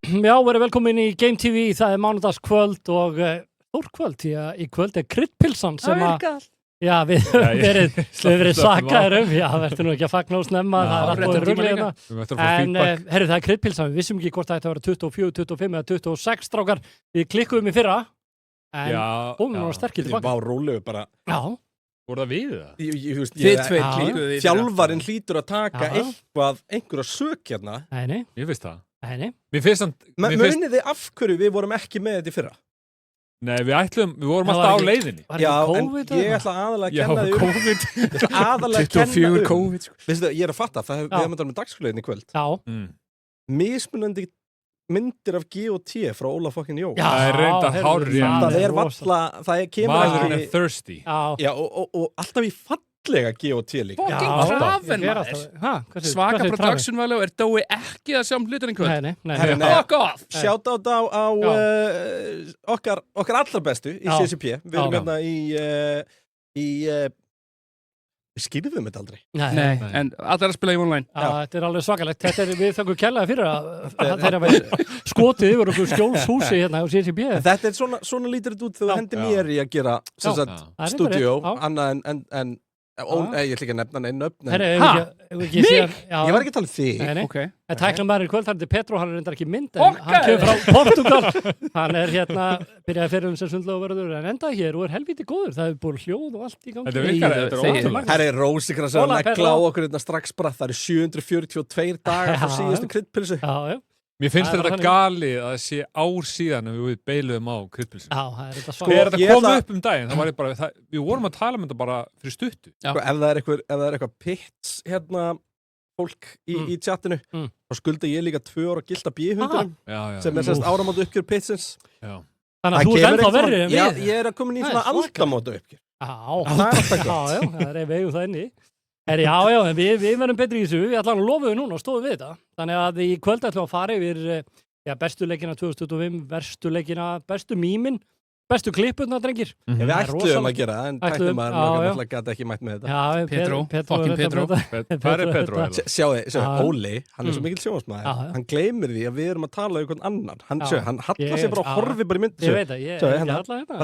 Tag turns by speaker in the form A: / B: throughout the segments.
A: Já, verið velkomin í Game TV, það mánudagskvöld og stórkvöld, því að í kvöld kryddpilsan sem að já, við höfum verið sakaðir já, verður nú ekki að fagna og snemma það allt búið ruglið en herru, það kryddpilsan, við vissum ekki hvort það ætti að vera 24, 25 eða 26 strákar, við klikkuðum í fyrra en búum nú sterkir tilbaka.
B: Vá, rólegu bara.
A: Já.
C: Voru það við það?
B: Þið tveir klikkuðu í þjálfarinn hlýtur að taka einhverja sök hérna.
A: Nei.
C: Ég veist það.
A: Nei.
C: Mér finnst hann...
B: Munið þið af hverju við vorum ekki með þetta í fyrra?
C: Nei, við vorum alltaf á leiðinni.
B: Já, en ég ætla aðalega að kenna því
C: COVID.
B: Ég ætla aðalega að kenna
C: 24 COVID.
B: Veistu, ég er að fatta, við hefum þetta með dagskrárliðin í kvöld.
A: Já.
B: Mismunandi myndir af G&T frá Óla fucking Jó.
C: Það er reynda hárri.
B: Það er valla, það kemur
C: maðurinn er thirsty.
B: Já, og alltaf í fallega G&T líka.
D: Fucking krafin maður. Svaka production value er Dói ekki að sjá hlutin í kvöld.
A: Nei.
D: Fuck off.
B: Sjátt á okkar allra bestu í CCP. Við erum hérna í skýrðum þetta aldrei.
D: Nei, en allir að spila í online.
A: Já, þetta er alveg svakalegt. Við þakkum kærlega fyrir að þeirra verið skotið yfir okkur skjólshúsi hérna á CCP.
B: Þetta er svona lítur þetta út þegar þú hendir mér í að gera stúdíó, annað en ég ætla ekki að nefna neinn nöfn.
A: Ég
B: var ekki að tala um þig.
A: En tæknumæður í kvöld, hann er Petro, hann er reyndar ekki mynd, en hann kemur frá Portugal. Hann er hérna, byrjaði fyrir sem sundlaugarvörður, en enda hér og er helvíti góður. Það hefur búið hljóð og allt í gangi.
C: Þetta virkar, þetta er ótrúlega.
B: Her er Rósi að negla á okkur hérna strax bara. Það eru 742 dagar frá síðustu kryddpilsu.
A: Já.
C: Mér finnst þetta galið að það sé ár síðan að við beiluðum á kryddpilsum.
A: Já, það er þetta
C: Þegar þetta kom upp daginn, það var ég bara, við vorum að tala um þetta bara fyrir stuttu.
B: Ef það er eitthvað pits hérna fólk í chatinu, þá skulda ég líka 2 ára gilda B-hundurum sem er sérst áramóta uppgjör pitsins.
A: Þannig að þú ert ennþá verri en við.
B: Já, ég er að koma inn í svona aldamóta uppgjör.
A: Já, við eigum það inni. Já, en við verðum betri í þessu, við ætlum að lofa núna og stóðum við þetta. Þannig að í kvöld ætlum að fara yfir bestu leikina 2025, verstu leikina, bestu mýmin, bestu klippurna, drengir.
B: Við ætlum að gera það, en tæknumæður gæti ekki mætt með þetta.
A: Já,
D: Petro.
C: Hvað er Petro?
B: Sjáðu, Óli, hann er svo mikill sjónvarpsmaður, hann gleymir því að við erum að tala um einhvern annan. Hann hallar sér bara og horfir bara í mynd.
A: Ég veit það, ég er ekki allar hérna.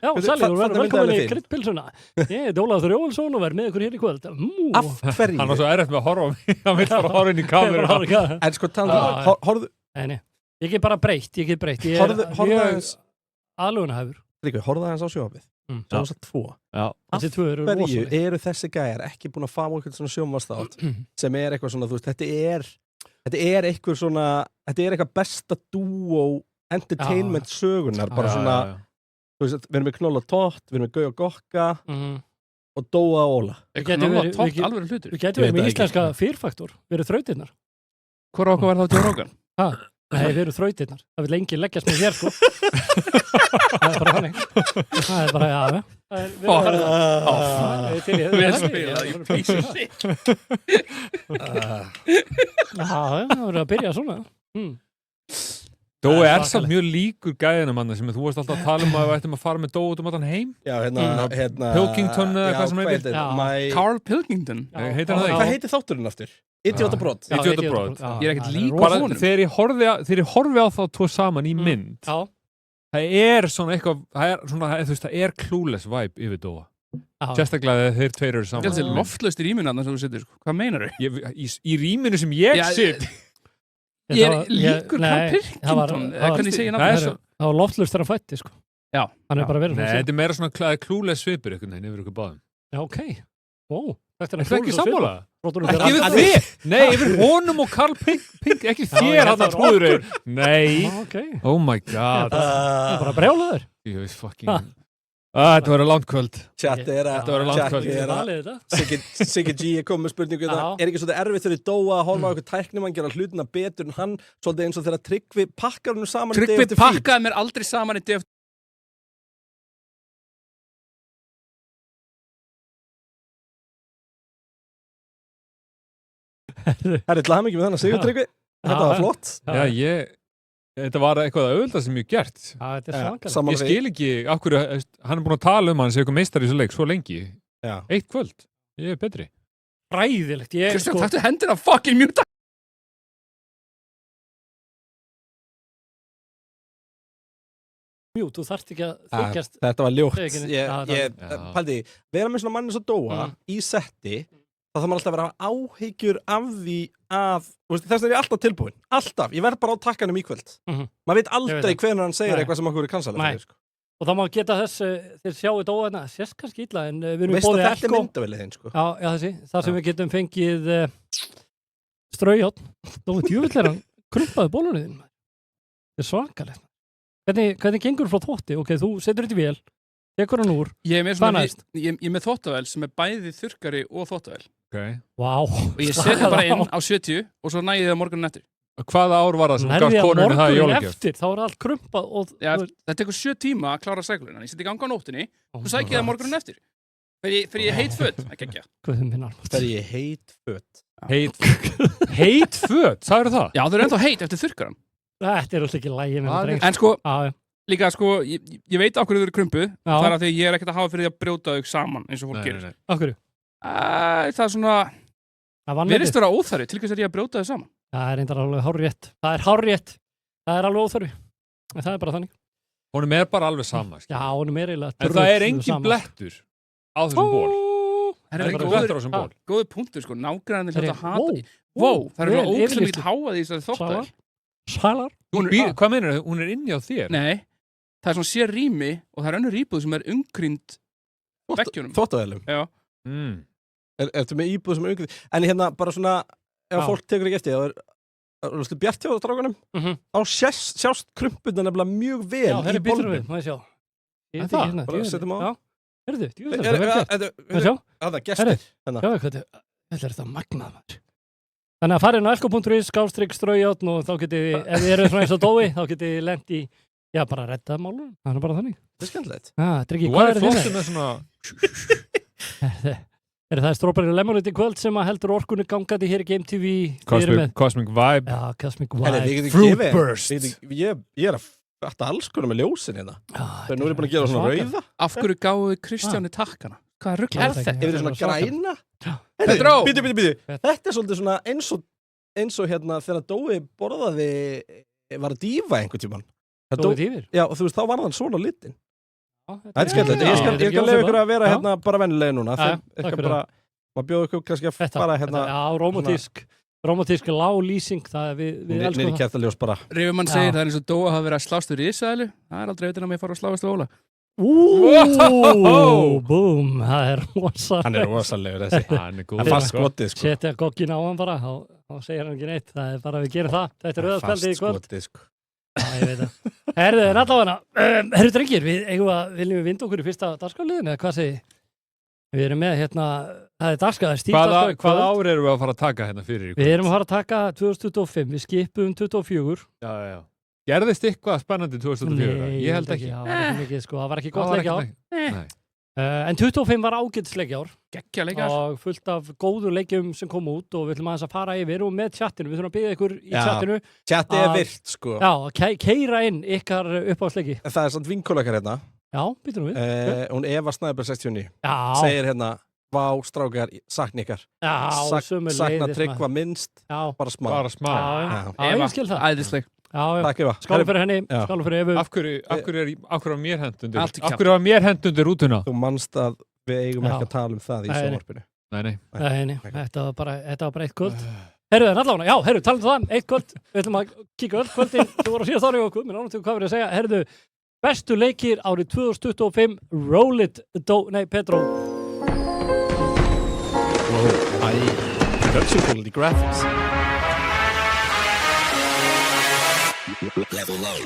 A: Já, Sally, þú verður velkomin í kryddpilsuna. Ég er Ólafur Jónsson og verð með ykkur hér í kvöld.
B: Af hverju?
C: Hann var svo erfitt með að horfa á mig, hann vill bara horfa inn í kameru.
B: En sko, horfðu...
A: Nei, ég get bara breytt. Ég er mjög aðlugunahæfur.
B: Horfðu aðeins á sjónvarpið. Svo þess að 2.
A: Þessi 2 eru
B: rosaleg.
A: rosaleg.
B: Eru þessi gæjar ekki búin að fá eitthvað svona sjónvarpsþátt sem er eitthvað svona, þú veist, þetta er eitthvað svona, þetta er eitthvað besta dúó entertainment sögunar, bara svona, þú veist, við erum með Knoll og Tott, við erum með Gauja og Gokka og Dóa og Óla.
D: Knoll og Tott alveg hlutur.
A: Við getum verið með íslenska Fear-faktor, við erum þrautirnar.
D: Hvor okkar var það Joe Rogan?
A: Nei, við erum þrautirnar. Það vil lengi leggjast með hér, sko. Það er bara þannig. Það er bara, já.
D: Við spilað í písu sitt.
A: Já, það verður að byrja svona.
C: Dói er samt mjög líkur gæðinum hann sem þú varst alltaf að tala um að við ættum að fara með Dói út um allan heim.
B: Já, hérna
C: Pilkington eða hvað sem heitir.
D: Carl Pilkington.
C: Heitir hann það ekki?
B: Hvað heitir þátturinn aftur? Idiotabrot.
C: Idiotabrot.
D: Ég er ekkert líkur honum.
C: Þegar ég horfi á þá 2 saman í mynd, það er svona eitthvað, það er clueless vibe yfir Dóa. Sérstaklega þegar þeir 2 eru saman.
D: Það er loftlaust í rýminu þarna sem þú situr. Hvað meinar þau?
C: Í rýminu sem ég sitt.
D: Ég er líkur Carl Pilkington. Hvernig segir ég náttúrulega?
A: Það var loftlaust þegar hann fætti, sko.
D: Já.
A: Hann er bara verið.
C: Nei, þetta er meira svona clueless svipur einhvern veginn yfir ykkur báðum.
A: Já, ok. Wow.
C: Það er ekki sammála.
A: Ekki
C: yfir þig. Nei, yfir honum og Carl Pink. Ekki þér hann að trúður. Nei. Oh my god.
A: Það er bara brjálaður.
C: Ég veist fucking... Þetta verður langt kvöld.
B: Þetta verður langt kvöld. Siggi G er komið með spurningu. Er ekki svolítið erfitt fyrir Dóa að horfa á eitthvað tæknimann gera hlutina betur en hann, svolítið eins og þegar Tryggvi pakkar húnum saman í
D: Tryggvi pakkaði mér aldrei saman í DFT.
B: Herri, til hamingju með þannig, Sigur Tryggvi. Þetta var flott.
C: Já, þetta var eitthvað auðvitað sem ég gert.
A: Já, þetta er svakalegt.
C: Ég skil ekki af hverju, hann er búin að tala um hann sem eitthvað meistar í þessu leik svo lengi. Eitt kvöld. Ég er betri.
A: Ræðilegt.
D: Kristján, taktu hendina fucking mjúta.
A: mjút, þú þarft ekki að þykjast.
B: Þetta var ljótt. Paldi, vera með svona manni svo dóa í setti, þá þarf maður alltaf að vera áhyggjur af því að, þess að ég alltaf tilbúin. Alltaf. Ég verð bara á takkanum í kvöld. Maður veit aldrei hvenær hann segir eitthvað sem okkur er kansalegt. Sko.
A: Og þá má geta þess, þeir sjáu dóana, sést kannski illa, en við erum
B: bóðið Elko. Þetta er myndavælið þinn, sko.
A: Já, þessi. Þar sem við getum fengið straujátt. Dói djúvill hann krumpaði bólunni þinn. Þetta er svakalegt. Hvernig gengur frá þvotti? Ok, þú setur þetta í vél, tekur hann úr.
D: Ég er með þvottavél sem er bæði þurrkari og þvottavél.
C: Okay.
A: Wow.
D: Og ég seti bara inn á 70 og svo næði það morgunin eftir.
C: Hvaða ár var það sem gafst konunni það í jólagjöf?
A: Þá er allt krumpað og...
D: Já, það tekur 7 tíma að klára sækluna. Ég seti í ganga á nóttinni og sæki það morgunin eftir. Fyrir ég heit föt, ekki ekki.
B: Fyrir ég heit föt.
C: Heit föt? Sagður það?
D: Já, þau eru ennþá heit eftir þurrkaran.
A: Þetta er alltaf ekki lægi með það.
D: En sko, líka sko, ég veit af hverju þau eru krumpuð. Það er að því ég er ekkert að hafa fyrir því að brjóta þau saman eins og fólk gerir.
A: Af hverju?
D: Það er svona... Virðist vera óþarfi, til hvers er ég að brjóta þau saman?
A: Það er reyndar alveg hárrétt. Það er alveg óþarfi. En það er bara þannig.
C: Honum er bara alveg sama.
A: Já, honum er eiginlega...
C: En það er engin blettur á þessum ból. Það er engin blettur á þessum ból.
D: Góður punktur, sko. Nágræðanir hljóta að hata. Það er svona ókslega mikið háað í þessari þvottavél.
A: Salar?
C: Hvað meinar þau? Hún er inni á þér?
D: Nei, það er svona sér rými og það er önnur íbúð sem er umkrynd veggjunum.
B: Þvottavélum?
D: Já.
B: Ertu með íbúð sem er umkrynd? En hérna bara svona, ef fólk tekur ekki eftir, það er bjart hjá strákunum, þá sjást krumpuna nefnilega mjög vel í bolnum. Já,
A: býtur við, maður sjá.
B: Það? Bara setjum á.
A: Já, herðu, maður sjá.
B: Það er gestir.
A: Þetta er þetta magnað, maður. Þannig að farið inn á elko.is/straujátt og þá getið, ef þið eru svona eins og dói, þá getið þið lent í, já, bara að redda málum. Það er bara þannig.
B: Það er skemmtilegt.
A: Dryggi,
C: hvað er flottum með svona...
A: Það er Strawberry Lemonade í kvöld sem heldur orkunni gangandi hér í Game TV.
C: Cosmic Vibe.
A: Já, Cosmic Vibe.
C: Fruit Burst.
B: Ég er að fatta alls konar með ljósin hérna. Nú er ég búin að gera svona rauða.
D: Af hverju gáðu Kristjáni takkana? Hvað rugl er þetta?
B: Er þetta svona græna? Bíddu. Þetta er svolítið svona eins og hérna þegar Dói borðaði var að dýfa einhvern tímann.
A: Dói dýfir?
B: Já, og þú veist, þá var hann svona litinn. Það er skemmtilegt. Ég skal leyfa ykkur að vera hérna bara vennilega núna. Maður bjóð ykkur kannski að fara hérna.
A: Já, romantísk lág lýsing. Við elskum það.
B: Nýri kertaljós bara.
D: Rifumann segir það er eins og Dói hafa verið að slást við risaðilu. Það er aldrei veitin að mér fara að sláast við Óla.
A: Búm, það er rosalega.
B: Hann er rosalegur þessi.
C: Hann er góð.
B: Það er fast skotið, sko.
A: Setja goggin á hann bara, þá segir hann ekki neitt. Það er bara að við gerum það. Þetta er rauðarspjaldið í kvöld.
B: Fast skotið, sko.
A: Já, ég veit það. Herðu, en allavega, drengir, viljum við vinda okkur í fyrsta dagskrárliðinu, eða hvað segir? Við erum með, hérna, það er dagskrár, stíldagskrár í kvöld.
C: Hvað ár erum við að fara að taka hérna fyrir í kvöld?
A: Við erum að fara að taka 2025, við skipum 24.
C: Já. Gerðist eitthvað spennandi 2004?
A: Nei,
C: ég held ekki.
A: Já, það var ekki mikið, sko. Það var ekki gott leikjár. En 25 var ágætisleikjár.
D: Geggja leikjár.
A: Og fullt af góðu leikjum sem kom út og við ætlum aðeins að fara yfir og með chatinu. Við þurfum að biðja ykkur í chatinu.
B: Chatið er virt, sko.
A: Já, keyra inn ykkar uppáhaldsleiki.
B: Það er samt vinkólakar hérna.
A: Já, býtum við.
B: Hún Eva Snæber 69.
A: Já.
B: Segir hérna, vá, strákar, sakna ykkar.
A: Já, sömuleiðis.
B: Sakna Tryggva minnst, bara smá.
A: Já, ég skil það.
D: Æðisleg.
B: Takk Eva.
A: Skála fyrir henni, skála fyrir Evu.
C: Af hverju var mér hent undir rútuna?
B: Þú manst að við eigum ekki að tala um það í sjónvarpinu.
C: Nei.
A: Þetta var bara eitt kvöld. Herru, allavega, tala um það, eitt kvöld. Við ætlum að kíka öll kvöldin. Þú voru að síðast ári okkur, mér ánum til hvað verið að segja. Herru, bestu leikir árið 2025, Roll It, Pedro.
B: Production quality graphics.
E: Level low.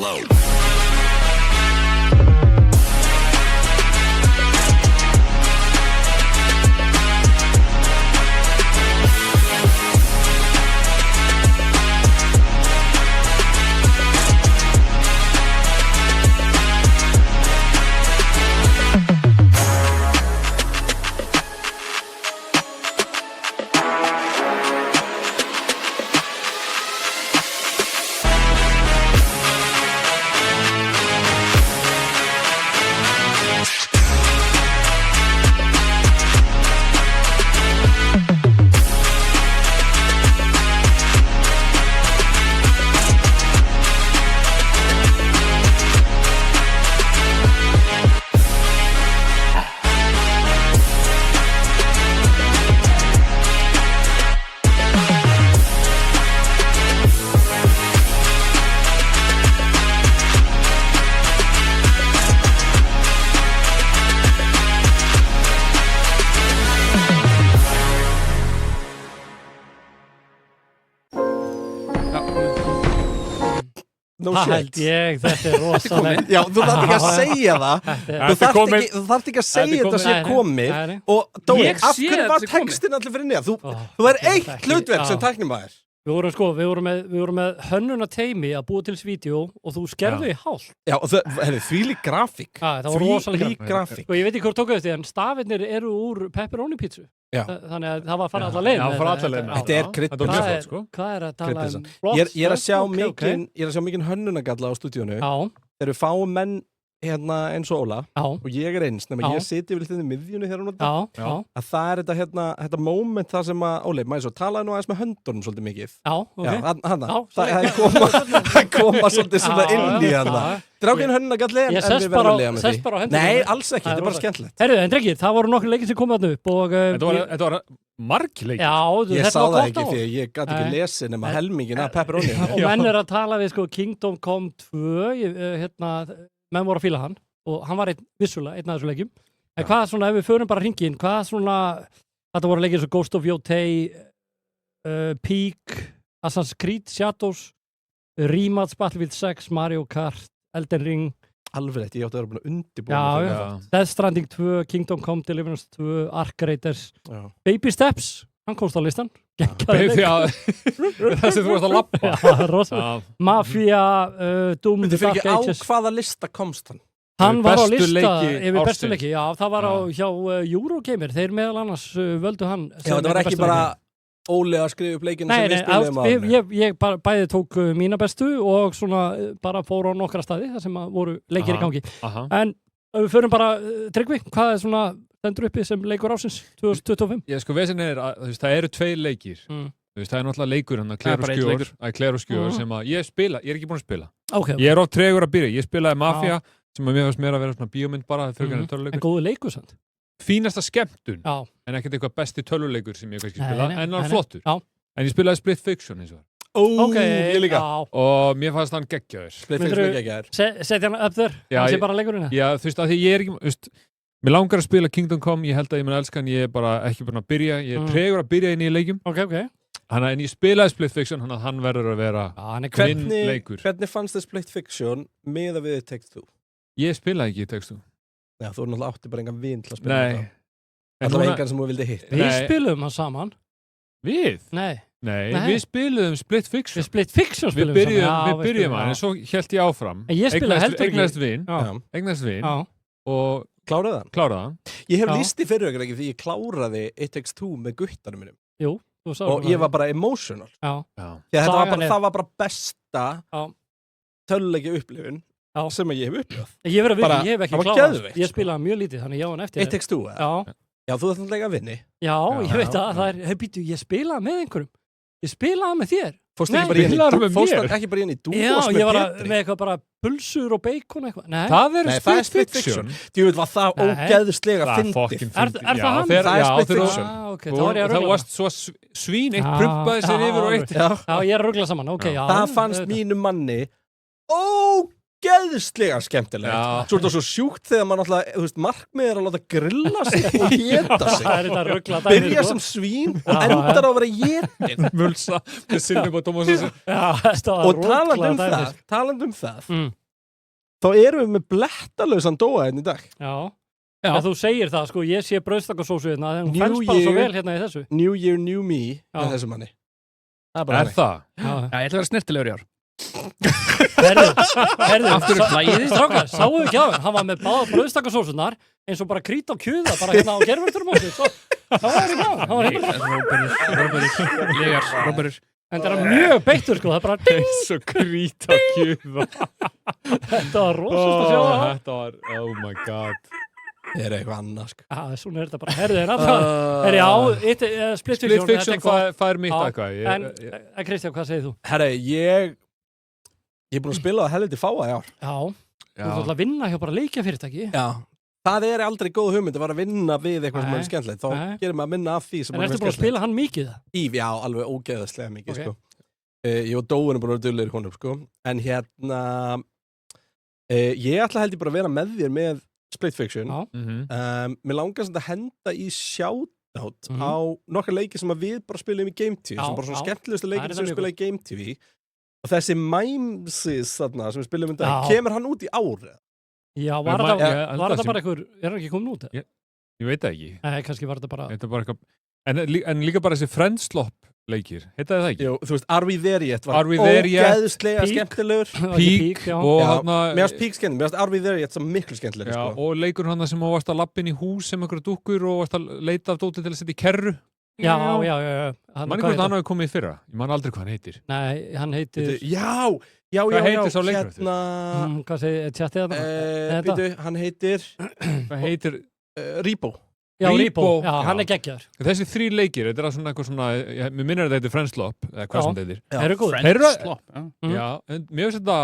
E: low.
B: No
A: Það
B: shit.
A: held ég, þetta er rosalega.
B: Já, þú þarft ekki að segja það. Þú þarft ekki að segja þetta sé komið. Og Dói,
D: Ég
B: af
D: sé
B: hverju
D: þetta
B: var
D: sé komið.
B: textin allir fyrir neða? Þú er eitt hlutverk sem tæknimaður.
A: Við vorum með hönnuna teimi að búa til þessi vídeo og þú skerðu í hálf.
B: Já, og það þvílík grafík.
A: Það var rosalega
B: grafík.
A: Og ég veit ekki hvort tók eftir, en stafirnir eru úr pepperoni pítsu.
B: Já.
A: Þannig að það var að fara allar leið.
C: Já, fara allar leið með
B: Þetta er kryddpilsan.
C: sko.
A: Hvað er að tala um?
B: Ég er að sjá mikinn hönnunagalla á stúdíónu.
A: Já.
B: Þegar við fáum menn hérna eins og Óla og ég er eins, nema ég siti yfir í miðjunni þegar hún að það er þetta moment það sem að, Óli, maður svo talaði nú aðeins með höndunum svolítið mikið.
A: Já, ok.
B: Það koma svolítið svona inn í hana. Drákin hönnunagalli en við verðum að lega með því. Nei, alls ekki, þetta er bara skemmtilegt.
A: Herru, en drengir, það voru nokkur leikir sem komið þarna upp og...
C: Þetta var margir leikir.
A: Já,
B: ég sá það ekki því að ég gæti ekki lesið nema helmingin af pepperoni.
A: Og menn er að tala við sko Kingdom Come 2, menn voru að fíla hann og hann var vissulega einn af þessu leikjum. En hvað svona, ef við förum bara hringinn, hvað svona, þetta voru leikir svo Ghost of Yotei, Peak, Assassin's Creed, Shadows, Rematch, Battlefield 6, Mario Kart, Elden Ring.
B: Alveg rétt, ég átti að vera búin að undirbúa.
A: Já, Death Stranding 2, Kingdom Come Deliverance 2, Ark Raiders, Baby Steps, hann komst á listan.
C: Það sem þú varst að lappa.
A: Já, rosa. Mafia, Doom,
B: Dark Ages. Á hvaða lista komst hann?
A: Hann var á lista yfir bestu leiki. Já, það var hjá Eurogamer. Þeir meðal annars völdu hann.
B: Já, það var ekki bara Óli að skrifa upp leikinu sem við spilum á hann.
A: Ég bæði tók mína bestu og svona bara fór á nokkra staði þar sem voru leikir í gangi. En við förum bara, Tryggvi, hvað er svona stendur uppi sem leikur ásins 2025?
C: Ég sko vesin er að það eru 2 leikir. Það er náttúrulega leikur hann að Clair og Skjór sem að ég er ekki búin að spila. Ég er of tregur að byrja. Ég spilaði Mafia sem að mér fannst meira að vera svona bíómynd bara
A: en góðu leikur samt.
C: Fínasta skemmtun en ekkert eitthvað besti töluleikur sem ég kannski spila en hann flottur. En ég spilaði Split Fiction eins og
B: ég líka.
C: Og mér fannst hann geggjaður.
B: Split Fiction er geggjaður.
A: Setja hann upp þér? Það sé bara leikurinn?
C: Já, þú veist, að því ég er ekki, mér langar að spila Kingdom Come, ég held að ég mun elska hann, ég er bara ekki búin að byrja, ég er tregur að byrja inn í leikjum. En ég spilaði Split Fiction, þannig að hann verður að vera minn leikur.
B: Hvernig fannst þið Split Fiction með að við Take-Two?
C: Ég spilaði ekki Take-Two.
B: Já, þú náttúrulega átti bara engan vin til að spila
C: þetta.
B: Allavega engan sem þú vildi hitt.
A: Við spilum hann saman.
C: Við?
A: Nei,
C: við spiluðum Split Fiction.
A: Við Split Fiction spilum
C: við byrjum hann, en svo hélt ég áfram.
A: Ég spilaði heldur ekki.
C: Eignast vin og
B: kláraði hann. Ég hef líst í fyrirökkur ekki því ég kláraði It Takes Two með guttanum mínum.
A: Jú,
B: og ég var bara emotional. Það var bara besta töluleiki upplifun sem ég hef upplifað.
A: Ég hef ekki klárað. Ég spilaði mjög lítið, þannig já en eftir.
B: It Takes Two, já, þú ert náttúrulega að vinni.
A: Já, ég veit að það ég spilaði með einhverjum. Ég spilaði með þér.
B: Fórstu ekki bara inn í dúos með Petri?
A: Já, ég var með eitthvað bara pulsur og bacon eitthvað. Nei,
C: það er Split Fiction.
B: Þú veit, var það ógeðslega fyndið.
A: Er það hann?
B: Það er Split Fiction.
C: Það varst svo svín, eitt prumpaði sér yfir og eitt.
A: Já, ég er að rugla saman, ok.
B: Það fannst mínu manni ógeðslega skemmtilegt. Svo er það svo sjúkt þegar maður náttúrulega, þú veist, markmið að láta grilla sig og geta sig. Byrja sem svín og endar á að vera getið.
C: Mulsa með Silvum og Tómas.
B: Og talandi um það, þá erum við með blettalausan Dóa hérna í dag.
A: Já, þú segir það, sko, ég sé brauðstakkarsósu hérna, þegar hún fælst bara svo vel hérna í þessu.
B: New Year, New Me, með þessu manni.
C: Er það?
D: Já, ég ætla að vera snirtilegur í ár.
A: Herðu,
D: aftur flæðið.
A: Strákar, sáu ekki á hann var með báða brauðstakkarsósunar, eins og bara krít á kjuða, bara hérna á gerfurturmóti, svo, það var ekki á, hann var ekki á. Róberur. En það er mjög beittur, sko, það er bara
C: eins og krít á kjuða.
A: Þetta var rosast að sjá það.
C: Þetta var, oh my god.
B: Það er eitthvað annað, sko.
A: Svona er þetta bara. Herðu, Split
C: Fiction fær mitt eitthvað.
A: En Kristján, hvað segir þú?
B: Herru, ég er búin að spila það helviti fáa í ár.
A: Já. Þú ert að vinna hjá bara leikjafyrirtæki.
B: Já. Það er aldrei góð hugmynd að vera að vinna við eitthvað sem er skemmtilegt. Þá gerir maður að minna af því sem er skemmtilegt. En ertu búin að spila hann mikið það? Já, alveg ógeðslega mikið, sko. Ég og Dóin er búin að vera duglegir í honum, sko. En hérna, ég ætla held ég bara að vera með þér með Split Fiction. Mér langar að henda í shoutout á nokkar leiki sem við bara spilum í Game TV, sem bara svona skemmtilegustu leiki sem við spila í Game TV. Og þessi Mimesis þarna sem við spilum kemur hann út í árið? Já, var þetta bara einhver, er hann ekki komin út?
C: Ég veit það ekki.
A: Nei, kannski var þetta bara
C: eitthvað, en líka bara þessi Friendslop leikir, heitaði það ekki?
B: Jú, þú veist, Are We There Yet var ógeðslega skemmtilegur.
C: Peak og hann
B: mér varst Peak skemmtilegur, mér varst Are We There Yet sem miklu skemmtilegur, sko.
C: Og leikur hann sem varst að lappin í hús sem einhverja dúkkur og varst að leita af dóti til að setja í kerru.
A: Já.
C: Man ekki hvort hann hafi komið í fyrra, ég man aldrei hvað hann heitir.
A: Nei, hann heitir
C: Hvað heitir sá leikur eftir?
A: Hvað segir tjattið það?
B: Býtu, hann heitir
C: Hvað heitir?
B: Rebo.
A: Já, Rebo, hann er geggjar.
C: Þessi 3 leikir, þetta er svona eitthvað svona, mér minnir að þetta heitir Friendslop, eða hvað sem þetta heitir.
A: Þeir eru góð.
C: Friendslop, já, en mér finnst þetta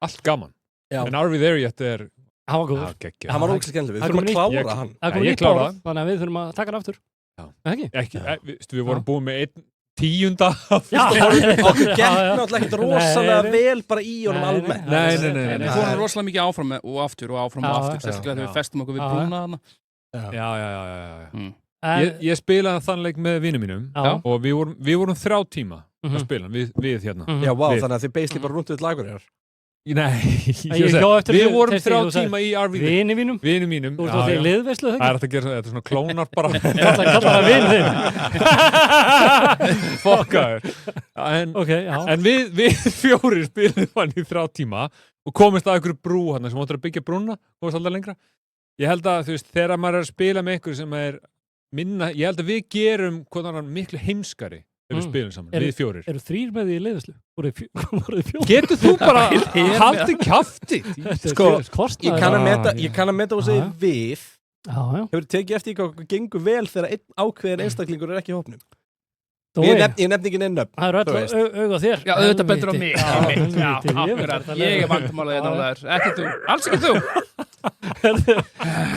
C: allt gaman. En Are We There Yet er
A: hann var góður.
B: Hann var ógeðslega skemmtilegur, við þurfum að klára hann.
A: Ég klára hann, þannig að við þurfum að taka hann aftur.
C: Ekki, við vorum búin með 1/10
B: okkur gekk náttúrulega ekkert rosalega vel bara í honum almennt.
C: Nei.
D: Við fórum rosalega mikið áfram og aftur sérstaklega þegar við festum okkur við brúna þarna.
C: Já. Ég spilaði þann leik með vinum mínum og við vorum 3 tíma að spila við hérna.
B: Já, vá, þannig að þið basically bara runduð lagur hér.
C: Nei, við vorum 3 tíma í RV.
A: Vinum mínum. Þú veist að þið liðveislu þau?
C: Það er þetta er svona klónar bara.
A: Kallar það vinum.
C: Fokkaður. En við 4 spilum hann í 3 tíma og komist að einhverju brú hann sem áttur að byggja brúna, komist alltaf lengra. Ég held að, þú veist, þegar maður er að spila með einhverju sem er minna, ég held að við gerum miklu heimskari þegar við spilum saman, við 4.
A: Eru 3 með því í leiðislu? Voru þið 4?
C: Getur þú bara haldið kjafti?
B: Sko, ég kann að meta og segja við. Hefur tekið eftir hvað gengur vel þegar einn ákveðin einstaklingur er ekki í hópnum? Ég nefni ekki neinn nöfn.
A: Það eru öll auga þér.
D: Já, auðvitað betur á mig. Ég er vandamálið þetta, ekki þú. Alls ekki þú.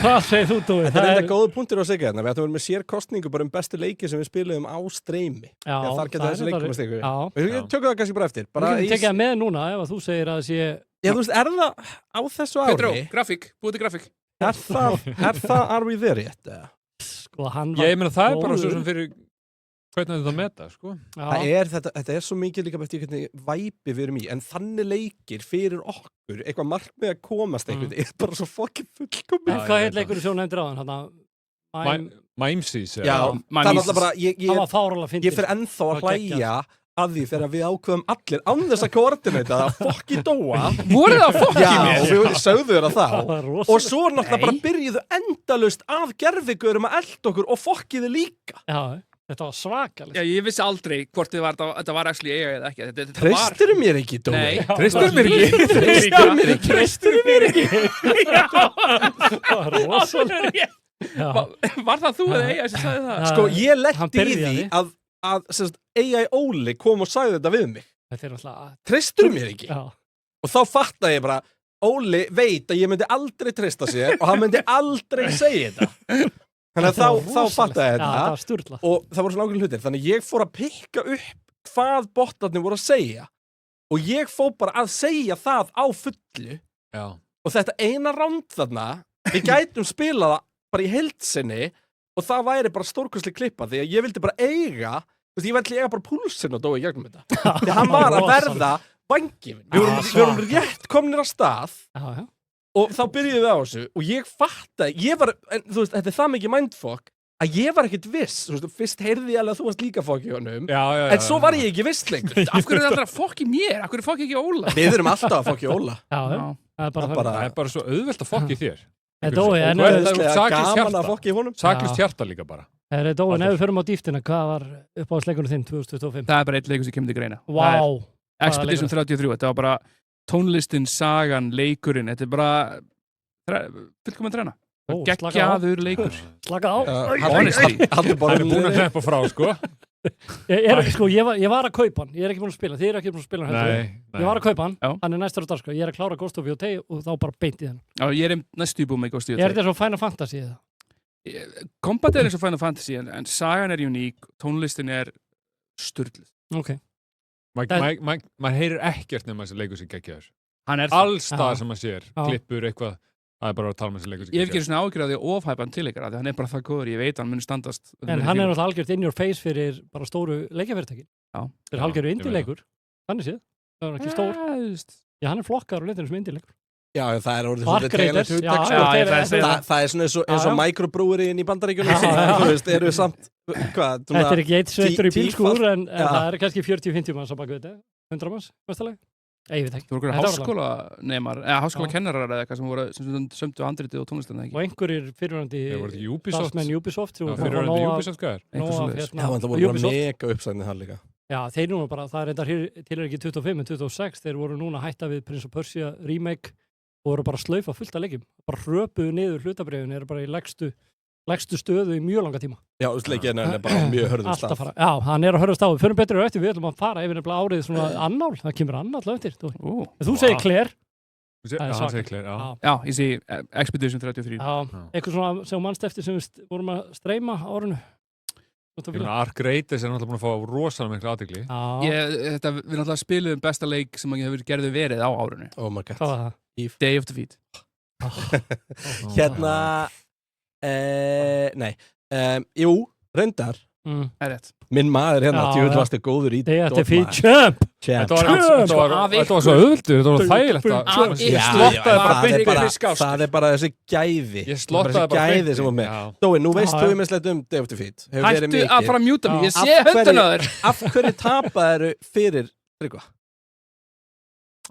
A: Hvað segir þú, Dói?
B: Þetta er þetta góða punktur á sig hérna. Við ættum að vera með sérkostningu bara um bestu leiki sem við spilum á streymi. Já, þar geta þessi leik komast ykkur. Við tökum það kannski bara eftir.
A: Við getum tekið það með núna ef þú segir að það sé...
B: Já, þú veist, er það á þessu ári?
D: Petró, grafík, búið til grafík.
B: Er það Are We There Yet?
A: Sko, hann var...
C: Ég meina, það er bara svo sem fyrir... Hvernig þetta meta, sko?
B: Þetta er svo mikið líka eftir hvernig væpi við erum í, en þannig leikir fyrir okkur, eitthvað markmið að komast eitthvað, er bara svo fucking fullkomið.
A: Hvað heit leikur þú nefndir á hann?
C: Mimesis.
B: Já, það er alltaf bara, ég fyrir ennþá að hlæja að því þegar við ákveðum allir án þess að koordinata það fokki Dóa.
D: Voru það fokki mér?
B: Já, og við sögðu þér að þá. Og svo náttúrulega bara byrjuðu endalaust af gerfigurum að elda okkur og fokkiðu líka.
A: Já. Þetta var svakalega.
D: Já, ég vissi aldrei hvort þetta var actually eiga eða ekki.
B: Treystir mér ekki, Dói?
D: Nei.
B: Treystir mér ekki? Treystir mér ekki?
A: Það var rosalega.
D: Var það þú eða eiga sem sagði það?
B: Sko, ég letti í því að AI Óli kom og sagði þetta við mig.
A: Þetta er alltaf...
B: Treystir mér ekki?
A: Já.
B: Og þá fattaði ég bara, Óli veit að ég myndi aldrei treysta sér og hann myndi aldrei segja þetta. Þannig að þá fattaði ég þetta og það voru svona ákveðin hlutir. Þannig ég fór að pikka upp hvað bottarnir voru að segja og ég fór bara að segja það á fullu og þetta eina ránd þarna við gætum spilað það bara í heildsinni og það væri bara stórkostleg klippa því að ég vildi bara eiga ég vildi eiga bara púlsinn og dói í gegnum þetta því hann var að verða vangifinn við vorum rétt komnir á stað og þá byrjuðum við á þessu og ég fattaði, þetta er það mikið mindfuck að ég var ekkert viss, fyrst heyrði ég alveg að þú varst líka fokk í honum, en svo var ég ekki viss lengur.
D: Af hverju er það alltaf fokk í mér? Af hverju fokk ekki Óla?
B: Við erum alltaf að fokk í Óla.
C: Það er bara svo auðvelt að fokk í þér.
A: Það
B: er gaman að fokk í honum.
C: Saklust hjarta líka bara.
A: Það er dóin, ef við förum á dýftina, hvað var uppáhaldsleikurinn þinn 2025?
D: Það er bara eitt leikur sem kemur til greina.
A: Vá.
D: Expedition 33, þetta var bara tónlistin, sagan, leikurinn, þetta er bara fullkominn þrenna. Geggjaður leikur.
A: Slaka á.
B: Hann er
C: búin að hleypa frá, sko.
A: Ég var að kaupa hann. Ég er ekki búin að spila. Þið er ekki búin að spila hann heldur. Ég var að kaupa hann. Hann er næstur á dagskrá. Ég er að klára Ghost of Yotei og þá bara beint í hann.
D: Já, ég er næstu búin með Ghost of Yotei.
A: Er þetta svo Final Fantasy eða?
D: Combat er eins og Final Fantasy en sagan er uník, tónlistin er sturgluð.
A: Ok.
C: Maður heyrir ekkert nema þessi leikur sem geggjaður. Alls það sem maður sér, klippur eitthvað. Það er bara að tala með þessi leikur.
D: Ég hef ekki svona ágjörð að því að ofhæpa hann til leikara því hann er bara það góður, ég veit hann mun standast.
A: En hann er náttúrulega algjört in your face fyrir bara stóru leikjafyrirtækin. Fyrir algjörðu indie-leikur. Þannig séð. Það er ekki stór. Já, hann er flokkar og leitinu sem indie-leikur.
B: Já, það er orðið svolítið teilegt hugtak. Það er svona eins og microbreweryinn í Bandaríkjunum. Þú veist, eru við samt, hvað?
A: Þetta er ekki eitt sveittur í bílskúr en það er kannski 40-50 manns á bak við þetta. 100 manns, mestalega. Ég veit ekki.
D: Þú voru háskólanemar, eða háskólakennarar eða eitthvað sem sömdu handritið og tónlistina, ekki?
A: Og einhverjir fyrirvændi starfsmenn Ubisoft.
C: Fyrirvændi Ubisoft, hvað er?
B: Já, en það voru bara mega uppsæðnið það líka.
A: Já, þeir núna bara, það er reyndar til ekki 25 en 26, þeir voru núna hætta við Prince of Persia remake og voru bara að slaufa fullt af leikjum. Bara hröpuðu niður hlutabréfin, eru bara í lægstu stöðu í mjög langa tíma.
B: Já, leikinn er bara mjög hörðum stað.
A: Já, hann er að hörðum stað. Við förum betur eftir, við ætlum að fara yfir nefnilega árið svona annál. Það kemur annál eftir. Þú segir Claire.
C: Hann segir Claire, já.
D: Já, ég segi Expedition 33.
A: Já, eitthvað svona sem mannst eftir sem við vorum að streyma árinu.
C: Ark Raiders er náttúrulega búin að fá rosalega miklu athygli.
D: Við náttúrulega spilum besta leik sem hefur gerðu verið á árinu.
B: Oh my god.
A: Hvað var það?
D: Day of Defeat.
B: Nei. Jú, reyndar.
D: Er rétt.
B: Minn maður hérna, djúvill varstu góður í
A: Day of Defeat, champ!
C: Þetta var svo auðvöldur, þetta var þægilegt.
D: Ég slottaði bara byrja fisk ást.
B: Það er bara þessi gæði.
C: Ég slottaði bara
B: gæði sem var með. Dói, nú veist þú mislegt Day of Defeat.
D: Hættu að fara að mjúta mig, ég sé höndun á þér.
B: Af hverju tapaðu fyrir Tryggva?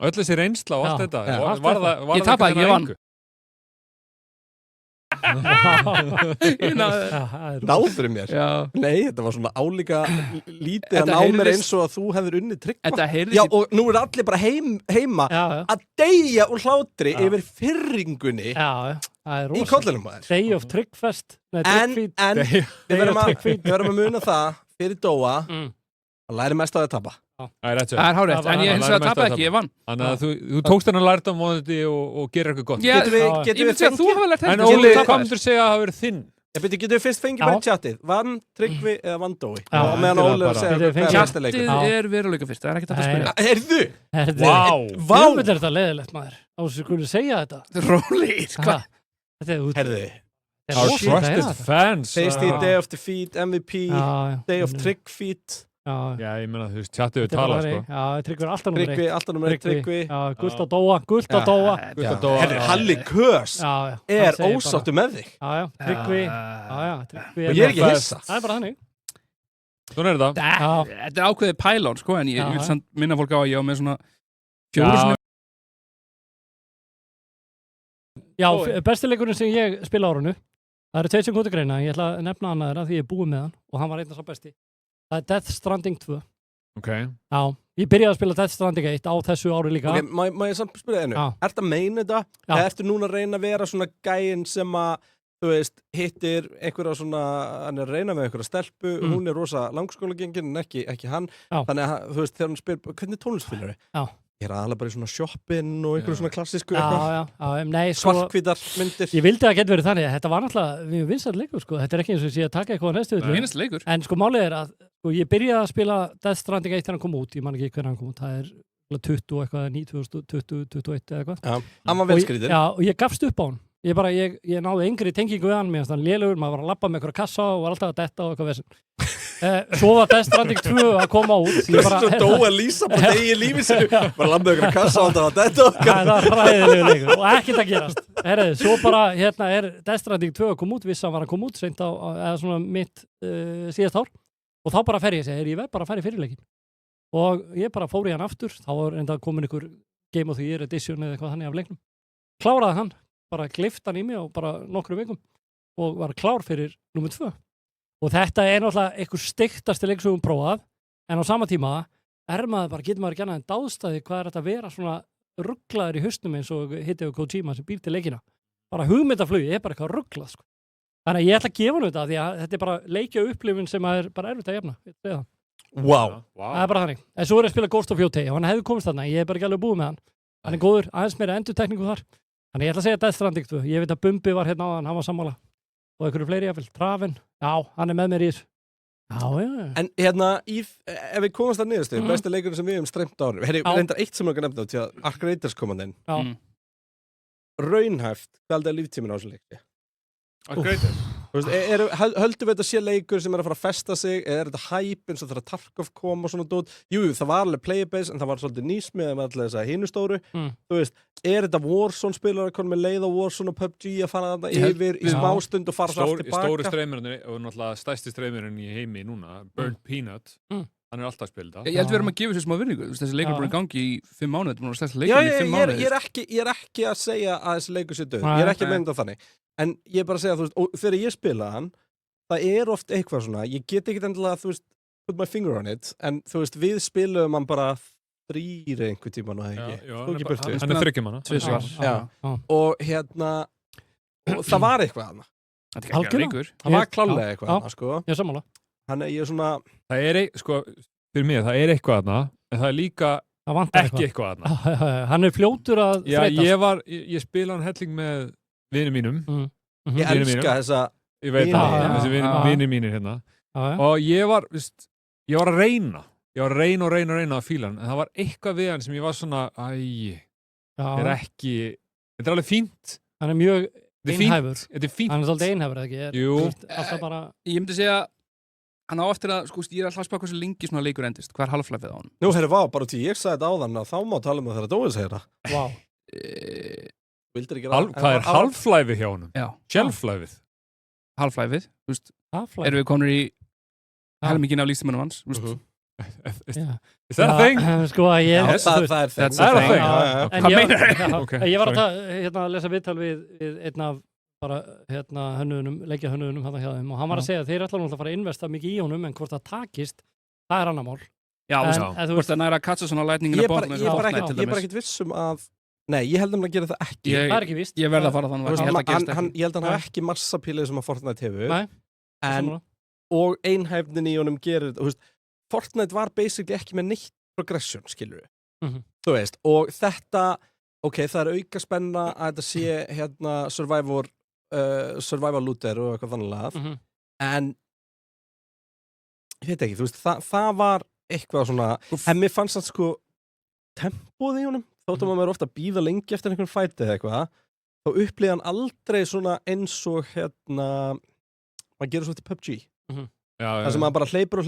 C: Öll þessi reynsla og allt þetta.
D: Ég tapaði ekki, ég vann.
B: Náður mér? Já. Nei, þetta var svona álíka lítið að ná mér eins og að þú hefðir unnið Tryggva. Já, og nú er allir bara heima að deyja úr hlátri yfir fyrringunni í kollinum að þér.
A: Day of Tryggfest.
B: En við verðum að muna það fyrir Dóa að læri mest á að tapa.
D: Það er hárið, en ég hins vegar tapaði ekki, ég vann.
C: Þannig að þú tókst hennar lærdóm á þetta og gerir eitthvað gott.
D: Ég myndi segja að þú hafa lært
C: þetta. En Óli, hvað myndir segja að það hafi verið þinn?
B: Getur við fyrst fengið bara tjattið? Vann Tryggvi eða vann Dói? Og meðan Óli að segja hvað næsta leikur.
D: Tjattið er veruleika fyrst, það er ekkert að spyrja.
B: Heyrðu?
A: Vá! Þú er þetta leiðilegt, maður. Á þess að skulle segja þetta.
D: Rólegir, hvað?
B: Heyrðu.
C: Our trusted fans.
B: Tasty, Day of Defeat, MVP, Day of Tryggfeet.
C: Já, ég meina þú veist, tjattið við tala, sko.
A: Já, Tryggvi er alltaf nummer 1.
B: Alltaf nummer 1, Tryggvi.
A: Já, gult á Dóa.
B: Herri, Halli Kös er ósáttu með þig.
A: Já, Tryggvi.
B: Og ég er ekki hissa.
A: Það er bara þannig.
C: Svona er þetta.
D: Þetta er ákveðið pælón, sko, en ég vil samt minna fólk á að ég á með svona 4 sinni.
A: Já, bestileikurinn sem ég spila árunu, það eru 2 sem góti greina, ég ætla að nefna hann aðra því ég er búið með hann og hann var einn af svo besti. Það er Death Stranding 2.
C: Ok.
A: Já, ég byrjaði að spila Death Stranding 1 á þessu ári líka.
B: Ok, má ég samt spyrja einu? Ertu að meina þetta? Eða ertu núna að reyna að vera svona gæinn sem að, þú veist, hittir einhverja svona, hann er að reyna með einhverja stelpu, hún er rosa langskólagengin en ekki hann. Þannig að, þú veist, þegar hann spyr, hvernig tónlistfylgari? Já. Ég er aðalega bara í svona shopping og einhverju svona klassísku eitthvað. Svartkvítar myndir.
A: Ég vildi að geta verið þannig að þetta var náttúrulega mjög vinsæll leikur, sko. Þetta er ekki eins og sé að taka eitthvað á næstu villu.
D: Vinsæll leikur.
A: En sko málið er að sko, ég byrjaði að spila Death Stranding 1 þegar hann kom út. Ég man ekki hvernig hann kom út. Það er 20 og eitthvað, 2020, 21 eða eitthvað.
B: Já, hann var velskriðin.
A: Já, og ég gafst upp á hann. Ég náði engri tengingu við hann, mér finnst hann lélegur, maður var að labba með eitthvað kassa og var alltaf að detta og eitthvað vesinn. Svo var Death Stranding 2 að koma út.
B: Þú veist svo dó að lýsa på degi í lífi sinu, bara labba með eitthvað kassa og alltaf að detta og eitthvað.
A: Það var hræðilegu leikur og ekkert að gerast. Herðu, svo bara, Death Stranding 2 kom út, vissi að var að koma út seint á, eða svona mitt síðast ár og þá bara fer ég ég verð bara að fara í fyrirleikin. Og ég bara fór í hann aftur, þá var enda komin ykkur Game of the Year edition eða eitthvað þannig af leiknum. Kláraði hann, bara gleypti hann í mig á bara nokkrum vikum og var klár fyrir númer 2. Og þetta náttúrulega einhver steiktasti leiksögum prófað, en á sama tíma getur maður ekki annað en dáðstæði hvað þetta að vera svona rugglaður í hausnum eins og Hideo Kojima sem býr til leikina. Bara hugmyndaflugi bara eitthvað rugglað, sko. Þannig að ég ætla að gefa hann þetta því að þetta bara leikja upplifun sem er bara erfitt að jafna.
B: Wow.
A: Það er bara þannig. En svo ég að spila Ghost of Yotei og hann hefði komist þarna, ég bara ekki alveg búið með hann. Hann er góður, aðeins meira endurtekningu þar. Þannig ég ætla að segja Death Stranding 2. Ég veit að Bumbi var hérna áðan, hann var sammála. Og einhverju fleiri jafnvel, Trafin. Já, hann er með mér í þessu. Já.
B: En ef við komast að niðurstöðu, besti leikurinn sem við höfum streymt á árum. Reyndar eitt sem ég okkar nefndi á til að Ark Raiders kom hann inn. Raunhæft, hvað held að líftíminn á þessu leikti?
C: Ark Raiders?
B: Höldum við þetta sé leikur sem er að fara að festa sig eða er þetta hype eins og þegar Tarkov kom og svona dót? Jú, það var alveg playerbase en það var svolítið nýsmið með allir þess að hinustóru. Þú veist, er þetta Warzone spilar að koma með leið á Warzone og PUBG að fara þarna yfir í smástund og fara svo allt tilbaka?
C: Stóri streymurinn og náttúrulega stærsti streymurinn í heimi núna, Burnt Peanut, hann er alltaf spilda.
D: Ég held við erum að gefa sér smá virðingu, þessi leikur er búin í gangi í 5 mánuði, þetta er búin að stærsta leikur í 5 mánuði.
B: Ég er ekki að segja að þessi leikur sé döð, ég er ekki að mynda þannig. En ég er bara að segja, þú veist, og þegar ég spila hann, það er oft eitthvað svona, ég get ekki endilega, þú veist, put my finger on it, en þú veist, við spilum hann bara 3 einhver tíma nú, ekki?
C: Hann er 3 manna.
B: Og og það var eitthvað hann. Það var klálega eitthvað hann, sko.
A: Ég er sammála.
B: Þannig ég er svona...
C: Það er, sko, fyrir mig, það er eitthvað hann, en það er líka ekki eitthvað hann.
A: Hann er fljótur að
C: þreytast. Ég spila hann helling með vinum mínum.
B: Ég elska þessa...
C: Ég veit það, þessi vinir mínir hérna. Og ég var að reyna. Ég var að reyna að fíla hann, en það var eitthvað við hann sem ég var svona, þetta er alveg fínt.
A: Hann er mjög einhæfur.
C: Þetta er fínt.
A: Hann er svolítið einhæfur, ekki?
C: Jú.
D: Ég myndi segja, hann á eftir að, sko, ég er alltaf að spaka hversu lengi svona leikur endist. Hvað er half-lifeið á hann?
B: Nú, bara til ég sagði þetta áðan, þá má tala um það þegar Dói segir það.
A: Vá.
C: Hvað er half-lifeið hjá honum?
D: Já.
C: Shelf-lifeið?
D: Half-lifeið, þú veist, erum við konur í helmingin af lístumennum hans, þú veist.
C: Is that a thing?
A: Sko,
B: það er
C: thing.
A: Hvað meinar? Ég var að lesa viðtal við einn af bara leikja hönnuðunum hann hjá þeim og hann var að segja að þeir ætla að fara að investa mikið í honum en hvort það takist, það er annar mál.
D: Já, þú veist að næra að katsa svona lightningin að bóna
B: ég er bara ekkert vissum að nei, ég held að hann gera það ekki.
A: Það er ekki víst.
D: Ég verð að fara þannig
B: ég held að hann hafa ekki massapílið sem að Fortnite hefur og einhæfnin í honum gerir Fortnite var basically ekki með neitt progression, skilur við. Þú veist, og þetta það er auka spenna að þetta sé survival looter og eitthvað þannig en ég veit ekki, þú veist, það var eitthvað svona, en mér fannst það sko tempóð í honum, þóttum að maður ofta bíða lengi eftir einhvern fæti eða eitthvað, þá upplýði hann aldrei svona eins og maður gerir svo til PUBG. Það sem maður bara hleypur og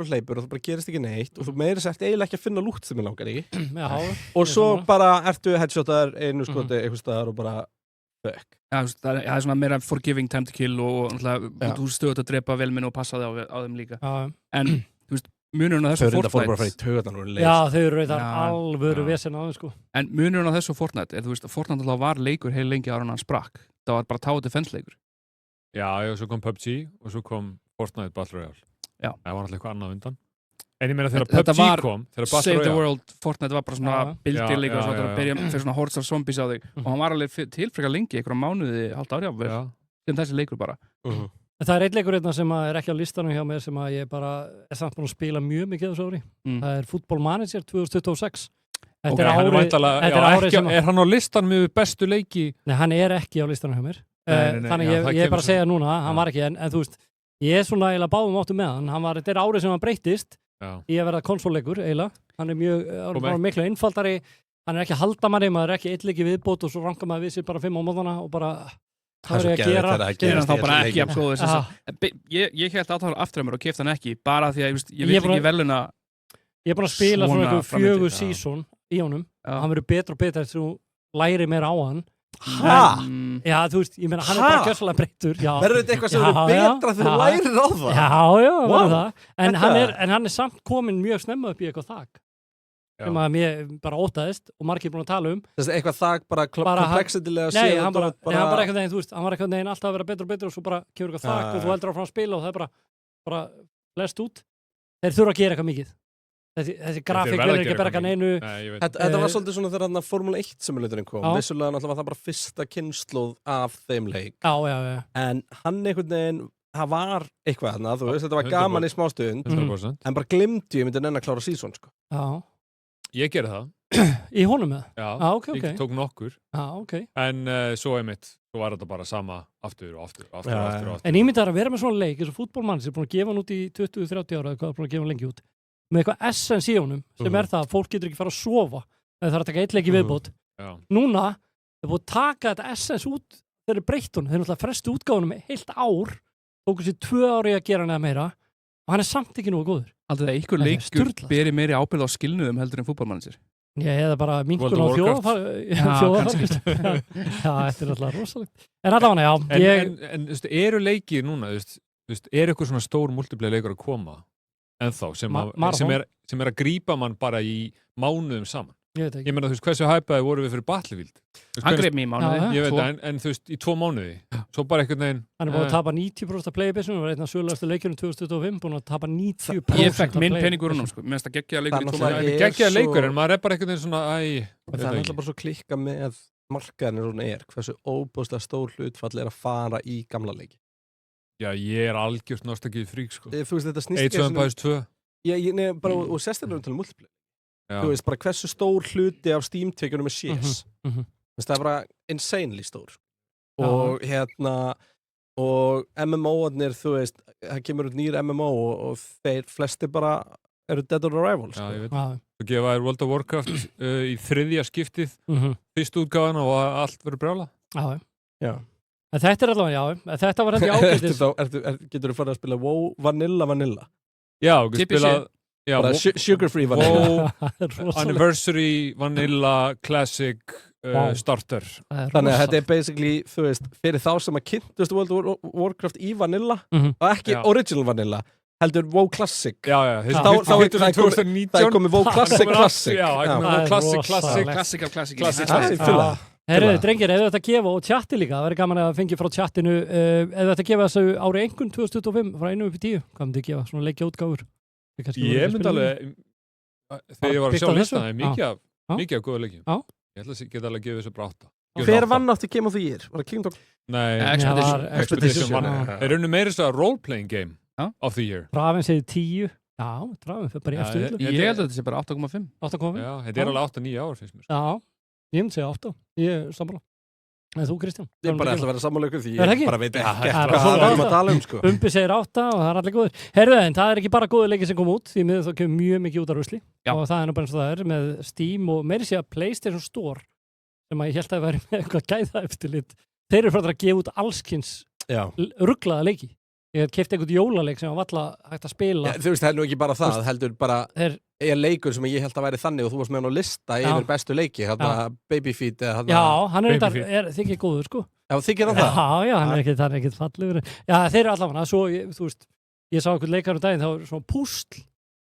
B: það bara gerist ekki neitt og þú meiri sért eiginlega ekki að finna lútt sem ég langar í. Og svo bara ertu headshotar einu skoti eitthvað staðar og bara fuck.
D: Það er svona meira forgiving time to kill og þú stöðut að drepa velminn og passa þig á þeim líka. En þú veist, munurinn á þessu Fortnite...
B: Þau fóru bara að fara í taugarnar og leist.
A: Já, þau eru það alvöru vesen á þeim, sko. En
D: munurinn á þessu Fortnite er, þú veist, Fortnite alltaf var leikur heil lengi ára hann sprakk. Það var bara tower defense leikur.
C: Já, og svo kom PUBG og svo kom Fortnite Battle Royale.
D: Já.
C: Það var alltaf eitthvað annað undan. En ég meina þegar PUBG kom, þegar Battle Royale...
D: Save the World, Fortnite var bara svona bildirleikur og svo það byrja fyrir svona hordes of zombies á þig og hann var alveg tilfrekar lengi, einhverja mánuði, halvt ári áfyrir, sem þessi leikur bara.
A: Það er einn leikur hérna sem er ekki á listanum hjá mér sem ég bara er samt búin að spila mjög mikið þessu ári. Það er Football Manager 2026.
C: Er hann á listanum yfir bestu leiki?
A: Nei, hann er ekki á listanum hjá mér. Þannig ég er bara að segja núna, hann var ekki, en þú veist, ég er svona eiginlega báðum áttu með hann, þetta er árið sem hann breyttist, í að vera konsólleikur eiginlega, hann mjög miklu einfaldari, hann ekki að halda manni, maður ekki eitthvað viðbót og svo rankar maður við sér bara 5 á móðana og bara það er að gera
D: þá bara ekki að góða ég held að aftur að mér og keypti hann ekki bara því að ég vil ekki veluna
A: ég er búin að spila svona 4 season í honum, hann verður betra og betra eftir þú læri meira á hann já, þú veist, ég meina, hann bara kjössalega breyttur
B: verður þetta eitthvað sem verður betra þegar þú lærir á það?
A: Já, verður það en hann er samt komin mjög snemma upp í eitthvað þak sem að mér bara ótaðist og margir búin að tala
B: þessi eitthvað þak bara komplexitilega
A: nei, hann bara eitthvað neginn, þú veist, hann var eitthvað neginn alltaf að vera betur og betur og svo bara kemur eitthvað þak og þú heldur áfram að spila og það er bara lest út þeir þurfa að gera eitthvað mikið þessi grafík verður ekki að berga neinu
B: þetta var svolítið svona þegar hann Formule 1 simulatorinn kom vissulega náttúrulega var það bara fyrsta kynnslóð af þeim leik en hann einhvern veginn það var eitthvað þarna, þú veist, þetta var gaman í smástund en bara glimti ég myndi nenn að klára season sko.
C: Ég gerði það
A: í honum með?
C: Já, ég tók nokkur en svo svo var þetta bara sama aftur og aftur
A: en ég myndi að vera með svona leik eins og fútbolmann sem er búin að gefa hann út í 20-30 ára eða hvað er búin að gefa hann lengi út með eitthvað essence í honum sem er það að fólk getur ekki fara að sofa eða það er að taka eitt leik í viðbót núna er búin að taka þetta essence út þeir eru breytt honum, þeir eru náttúrulega frestu útgáfunum heilt ár, tóku sér 2 ári að gera hann eða meira og hann er samt ekki nú góður
D: Alltaf að einhver leikur beri meiri ábyrgð á skilnuðum heldur en fútbolmann sér
A: eða bara minkun á þjóðafar já, þetta er alltaf rosalegt en allavega,
C: en eru leikir núna er eitthvað svona stór multiplayer leikur að koma ennþá sem er að grípa mann bara í mánuðum saman ég meina þú veist hversu hæpaði voru við fyrir Battlefield
D: hann greip mér í mánuði
C: ég veit það, en þú veist í 2 mánuði svo bara einhvern veginn
A: hann er búin að tapa 90% af playerbase og var einn af sögulegastu leikjum 2025 búin að tapa 90%
D: ég fekk minn peningur húnum sko, mér finnst það geggjaða leikur í 2 mánuði
C: geggjaða leikur en maður er bara einhvern veginn svona
B: það er alltaf bara svo klikka með markaðin svona hversu óbúslega stór hlutfall er að fara í gamla leiki
C: já, ég er algjört nostalgíu frík sko
B: þú veist þetta snýst
C: ekki Age of Empires 2
B: já, bara og sérstaklega til multiplayer þú veist bara hversu stór hluti af Steam-tekjunum er shares það er bara insanely stór og og MMO-arnir þú veist, það kemur út nýr MMO og þeir flesti bara eru dead on arrival
C: já, ég veit, þú gefa þér World of Warcraft í 3. skiptið fyrst útgáðan og allt verður brjála
B: já
A: en þetta er allavega, þetta var þetta ágætis
B: getur þú farið að spila WoW Vanilla
C: já, þú spila
B: sugar free Vanilla
C: Anniversary Vanilla Classic Starter
B: þannig að þetta er basically þú veist, fyrir þá sem að kynntust World of Warcraft í Vanilla og ekki original Vanilla heldur WoW Classic
C: þá
B: er komið WoW Classic
C: Classic
A: Herriði, drengir, ef þetta gefa og chatti líka, það verður gaman að fengi frá chattinu ef þetta gefa þessu ári einhvern 2025 frá 1 upp í 10, hvað myndi gefa svona leikja útgáfur?
C: Ég myndi alveg þegar ég var að sjá listan mikið af góða leikjum ég held að ég geta alveg að gefa þessu bara 8
B: hver vann átti Game of the Year? Var það Kingdom?
C: Nei, Expedition er rauninu meira svo að role-playing game of the year
A: Draven segir 10 já, Draven fyrir bara í eftir
D: ég held að þetta sé bara 8,5
A: já,
C: þetta er alveg 8-9 ár finnst mér
A: já ég myndi segja 8, ég er sammála. En þú, Kristján?
B: Ég bara ætla að vera sammála ykkur því ég bara veit ekki hvað það er að tala sko.
A: Umbi segir 8 og það er allir góður. Herðu, en það er ekki bara góður leikir sem kom út, því miður þá kemur mjög mikið út af rusli. Og það er nú bara eins og það er með Steam og meiri sé að PlayStation Store, sem að ég held að væri með eitthvað gæða eftirlit. Þeir eru frá að gefa út allskins rugglaða leiki. Ég hef keypt eitthvað jólaleik sem var valla hægt að spila.
B: Þú veist, það er nú ekki bara það, heldur bara er leikur sem ég held að væri þannig og þú varst með hann á lista yfir bestu leiki, Babyfeet
A: Já, hann er þykir góður, sko.
B: Já, þykir hann það?
A: Já, hann er ekkert fallegur. Já, þeir eru allavega, svo, þú veist, ég sá eitthvað leikar um daginn, það var svona púsl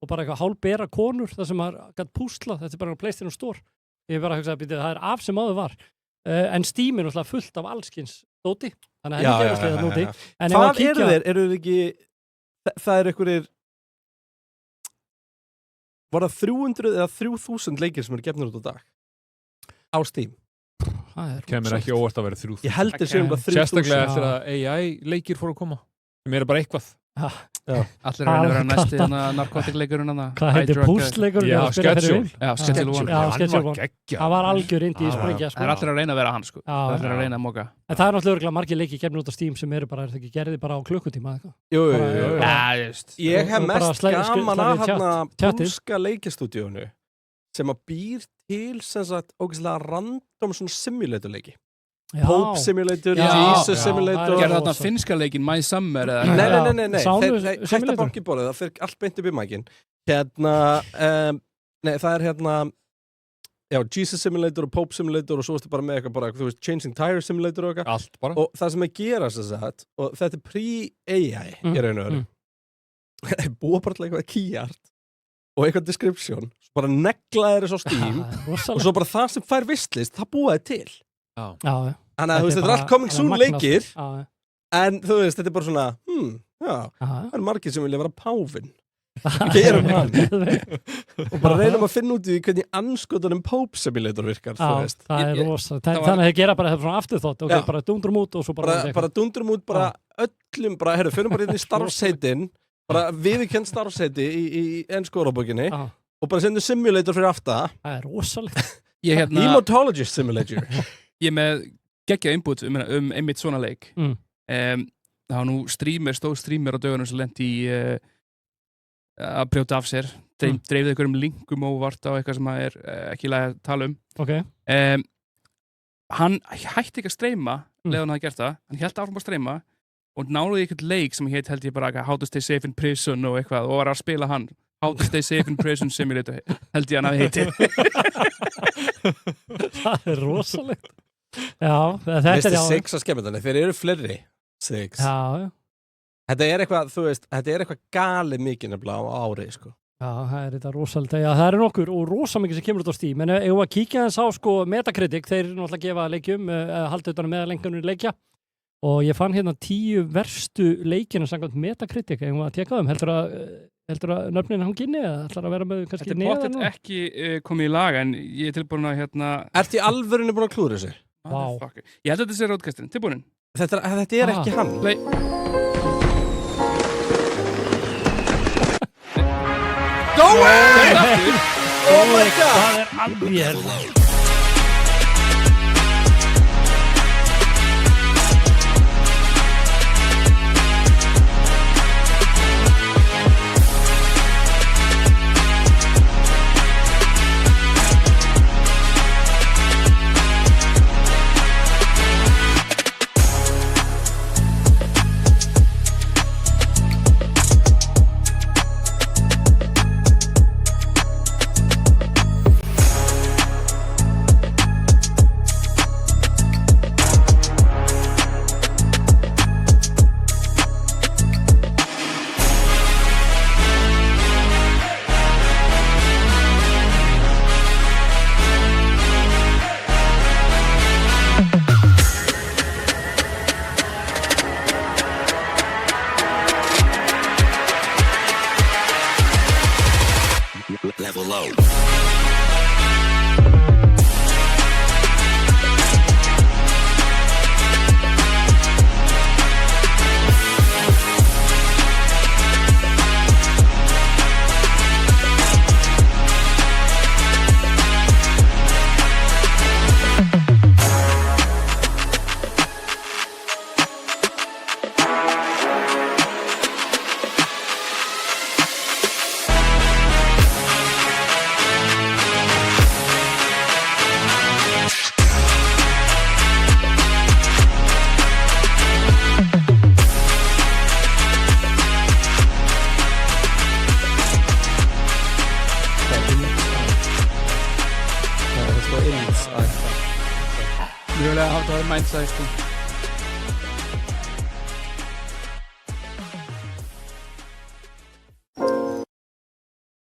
A: og bara eitthvað hálfbera konur, það sem maður gætt púsla, þetta er bara PlayStation Store. Ég bara hugsaði að það er af sem áður var. En Steam er náttúrulega fullt af allskins dóti, þannig að henni gefast við það núti.
B: Hvað eru þeir? Eru þeir ekki, það er einhverjir, var það 300 eða 3000 leikir sem eru gefnir út á dag? Á Steam?
C: Kemur ekki óvart að vera 3000.
B: Ég held þessi 3000.
C: Sérstaklega eftir að AI leikir fóru að koma, sem eru bara eitthvað.
D: Allir að vera næsti narkotikleikurinn
A: Hvað heitir pústleikurinn?
C: Já, Schedule.
D: Já, Schedule 1.
A: Já, Schedule 1. Það var algjör indi í sprengja.
D: Það allir að reyna að vera hann, sko. Það allir að reyna að móka.
A: En það náttúrulega örugglega margir leikir gefnir út á Steam sem eru bara, er það ekki gerði bara á klukkutíma eitthvað?
B: Jú.
D: Já, just.
B: Ég hef mest gaman að hana pólska leikjastúdíónu sem að býr til sem sagt ógeðslega random svona simulatorleiki. Pope Simulator, Jesus Simulator.
D: Gerði þarna finska leikin My Summer eða?
B: Nei. Þeir hætta bankiborðið, það fyrir allt beint upp í mækin. Nei, það er Jesus Simulator og Pope Simulator og svo ertu bara með eitthvað bara, þú veist, Changing Tire Simulator og eitthvað.
C: Allt bara.
B: Og það sem er gerast þess að, og þetta er pre-AI í raun og veru. Það er búið bara til eitthvað keyart og eitthvað description, svo bara neglaðir þess á Steam og svo bara það sem fær vistlist, það búið til. Þannig að þú veist, þetta er allt coming soon leikir en þú veist, þetta er bara svona það er margir sem vilja vera páfinn gerum hann og bara reynum að finna út í hvernig anskotunum Pope Simulator virkar það
A: er rosa, þannig að það gera bara þetta svona afturþótt og bara dundrum út og svo
B: bara dundrum út, bara öllum bara, finnum bara inn í starfsheitin bara viðurkennd starfsheiti í ennskórabókinni og bara sendum simulator fyrir aftan.
A: Það er rosalegt.
B: Hematologist Simulator.
D: Ég með geggja input einmitt svona leik. Það var nú stóð streamer á dögunum sem lendi í að brjóta af sér. Dreifði einhverjum linkum óvart á eitthvað sem er ekki lægi að tala um.
A: Okay.
D: Hann hætti ekki að streyma leðan hann hafði gert það. Hann hélt áfram að streyma og náði eitthvað leik sem held ég bara How to Stay Safe in Prison og eitthvað og var að spila hann. How to Stay Safe in Prison Simulator held ég hann að heiti.
A: Það er rosalegt. Já, þetta er já.
B: Six að skemma þannig, þeir eru fleiri Six.
A: Já.
B: Þetta er eitthvað, þú veist, þetta er eitthvað galið mikið nefnilega á árið, sko.
A: Já, það er þetta rosalegt. Já, það er nokkur og rosa mikið sem kemur út á Steam. En ef að kíkja þess á, sko, Metacritic, þeir náttúrulega gefa leikjum, halda utan með lengunum leikja. Og ég fann hérna 10 verstu leikina samkvæmt Metacritic, ef að tjekka þeim. Heldur að nöfnin hann kynni eða ætlar að vera með kannski neðan?
D: Þetta er ekki komið í lag en ég er tilbúin að hérna...
B: Ert í alvörinu búin að klúra þessu?
A: Vá.
D: Ég held að þetta sé rótkastin. Tilbúin?
B: Þetta er ekki hann. Go away! Oh my god!
A: Það er alveg hérna.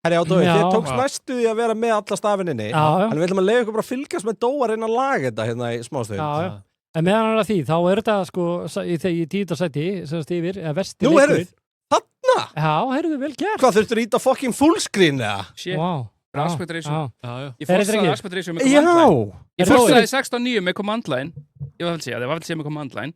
B: Herri Ádói, þið tókst næstu því að vera með alla stafininni. En við ætlum að leiða ykkur bara að fylgjast með Dóa reyna að laga þetta hérna í smástöðum.
A: Já. En meðan hann er að því, þá er þetta sko í 10. sæti, semst yfir, versti
B: leikurinn. Nú, heyrðu, þarna?
A: Já, heyrðu, vel gert.
B: Hvað, þurftur að íta fucking fullscreen, eða?
D: Shit.
A: Wow.
D: Aspect Ratio.
A: Ég
D: fórsaði Aspect Ratio með command line. Ég fórsaði 16.9 með command line. Ég var vel að segja, það var vel að segja með command line.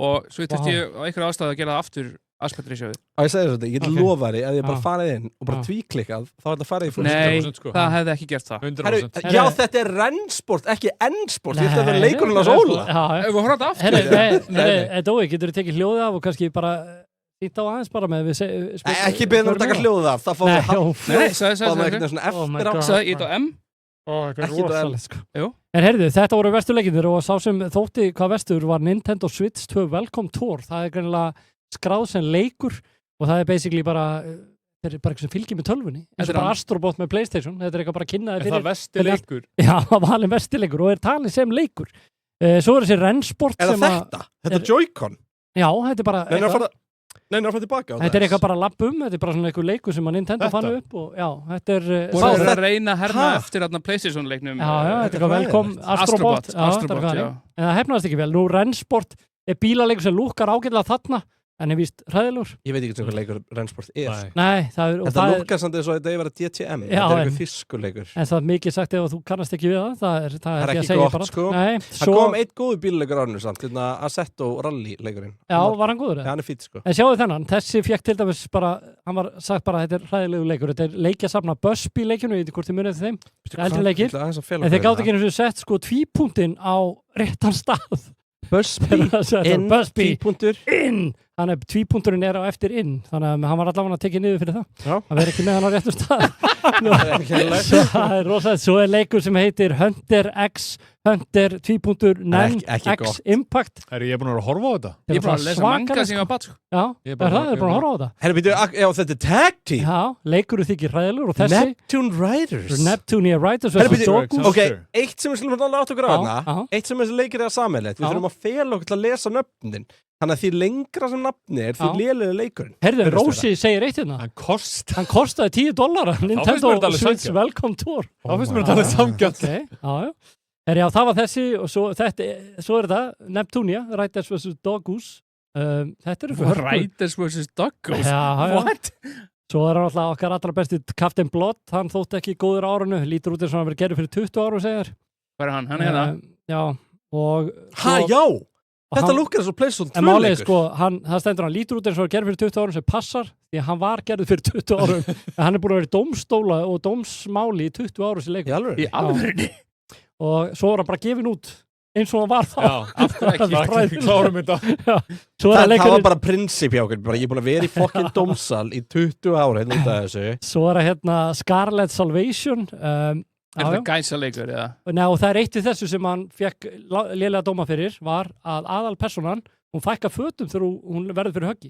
D: Og svo þurfti ég á einhverju ástæðu að gera það aftur aspektur í sjóðu.
B: Ég segi þetta, ég get lofað því að ég bara farið inn og bara tvíklikkað, þá er þetta farið í fólk.
D: Nei, það hefði ekki gert það.
C: 100%.
B: Já, þetta rennsport, ekki ennsport, ég ætla að vera leikurinn á Óla.
D: Ef við horfum þetta aftur.
A: Dói, getur þú tekið hljóðið af og kannski bara þýtt á aðeins bara með
B: ekki beðin að taka hljóðið af, það fáum
A: Þetta er rosalegt sko. En heyrðu, þetta voru vesturleikinir og sá sem þótti hvað vestur var Nintendo Switch 2 Welcome Tour. Það er greinilega skráð sem leikur og það er basically bara eitthvað sem fylgir með tölvunni. Eins og bara Astrobot með PlayStation. Þetta er eitthvað bara kynnaði fyrir.
C: Er það vestileikur?
A: Já, valin vestileikur og er talið sem leikur. Svo er þessi rennsport
B: sem að... Er það þetta? Þetta er Joy-Con?
A: Já, þetta er bara...
B: Nei, það er að fara tilbaka á
A: þetta er eitthvað bara lappum, þetta er bara svona eitthvað leikur sem að Nintendo fann upp og já, þetta er...
D: Og það er að reyna að herma eftir þarna PlayStation-leiknum.
A: Já, þetta er eitthvað velkom Astrobot.
D: Já.
A: En það hefnaðist ekki vel. Nú, rennsport er bílaleikur sem lúkkar ágætlega þarna, en er víst hræðilegur.
B: Ég veit ekki hvað leikur rennsport er.
A: Nei, það er...
B: En það lúkkar samt eins og þetta er verið DTM. Þetta er eitthvað þýskuleikur.
A: En það er mikið sagt ef þú kannast ekki við það.
B: Það er ekki gott, sko. Það kom eitt góður bílleikur árinu samt, Assetto Rally-leikurinn.
A: Já, var hann góður?
B: Já, hann er fýtt, sko.
A: En sjáðu þennan, þessi fékk til dæmis bara, hann var sagt bara að þetta er hræðilegu leikur. Þetta er leikjasafna Busby-leikinu, ég veit hvort þið munið þeim. Eldri leikir. En þeir gátt ekki eins og sett sko tvípunktinn á réttan stað. Busby, inn. Þannig að tvípunkturinn er á eftir inn. Þannig að hann var allavega að tekja niður fyrir það. Það verður ekki með hann á réttum stað. Það er rosalega. Svo er leikur sem heitir Hunter X Hunter 2.9 X Impact.
C: Ég er búin að horfa á þetta.
D: Ég er búin að lesa manga sem ég var bát.
A: Já, er búin að horfa á þetta.
B: Já, þetta er tag team.
A: Já, leikur þykir hræðilegur og þessi
B: Neptune Riders.
A: Neptune Riders.
B: Ok, eitt sem við slumum alveg átt okkur á þarna. Eitt sem þessi leikir er að sammeilegt. Við þurfum að fela okkur til að lesa nöfnin. Þannig að því lengra sem nafni er því lélega leikurinn.
A: Herðu, Rósi segir eitt hérna. Hann kostaði $10. Nintendo Switch Welcome Tour.
C: Þá finnst mér að tala samgjönd.
A: Já, það var þessi og svo er þetta Neptunia, Riders vs. Doggoose. Þetta er
D: Riders vs. Doggoose?
A: What? Svo er hann alltaf okkar allra besti Captain Blood, hann þótti ekki góður á árinu, lítur út eins og hann verið gerður fyrir 20 ára, segir.
D: Hvað er hann? Hann er hérna?
A: Já, og...
B: Já! Þetta lukkar eins og PlayStation 2 leikur.
A: En málið sko, það stendur hann lítur út eins og hann gerður fyrir 20 árum sem passar, því að hann var gerður fyrir 20 árum. En hann er búin að vera í dómstóla og dómsmáli í 20 árum sem leikur.
B: Í alvörunni?
A: Og svo var hann bara gefin út eins og hann var þá.
C: Já, aftur ekki klárum þetta.
B: Það var bara prinsip hjá okkur. Ég er búin að vera í fokkin dómsal í 20 ára hérna út af þessu.
A: Svo er það hérna Scarlet Salvation.
D: Er þetta gæsaleikur, eða?
A: Nei, og það er eitt í þessu sem hann fekk lélega dóma fyrir, var að aðalpersonan, hún fækka fötum þegar hún verður fyrir höggi.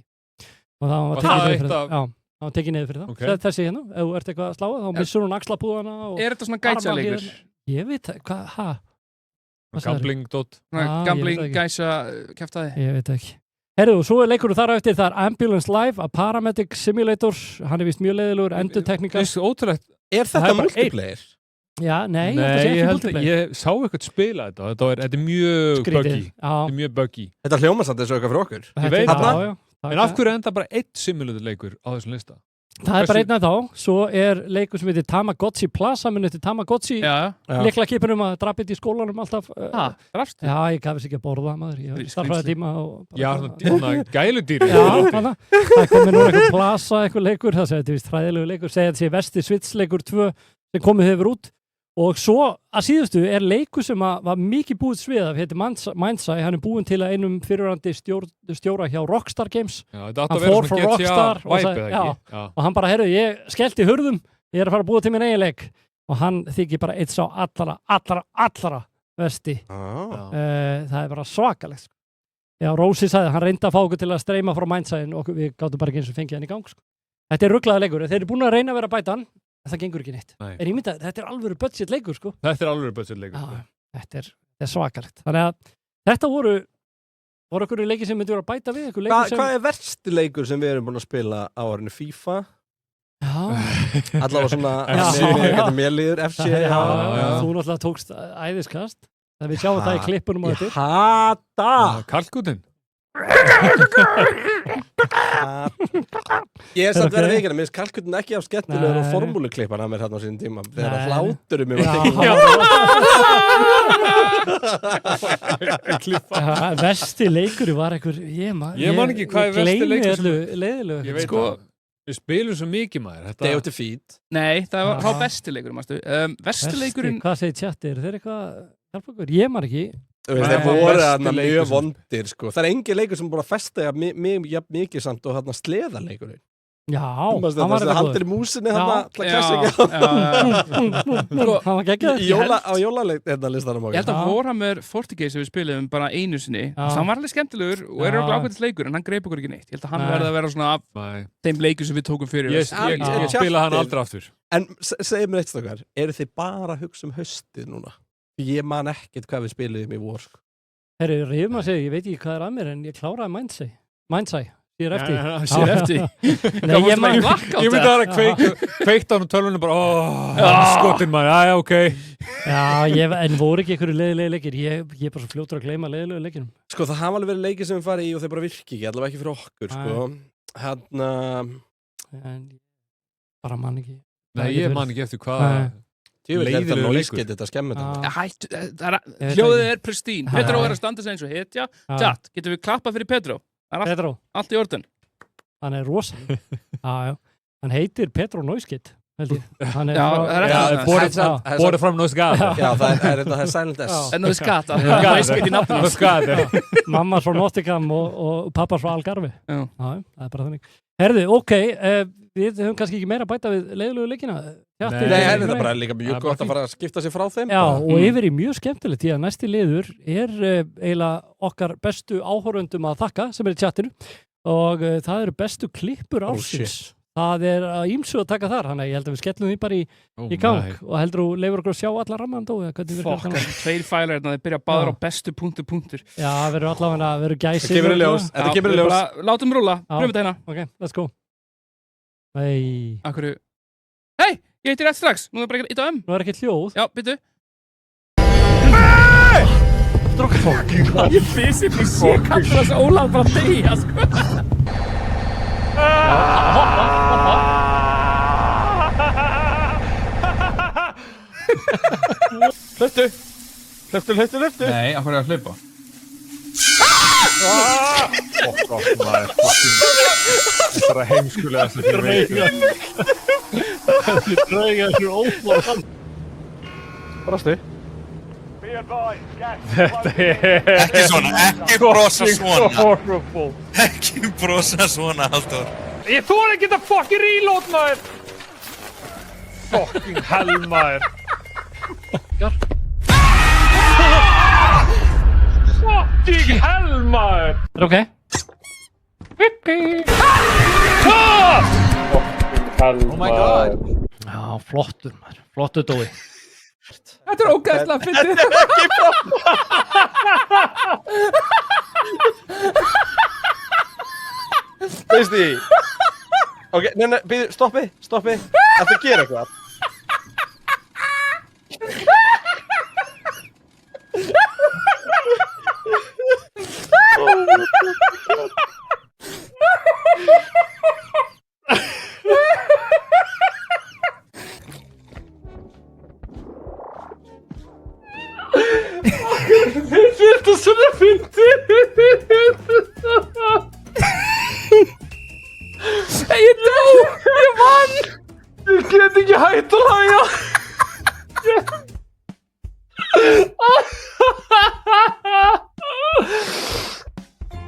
A: Og það var tekið niður fyrir það.
C: Okay.
A: Þessi hérna, ef þú ert eitthvað að sláða, þá missur hún axlapúðana.
D: Er þetta svona gæsaleikur?
A: Ég veit það,
C: Gambling-dót.
D: Gambling, gæsa, kæftaði?
A: Ég veit ekki. Herru, og svo er leikurinn þar á eftir, það er Ambulance Live, a Paramedic Simulator, hann er vist mjög leiðilegur, endurtekningar.
B: Er þetta multiplayer?
A: Já, nei,
C: ég sá eitthvað spila þetta er mjög buggy.
B: Þetta hljómar samt eins og eitthvað fyrir okkur.
C: Ég veit það. En af hverju enda bara eitt simulator leikur á þessum lista?
A: Það er bara einn af þá. Svo er leikur sem heitir Tamagotchi Plaza, minn eftir Tamagotchi leiklakipunum að drapið í skólanum alltaf.
D: Drafst?
A: Já, ég gafist ekki að borða maður. Ég starfaði tíma og...
C: Já, svona gæludýri.
A: Já, þannig. Það komið nú eitthvað Plaza, eitthvað leikur. Það segði þetta vist hræðilegu leikur. Segði þetta sé Vesti Switch leikur 2 sem komið hefur út. Og svo að síðustu er leikur sem var mikið búið svið af, heitir Mindsai, hann er búinn til að einum fyrirverandi stjóra hjá Rockstar Games.
C: Já, þetta átti að vera svona GTA-væp eða ekki.
A: Og hann bara, heyrðu, ég skellti hurðum, ég er að fara að búa til minn eigin leik. Og hann þykir bara eitt sá allra Vesti. Það er bara svakalegt. Já, Rósi sagði, hann reyndi að fá okkur til að streyma frá Mindsai og við gáttum bara ekki eins og fengið hann í gang. Þetta er rugglaði leikur, þeir eru búin að reyna að vera að bæta hann. Það gengur ekki neitt.
C: Nei.
A: En ég myndi að þetta er alvöru budget leikur, sko.
C: Þetta er alvöru budget leikur.
A: Þetta er svakalegt. Þannig að þetta voru okkur leikir sem myndi vera að bæta við.
B: Hvað er versti leikur sem við erum búin að spila á árinu? FIFA?
A: Já.
B: Allavega svona mér líður FC.
A: Já. Þú náttúrulega tókst æðiskast. Það við sjáum það í klippunum á þetta.
B: Ég hata!
C: Kalkútin.
B: Ég er samt verið að veikina, mér finnst kalkutin ekki af skemmtilegur og formúluklippar að mér hérna á sínum tíma þegar að hláturum mér var tekið
A: Versti leikurinn var einhver
C: Ég man ekki hvað er versti leikur
A: leiðilegu
C: Ég veit það Við spilum svo mikið maður
B: Day of Defeat
D: Nei, það var besti leikurinn Versti leikurinn
A: Hvað segir chattir? Er þeir eitthvað hjálpa okkur? Ég man ekki
B: Þeir voru þarna mjög vondir sko. Það er engin leikur sem búin að festa mikið samt og þarna sleðaleikurinn
A: Já,
B: hann var þetta haldir í músinni þarna
A: hann var geggjað
B: á jólalistanum
D: Ég held að Warhammer 40K sem við spilum bara einu sinni hann var alveg skemmtilegur og er ákveðtis leikur en hann greip okkur ekki neitt Ég held að hann verði að vera svona af þeim leikur sem við tókum fyrir
C: Ég spila hann aldrei aftur
B: En segir mér eitt stokkar eru þið bara að hugsa haustið núna? Ég man ekkert hvað við spiliðum í vor
A: Herru, reyfum að segja, ég veit ekki hvað er að mér en ég kláraði Mindsay Sér eftir
D: Sér eftir
A: Nei, ég
C: myndi að það að kveikt á hann og tölvunum bara skotin maður, já, ok
A: Já, en voru ekki einhverju leiðilegi leikir Ég er bara svo fljótur að gleyma leiðilegu leikinum
B: Sko, það hafa alveg verið leikir sem við farið í og þeir bara virki ekki, allavega ekki fyrir okkur, sko
A: Bara man ekki
C: Nei, ég man ekki eftir hvað
B: leiðilegu leikur Þetta skemmir
D: þetta Hljóðið er prestín Pedro er að standa sig eins og hetja Tjatt, getum við klappað fyrir Pedro
A: Pedro
D: Allt í orðin
A: Hann er rosalega Hann heitir Pedro Neuskit
C: Borið fram Neuskit
B: Já, það er Silent S
D: Neuskit Neuskit í nafnum
A: Mamma frá Nottingham og pappa frá Algarve Já, það er bara þannig Herðu, ok, við höfum kannski ekki meira að bæta við leiðilegu leikina
B: Nei, það er bara líka mjög gott að fara að skipta sig frá þeim
A: Já, og yfir í mjög skemmtilegt því að næsti liður er eiginlega okkar bestu áhorfendum að þakka sem er í chatinu og það eru bestu klippur ársins Það er að ýmsu að taka þar þannig að ég held að við skellum því bara í gang og heldur þú leifur okkur að sjá alla rammandó
D: Fokk, tveir fælar þeir byrja báður á bestu punktur
A: Já, verður allavega verður gæsir
B: Þetta kemur í ljós
D: Látum rúlla, pröfum þetta hérna
A: Ok, let's go Hei
D: Hei, ég heiti rétt strax Nú er bara ekki
A: Nú er ekki hljóð
D: Já, byttu
A: Strókar
D: Ég fyrst ég sé kallur þess að Ólaf bara deyja sko
B: Hlöftu
D: Nei, af hverju að hlaupa
C: Fokk off maður Þetta er heimskulega fyrir veikur
A: Þessi drauga er svo óflóð
B: Brostu
C: Þetta er
E: Ekki svona, ekki brosa svona
C: horrible
E: Ekki brosa svona, Halldór
C: Ég þori ekki að fucking reload maður Fucking hell maður Fucking hell maður
A: Ok
C: Fucking hell
E: Oh my god
A: Já, flottur maður Flottur dói
D: Þetta er ógæðslega fyndið
B: Veist því Ok, nei, stoppi Þetta gera eitthvað
C: Þetta er svona fyndið
D: Ég dó, ég vann
C: Ég get ekki hægt að hlæja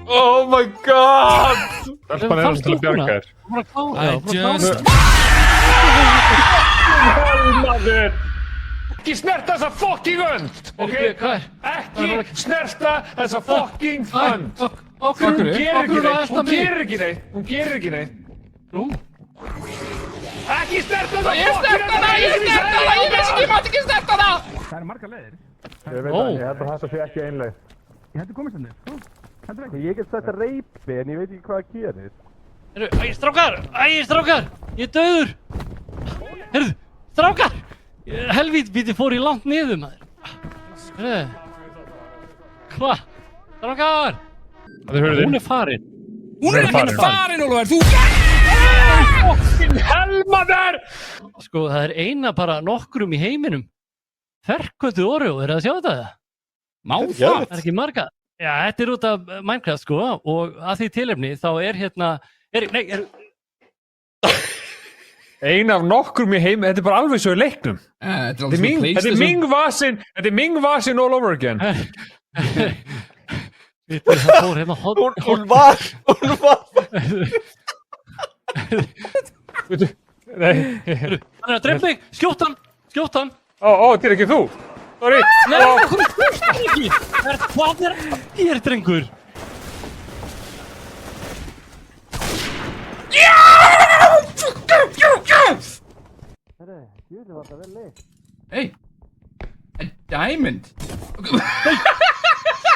C: Oh my god Það er bara til að bjarga þér Helmaður Ekki snerta þessa fucking önd Ok, ekki snerta þessa fucking önd Hún gerir ekki neitt Nú Ekki snerta þessa fucking önd
D: Ég veist ekki, ég mátt ekki snerta það
F: Það eru margar leiðir.
C: Ég veit að ég held að þetta sé ekki einleið
F: Ég hætti komist henni, sko. Heldur ekki.
B: Ég get sett reipi en ég veit ekki hvað það gerir
A: Æ, strákar Ég er dauður Heyrðu, strákar Helvít, við fór í langt niður maður Heyrðu Hvað? Strákar Hún er farin.
D: Hún er ekki farin, Ólafur, þú...
C: Helmaður!
A: Sko, það er eina bara nokkrum í heiminum. Ferkötu Oreo, er það að sjá þetta?
D: Má það?
A: Það er ekki marga. Já, þetta er út af Minecraft, sko, og að því tilefni þá er hérna...
C: Ein af nokkrum í heim, þetta er bara alveg svo í leiknum. Þetta er Ming-vasin all over again.
A: Það fór hérna hot...
B: Hún var.
C: Nei.
A: Hann er að drepa mig, skjótt hann.
C: Þetta er ekki þú. Sorry.
A: Nei, það ekki. Hvað er hér, drengur?
D: Hey, a diamond.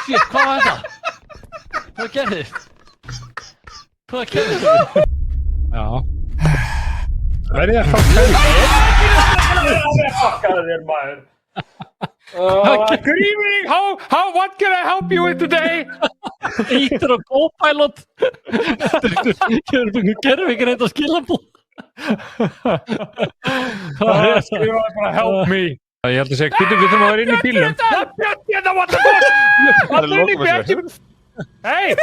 A: Shit, hvað var þetta? Hvað gerðist? Já.
C: Verði að fucka þér, maður. Good evening, what can I help you with today?
A: Ítur og Copilot. Gerðum ekki reynd að skilabóð.
C: Skrifaði bara help me. Ég held að segja, við þurfum að vera inn í bílnum. What the fuck? Allir inn í bílnum. Hey!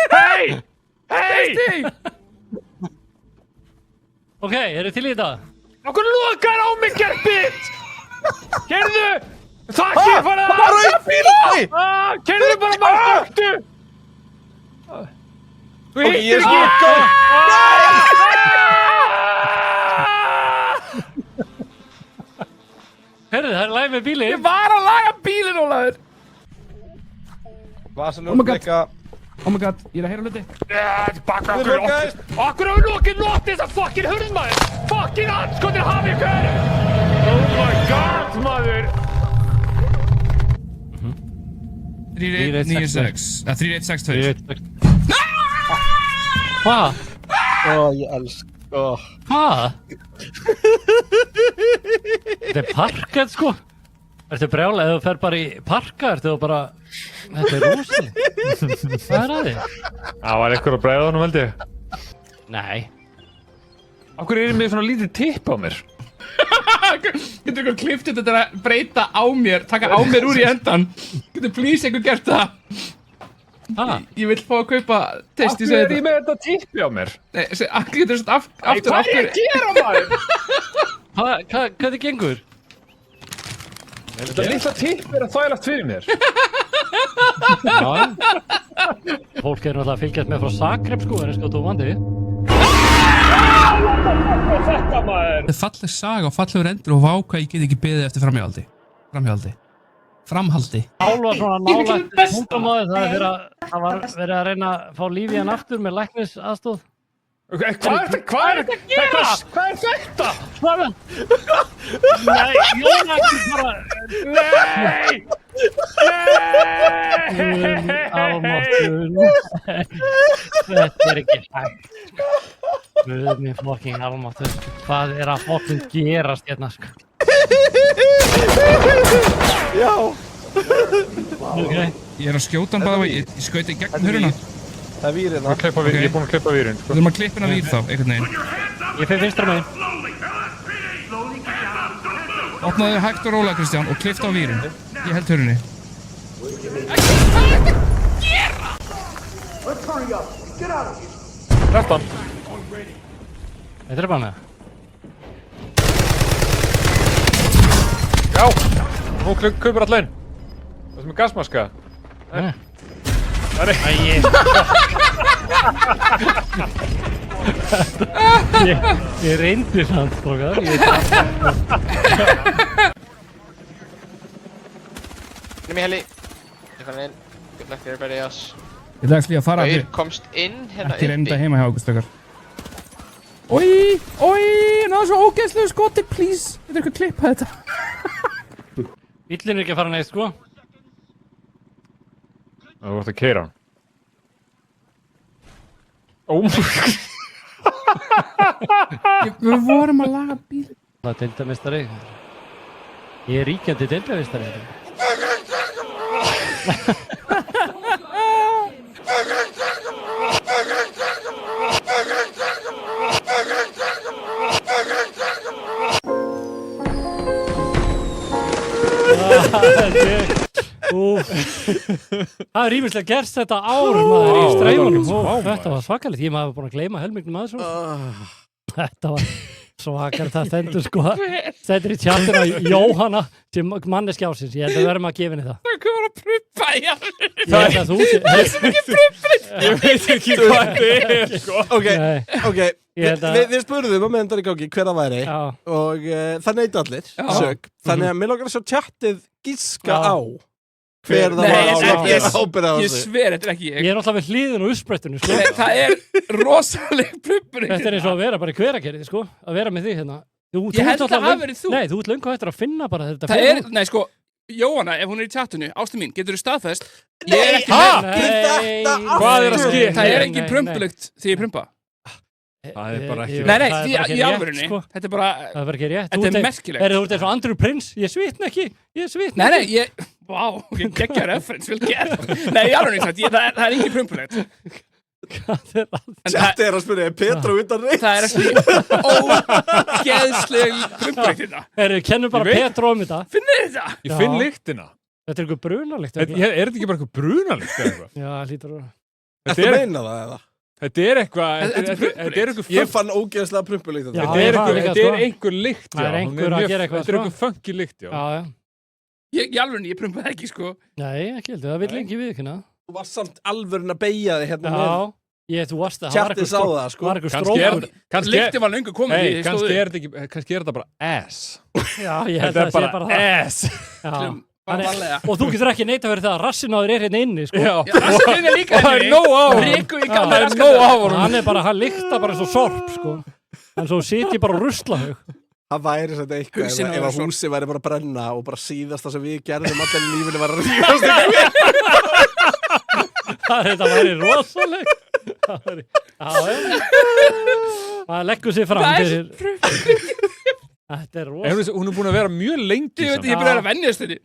A: Ok, eru til í þetta?
C: Okkur lokar á mig, gerpitt! Kerðu! Þakkið fyrir það!
B: Bara í bílnum!
C: Kerðu bara maður stöktu! Þú hittir ekki!
A: Herðu, það er læg með bílinn.
D: Ég var að laga bílinn, Ólafur.
B: Vasaljóð
D: Oh my God.
B: leika.
D: Oh my god, ég er að heyra hluti.
C: Baka okkur á lokið þess að fucking hurð, maður! Fucking anskotir hafi ykkur! Oh my god, maður!
D: 3162.
A: Hvað?
B: Ég elska.
A: Hvað? Þetta er parkað, sko. Ertu brjála, ef þú fer bara í parka, ertu þú bara... Þetta er rosalega. Hvað er að þig?
C: Það var einhver að bregða honum, held ég.
A: Nei.
C: Akkur er mér svona lítið tipp á mér?
D: Getur ykkur klift þetta að breyta á mér, taka á mér úr í endan? Getur please einhver gert það? Ég vil fá að kaupa test, ég segi
C: Akkur er ég með þetta tippi á mér?
D: Nei, getur þetta aftur.
C: Hvað er ég að gera, maður?
A: Hvað þið gengur?
C: Þetta litla tipp er að þvælast fyrir mér.
A: Fólk er náttúrulega að fylgjast með frá Zagreb, sko, en sko, þú vandi.
C: Þetta, maður!
D: Þetta er falleg saga og fallegur endur og vá hvað ég get ekki beðið eftir framhjaldi.
A: Álva svona nálægt hundamáði, það er fyrir að það var verið að reyna að fá líf í hann aftur með læknisaðstoð.
C: Hvað er þetta að gera? Hvað er þetta?
A: Hvað? Nei, Jóna ekki bara...
C: Nei!
A: Almáttur. Þetta er ekki hægt. Guð mér fucking almáttur. Hvað er að fucking gerast hérna, sko?
B: Já.
A: Okay.
D: Ég er að skjóta hann bara, ég skauti í gegnum huruna.
B: Það er vírið það.
C: Ég er búinn að klippa vírinn, sko.
D: Þú þurfum að klippa hennar vír þá, einhvern veginn.
A: Ég fyrir vinstra megin.
D: Opnaðu hægt og rólega, Kristján, og klippta á vírinn. Ég held hurunni.
C: Rættan.
A: Þetta er bara
C: Já, nú kaupir allir inn. Það sem er gasmaska.
A: Nei.
C: Nei.
A: Ég reyndi samt, strókar.
G: Enemy heli. Ég fann inn. Good luck everybody else.
D: Ég ætla að fara
G: Gauir komst inn hérna
D: ekki reynda heima hjá okkur, stökar. Oi, það er svo ógeðslega skoti, please. Getur ykkur klippa þetta?
A: Bíllinn er ekki að fara neist, sko.
C: Það vart að keyra hann.
D: Við vorum að laga bíl.
A: Það er deildamestari. Ég er ríkjandi deildamestari. Það er ýmislega gerst þetta ár maður í streymunum. Þetta var svakalegt. Ég maður búin að gleyma helmingnum aðeins. Þetta var svakar, það stendur sko. Stendur í tjaldina Jóhanna sem manneski ársins. Ég held að verðum að gefa henni það.
D: Það komur að prumpa í hann.
A: Það er það þú.
C: Ég veit ekki hvað þetta er, sko.
B: Ok. Við spurðum á meðan það er í gangi hver það væri og það neita allir sök. Þannig að mér langar að sjá tjattið giska á hver það var ábyrgð á
D: þessu. Ég sver, þetta er ekki ég.
A: Ég er náttúrulega við hlýðin og uppsprettinu, sko.
D: Það er rosaleg prumpur.
A: Þetta er eins og að vera bara í Hveragerði, sko. Að vera með þig hérna.
D: Ég held að það hafi verið þú.
A: Nei, þú ert löngu hættur að finna bara þetta.
D: Það er, nei, sko, Jóhanna, ef hún er í tjattinu, ástu mín, getur þú staðfest? Ég er ekki
C: Hvað er að ske?
D: Það er engin prumpulykt því ég prumpa.
C: Það er bara ekki...
D: Nei, í alvörunni. Þetta er bara...
A: Það er bara ekki rétt.
D: Þetta er merkilegt.
A: Þú ert eins og Andrew Prince. Ég svitna ekki.
D: Nei, ég... Vá, ég geggja reference, vel gert. Nei, í alvörunni, það er engin prumpulykt.
B: Þetta er að spyrja, er Petru utan reitt?
D: Það er að spyrja ógeðsleg prumpulykt þetta.
A: Kennum bara Petru um þetta.
D: Finnir þetta?
C: Ég finn lyktina.
A: Þetta er eitthvað brunalykt.
C: Er þetta ekki bara eitthvað brunalykt?
A: Já, hlýtur að...
B: Þetta meina það, eða?
C: Þetta er eitthvað...
B: Ég fann ógeðslega prumpulykt.
C: Þetta er einhver lykt, já.
A: Það er einhver að gera eitthvað,
C: Þetta er einhver funky lykt, já.
D: Í alvörunni, ég prumpaði ekki, sko.
A: Nei, ekki heldur. Það vil lengi við, ekki ná.
B: Þú varst samt alvörun að beigja þig hérna með.
A: Þú varst það.
B: Tjattið sá það, sko.
A: Það var eitthvað strókur.
D: Lyktin var löngu komin.
C: Kannski er þetta bara ass.
A: Já, ég held að það sé bara það.
C: Ass.
A: Og þú getur ekki neita fyrir það að rassin á þér hérna inni, sko.
D: Já, rassin inni líka inni.
C: Og það er nóg á hann.
A: Hann lykta bara svo sorp, sko. En svo sitji bara og rusla þau.
B: Það væri þetta eitthvað ef að húsi væri bara að brenna og bara síðasta sem við gerðum allir lífinu var að ríðast
A: Þetta væri rosaleg. Það leggur sér fram fyrir. Þetta er rosaleg.
C: Hún er búin að vera mjög lengi.
D: Ég byrjar að venjast þetta.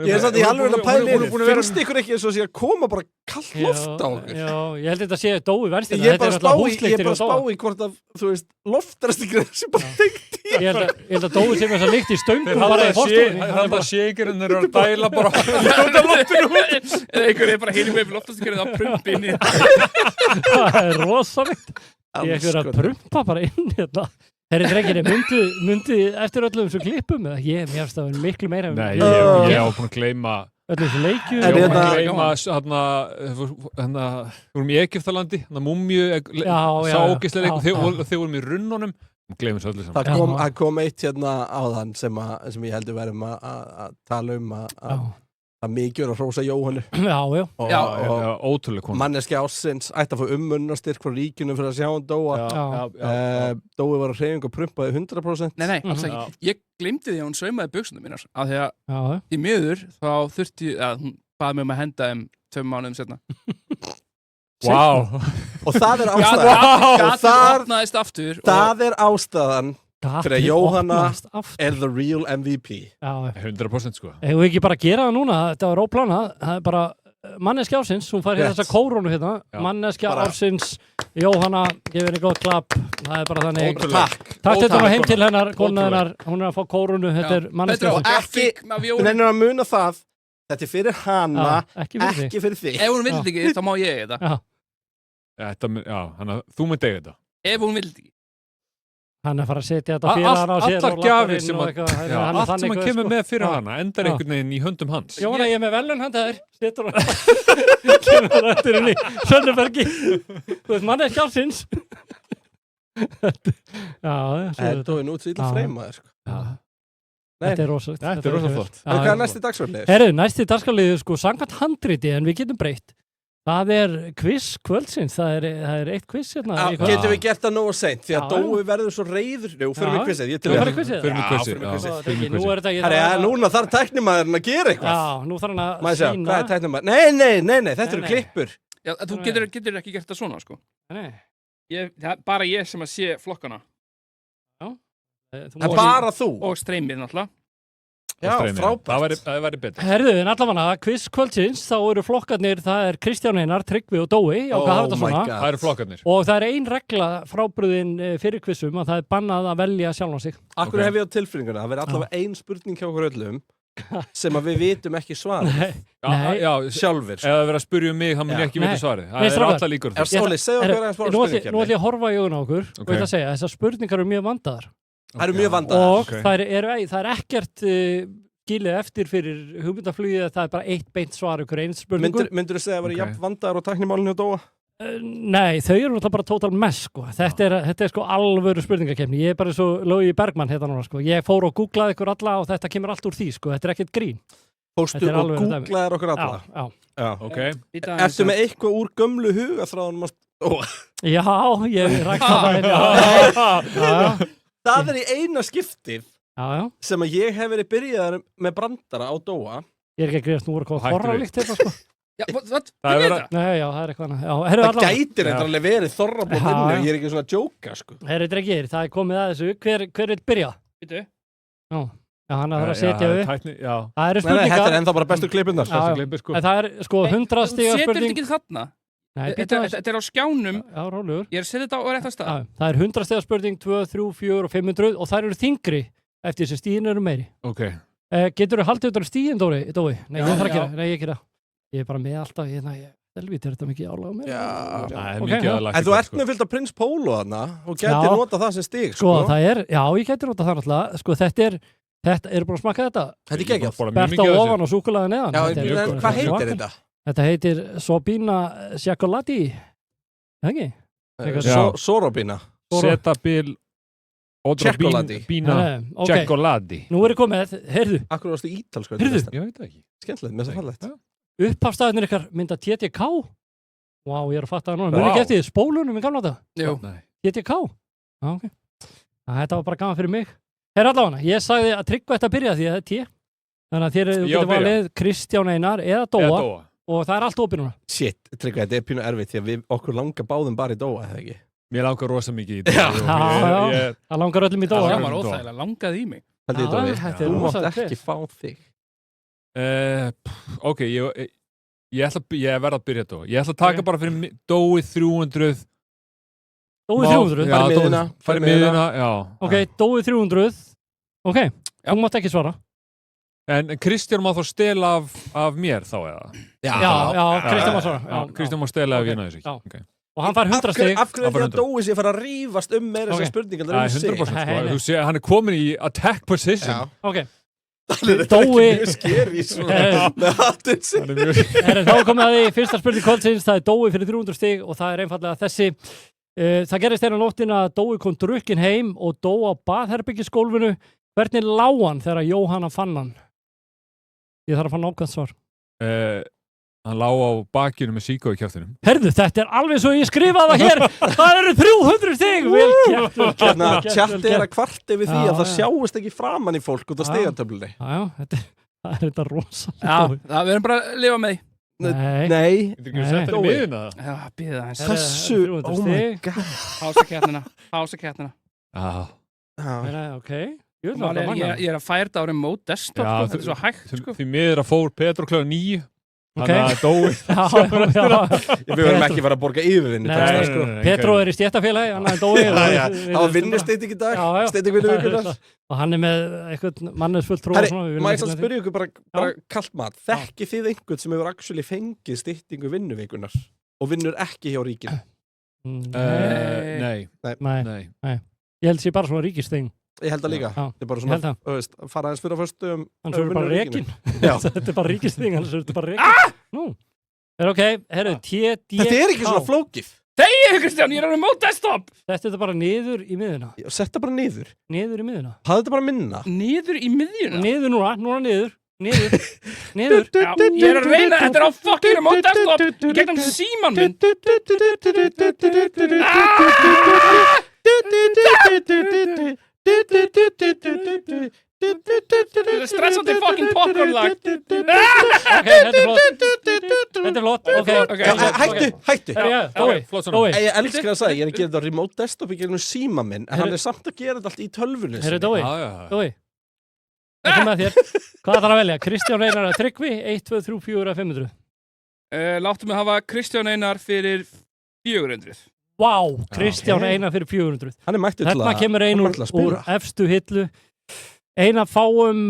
B: Ég er satt í alveg að pæli finnst ykkur ekki eins og sé að koma bara kallt loft á okkur?
A: Já, ég held þetta að sé dói verðstina.
B: Ég er bara að spá í hvort að, þú veist, loftræstingur sem bara tengt í.
A: Ég held að dói sem þess að líkt í stöngum bara í fórstofunni.
C: Það er bara shakerinn er að dæla bara út af loftinu út.
D: Eða einhver er bara hinum með loftræstingur að prumpa inn í
A: það. Það er rosalegt. Ég er að prumpa bara inn í þetta. Herri drengir, myndi eftir öllum þessum klippum eða? Mér finnst það að vera miklu meira.
C: Nei, ég á búin að gleyma
A: öllum þessum leikjum.
C: Ég á búin að gleyma hérna, við vorum í Egyptalandi, hérna múmíu, sá ógeðslega leik og þeir vorum í runnunum. Gleymum svo öllu saman.
B: Það kom eitt hérna áðan sem ég heldur verðum að tala að mikið er að hrósa Jóhannu.
A: Já.
C: Ótrúlega konu.
B: Manneski ársins ætti að fá ummunnastyrk frá ríkinu fyrir að sjá hann dóa. Dói var að hreyfinga og prumpaði 100%.
D: Nei, alls ekki. Ég glemdi því að hún saumaði buxunum mínar. Af því að í miður þá þurfti hún baði mig að henda þeim 2 mánuðum setna.
C: Vá.
B: Og það er ástæðan. Það er ástæðan fyrir að Jóhanna er the real MVP.
C: 100% sko.
A: Hefur við ekki bara að gera það núna? Þetta var óplanað. Það er bara manneski ársins. Hún fær hérna þessa kórónu hérna. Manneski ársins, Jóhanna, gefið henni gott klapp. Það er bara þannig. Takk þetta heim til hennar, konu hennar. Hún er að fá kórónu. Þetta er manneski ársins.
B: Hún er að muna það. Þetta er fyrir hana, ekki fyrir þig.
D: Ef hún vill ekki, þá má ég þetta.
C: Já, þannig að þú mynd eiga þetta.
D: Ef hún vill ekki.
A: Hann er að fara að setja þetta fyrir hana á sér.
C: Allar gjafir sem allt sem hann kemur með fyrir hana endar einhvern veginn í höndum hans.
A: Jóhanna, ég er með velun handa þér. Setur hann. Kemur hann eftir henni. Sönnebergi. Þú veist, mann er skjálfsins.
B: Þetta er nú til freymaður, sko.
A: Þetta er rosalegt.
C: Þetta er rosalega flott.
B: Hvað er næsti dagskrárliður?
A: Herru, næsti dagskrárliður, sko, samkvæmt handriti, en við getum breytt. Það er quiz kvöldsins, það er eitt quiz hérna.
B: Getum við gert það nógu seint, því að Dói verður svo reiður. Jú, fyrir mig quizið.
A: Fyrir quizið?
C: Nú er
B: þetta... Núna þarf tæknimaðurinn að gera eitthvað.
A: Já, nú þarf hann að
B: sína. Hvað er tæknimaður? Nei, þetta eru klippur.
D: Já, þú getur ekki gert það svona, sko.
A: Nei.
D: Bara ég sem að sé flokkana.
A: Já.
B: Bara þú?
D: Og streymið, náttúrulega.
B: Já, frábært.
C: Það væri betur.
A: Herðu, en allavega, quiz kvöldsins, þá eru flokkarnir, það er Kristján Einar, Tryggvi og Dói.
C: Það eru flokkarnir.
A: Og það er ein regla frábrugðin fyrir quizum að það er bannað að velja sjálfan sig.
B: Akkur hef ég á tilfinninguna, það verður allavega ein spurning hjá okkur öllum. sem að við vitum ekki svarið sjálfir
C: ef það verið að spurja mig þá mun ég ekki vita svarið það er alltaf líkur
B: Óli, segðu okkur aðeins frá spurningarni
A: Nú ætlum ég að horfa í augun á okkur og ég ætla að segja þessar spurningar eru mjög vandaðar
B: Það eru mjög vandaðar
A: og það er ekkert skilið eftir fyrir hugmyndaflugið það er bara eitt beint svar ykkur einn spurningu
B: Myndirðu segja að það væri jafn vandaðar og tæknimálinu og Dóa?
A: Nei, þau eru náttúrulega bara total mess sko. Þetta er sko alvöru spurningakefni Ég er bara svo Logi Bergmann hérna núna sko. Ég fór og googlaði ykkur alla og þetta kemur allt úr því sko. Þetta er ekkert grín
B: Fórstu og googlaðir okkur alla?
A: Já
C: okay.
B: Ertu með eitthvað úr gömlu hugaþráðunum að Dóa?
A: Já, ég rækta það
B: Það er í eina skiptið sem að ég hef verið byrjaðar með brandara á Dóa
A: Ég er ekki að greiðast nú voru hvað horrarlíkt hérna sko
D: Það
A: er eitthvað
B: Það gætir eitthvað alveg verið þorrablóð innu Ég er ekki svona að djóka sko
A: Herri drengir, það er komið að þessu Hver vil byrja? Já, hann er að setja upp Það eru spurningar
B: Þetta er ennþá bara bestu klippundar
A: En það er sko 100 stiga spurning
D: Setur þetta ekki þarna? Þetta er á skjánum Ég er að setja þetta á rétta stað
A: Það er 100 stiga spurning, 2, 3, 4 og 500 og það eru þyngri eftir þessi stíðin eru meiri Getur þú haldið utan stíðin, Dói? Nei, ég ekki það Ég er bara með alltaf, helvítið er þetta mikið álag á mér.
B: En þú ert með fyllt af Prins Pólo þarna og getur notað það sem stig,
A: sko. Ég getur notað það náttúrulega. Sko, þetta er bara að smakka þetta.
B: Þetta er geggjað.
A: Berta ofan og súkkulaði neðan.
B: Já, en hvað heitir þetta?
A: Þetta heitir Sobina Chocolati. Það ekki?
B: Sorobina.
C: Setabil Bína Chocolati.
A: Nú er ég komið, heyrðu.
B: Akkur varstu ítalsku?
A: Heyrðu.
C: Ég veit ekki.
B: Skemmtilegt, með það fallegt.
A: Upphafstafnir ykkar mynda TTK ég er að fatta það núna Muni ekki eftir spólunum í gamla þetta TTK Þetta var bara gaman fyrir mig allavega, ég sagði að Tryggva ætti að byrja því að það er T þannig að þér getur valið Kristján Einar eða Dóa og það er allt opið núna
B: Shit, Tryggva, þetta er pínu erfitt því að okkur langar báðum bara í Dóa, eða ekki?
C: Mér langar rosa mikið í Dóa
A: Það langar öllum í Dóa
D: Það var óþægilega, langaði í mig
B: Þú mátt ekki fá þig
C: Ok, ég verð að byrja Dói Ég ætla að taka bara fyrir Dói 300
A: Dói 300?
B: Færi miðuna
A: Ok, Dói 300 Ok, þú mátt ekki svara
C: En Kristján má þá stela af mér þá eða?
A: Já, Kristján má svara
C: Kristján má stela af hérna þessu
A: Og hann fær 100 stig
B: Af hverju því að Dói sé fara að rífast meira þessar spurningar
C: 100% sko Hann er komin í attack position
A: Ok
B: Dói með hattinn sig
A: Þá komið að því fyrsta spurning kvöldsins það er Dói fyrir 300 stig og það er einfallega þessi það gerist þeirra nóttina að Dói kom drukkin heim og dó á baðherbergisgólfinu hvernig lá hann þegar Jóhanna fann hann? Ég þarf að fann ákvæmt svar
C: Hann lá á bakinu með síkó í kjaftinum
A: Herðu, þetta er alveg svo ég skrifaði það hér Það eru 300 stig Vel gert
B: Tjatti er að kvarti við því að það sjáist ekki framan í fólk út á stigatöflunni
A: Já, það er þetta rosalega
D: við erum bara að lifa með því
B: Nei
C: Þetta ekki að setja í miðuna
D: Já, býða það
B: Þessu, oh my god
D: Pása kettnina
A: Ok
D: Ég er að færa þetta á remote desktop Þetta er svo hægt
C: Því miður að fór Petro kl. 9 Þannig að Dói
B: Við verðum ekki fara að borga yfirvinni
A: Petro er í stéttafélagi Hann er Dói
B: Það var vinnusteyting í dag Steyting vinnuvíkunar
A: Og hann er með eitthvað mannesfullt trú
B: Má ég sann spyrja ykkur bara kallt mat Þekkið þið einhvern sem hefur actually fengið steytingu vinnuvíkunar og vinnur ekki hjá ríkinu?
C: Nei
A: Ég held sér bara svona ríkisting
B: Ég held það líka. Þetta er bara svona, fara aðeins fyrir að fyrstu
A: Hann svo er bara rekin. Þetta er bara ríkisting, hann svo er bara rekin. Nú. Er ok, herru, TDK.
B: Þetta er ekki svona flókið.
D: Þegið, Kristján, ég er á remote desktop.
A: Þetta er bara niður í miðuna.
B: Setta bara niður.
A: Niður í miðuna.
B: Hafðu þetta bara minna.
D: Niður í miðjuna?
A: Niður núna niður. Niður.
D: Já, ég er að reyna, þetta er á fucking remote desktop. Gegnum síman minn. Þetta er stressandi fucking popcorn lag.
A: Ok, þetta er flott.
B: Hættu.
A: Dói.
B: Ég elskar að segja, ég er að gera þetta á remote desktop í gegnum síma minn, en hann er samt að gera þetta allt í tölvunni.
A: Herru, Dói. Það kom með þér. Hvað þarf að velja? Kristján Einar eða Tryggvi? 1, 2, 3, 4 eða 500?
D: Láttu mig hafa Kristján Einar fyrir 400.
A: Vá, Kristján Einar fyrir 400.
B: Hann er mættur til að...
A: Þarna kemur ein úr efstu hillu. Eina fáum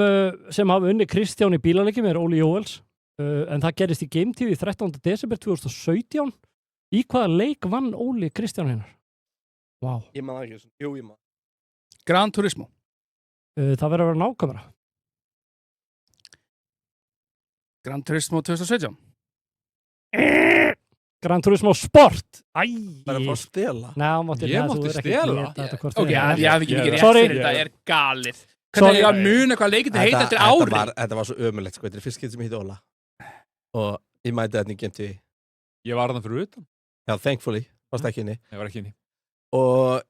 A: sem hafa unni Kristján í bílaleikjum Óli Jóels en það gerist í Game TV 13. desember 2017. Í hvaða leik vann Óli Kristján hennar? Vá.
B: Ég man það ekki, jú ég man.
D: Gran Turismo.
A: Það verður að vera nákvæmara.
D: Gran Turismo 2017.
A: Gran Turismo Sport. Æ.
B: Það er að fá að stela.
A: Nei,
C: Ég mátti stela.
D: Ok, ég hef ekki rétt
A: Sorry.
D: fyrir þetta galið. Hvernig ég að muna hvað leikindi heita eftir ári?
B: Þetta var svo ömulegt, sko. Þetta er fyrst sem ég heiti Óla. Og ég mæti þetta í Game TV.
C: Ég var þarna fyrir utan.
B: Já, thankfully. Varst ekki inni.
C: Ég var ekki inni.
B: Og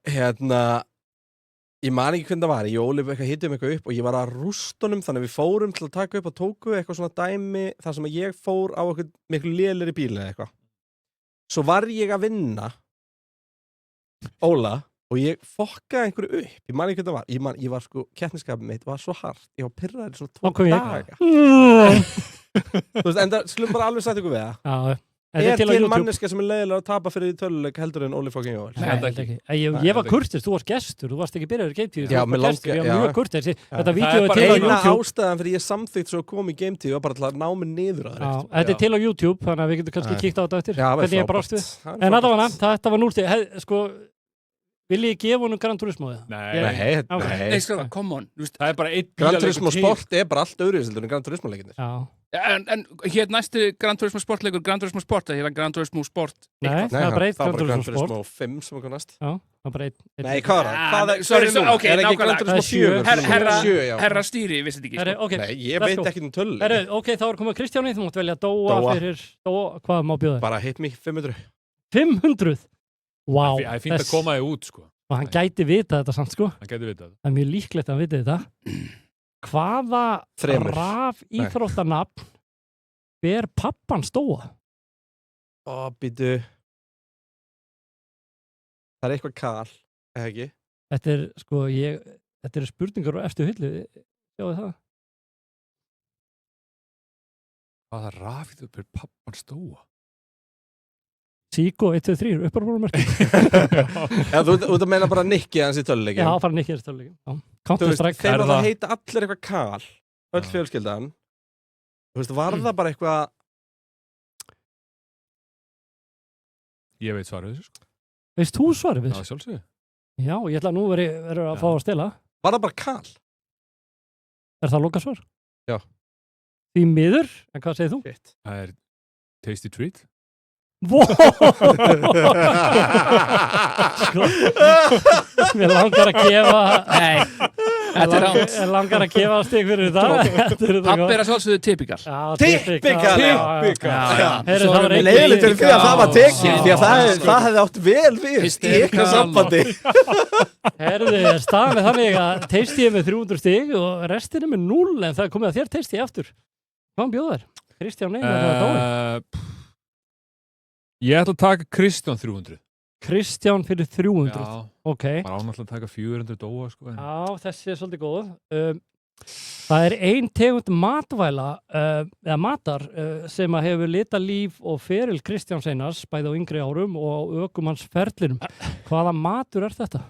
B: ég man ekki hvernig það var. Ég og Óli hittum eitthvað upp og ég var að rústunum, þannig að við fórum til að taka upp og tóku eitthvað svona dæmi þar sem ég fór á eitthvað miklu lélegri bíl eða eitthvað. Svo var ég að vinna Óla og ég fokkaði einhverju upp. Ég man ekki hvernig það var. Ég var sko, keppniskapið mitt var svo hart. Ég var pirraður svona 2 daga. Þú veist, en það slum bara alveg sagt ykkur við það.
A: Já,
B: Er til manneska sem leiðilega að tapa fyrir töluleik heldur en Óli fucking Jóel?
A: Nei, ekki. Ég var kurteis, þú varst gestur, þú varst ekki byrjaður í Game TV.
B: Já, mér langar.
A: Ég var mjög kurteis. Þetta vídeo
B: er
A: til á YouTube.
B: Eina ástæðan fyrir ég samþykkt svo að koma í Game TV var bara til að ná mig niður á það.
A: Þetta er til á YouTube, þannig að við getum kannski kíkt á þetta eftir. Hvernig ég brást við. En þetta var 0 stig. Sko, vil ég gefa honum Gran Turismo eða?
B: Nei,
D: sko, come on.
C: Það er bara einn
B: Gran Turismo Sport er bara allt öðruvísildur en Gran Turismo leikinir.
D: En hér næstu Gran Turismo Sportleikur Gran Turismo Sport, eða Gran Turismo Sport?
A: Nei, það er bara eitt
B: Gran Turismo 5 sem okkur næst.
A: Já, það er bara eitt.
B: Nei, hvað er það?
D: Sorry, ok,
B: er ekki Gran Turismo 4?
D: Herra stýri, vissi þetta ekki.
B: Nei, ég veit ekki um töluleik.
A: Ok, þá er komið Kristjáni, þú mátt velja Dóa fyrir Dóa, hvað má bjóða?
B: Bara hit mig 500.
A: 500? Vá.
C: Það er fínt að koma þig út, sko.
A: Og hann gæti vita þetta samt, sko.
C: Hann gæti vita þetta.
A: Það er mjög líklegt að hann viti þetta. Hvaða raf íþróttanafn ber pappans Dóa?
B: Býtu. Það er eitthvað kal, eða ekki?
A: Þetta er, sko, þetta eru spurningar á eftir hyllu. Sjáu það?
C: Hvaða raf íþróttanafn ber pappans Dóa?
A: Síko 1, 2, 3, upparbólumörki.
B: Já, þú ert að meina bara Nikki hans í töluleikin.
A: Já, bara Nikki hans í töluleikin. Counter-Strike.
B: Þegar það heita allir eitthvað kal, öll fjölskyldan, þú veist, var það bara eitthvað...
C: Ég veit svarið þessu, sko.
A: Veist þú svarið þessu?
C: Já, sjálfsögðu.
A: Já, ég ætla að nú verður að fá að stela.
B: Var það bara kal?
A: Er það lokasvar?
B: Já.
A: Því miður, en hvað segir þú?
C: Það er Tasty Treat.
A: Wow! Mér langar að gefa
D: Þetta er rátt.
A: Mér langar að gefa stig fyrir þetta.
D: Pappi er að sjálfsögðu typikal.
B: Typikal!
A: Það var
B: leiðilegt fyrir því að það var tekið, því að það hefði átt vel við í eitthvað sambandi.
A: Herðu, staðan er þannig að Tasty er með 300 stig og restin er með 0, en það er komið að þér Tasty aftur. Hvað bjóðar? Kristján Neymar eða Dói?
C: Ég ætla að taka Kristján 300.
A: Kristján fyrir 300?
C: Já.
A: Ok.
C: Maður ánáttúrulega að taka 400 Dóa, sko.
A: Já, þessi er svolítið góð. Það er ein tegund matvæla, eða matar, sem að hefur litað líf og feril Kristjáns Einars, bæði á yngri árum og á ökumanns ferlinum. Hvaða matur er þetta?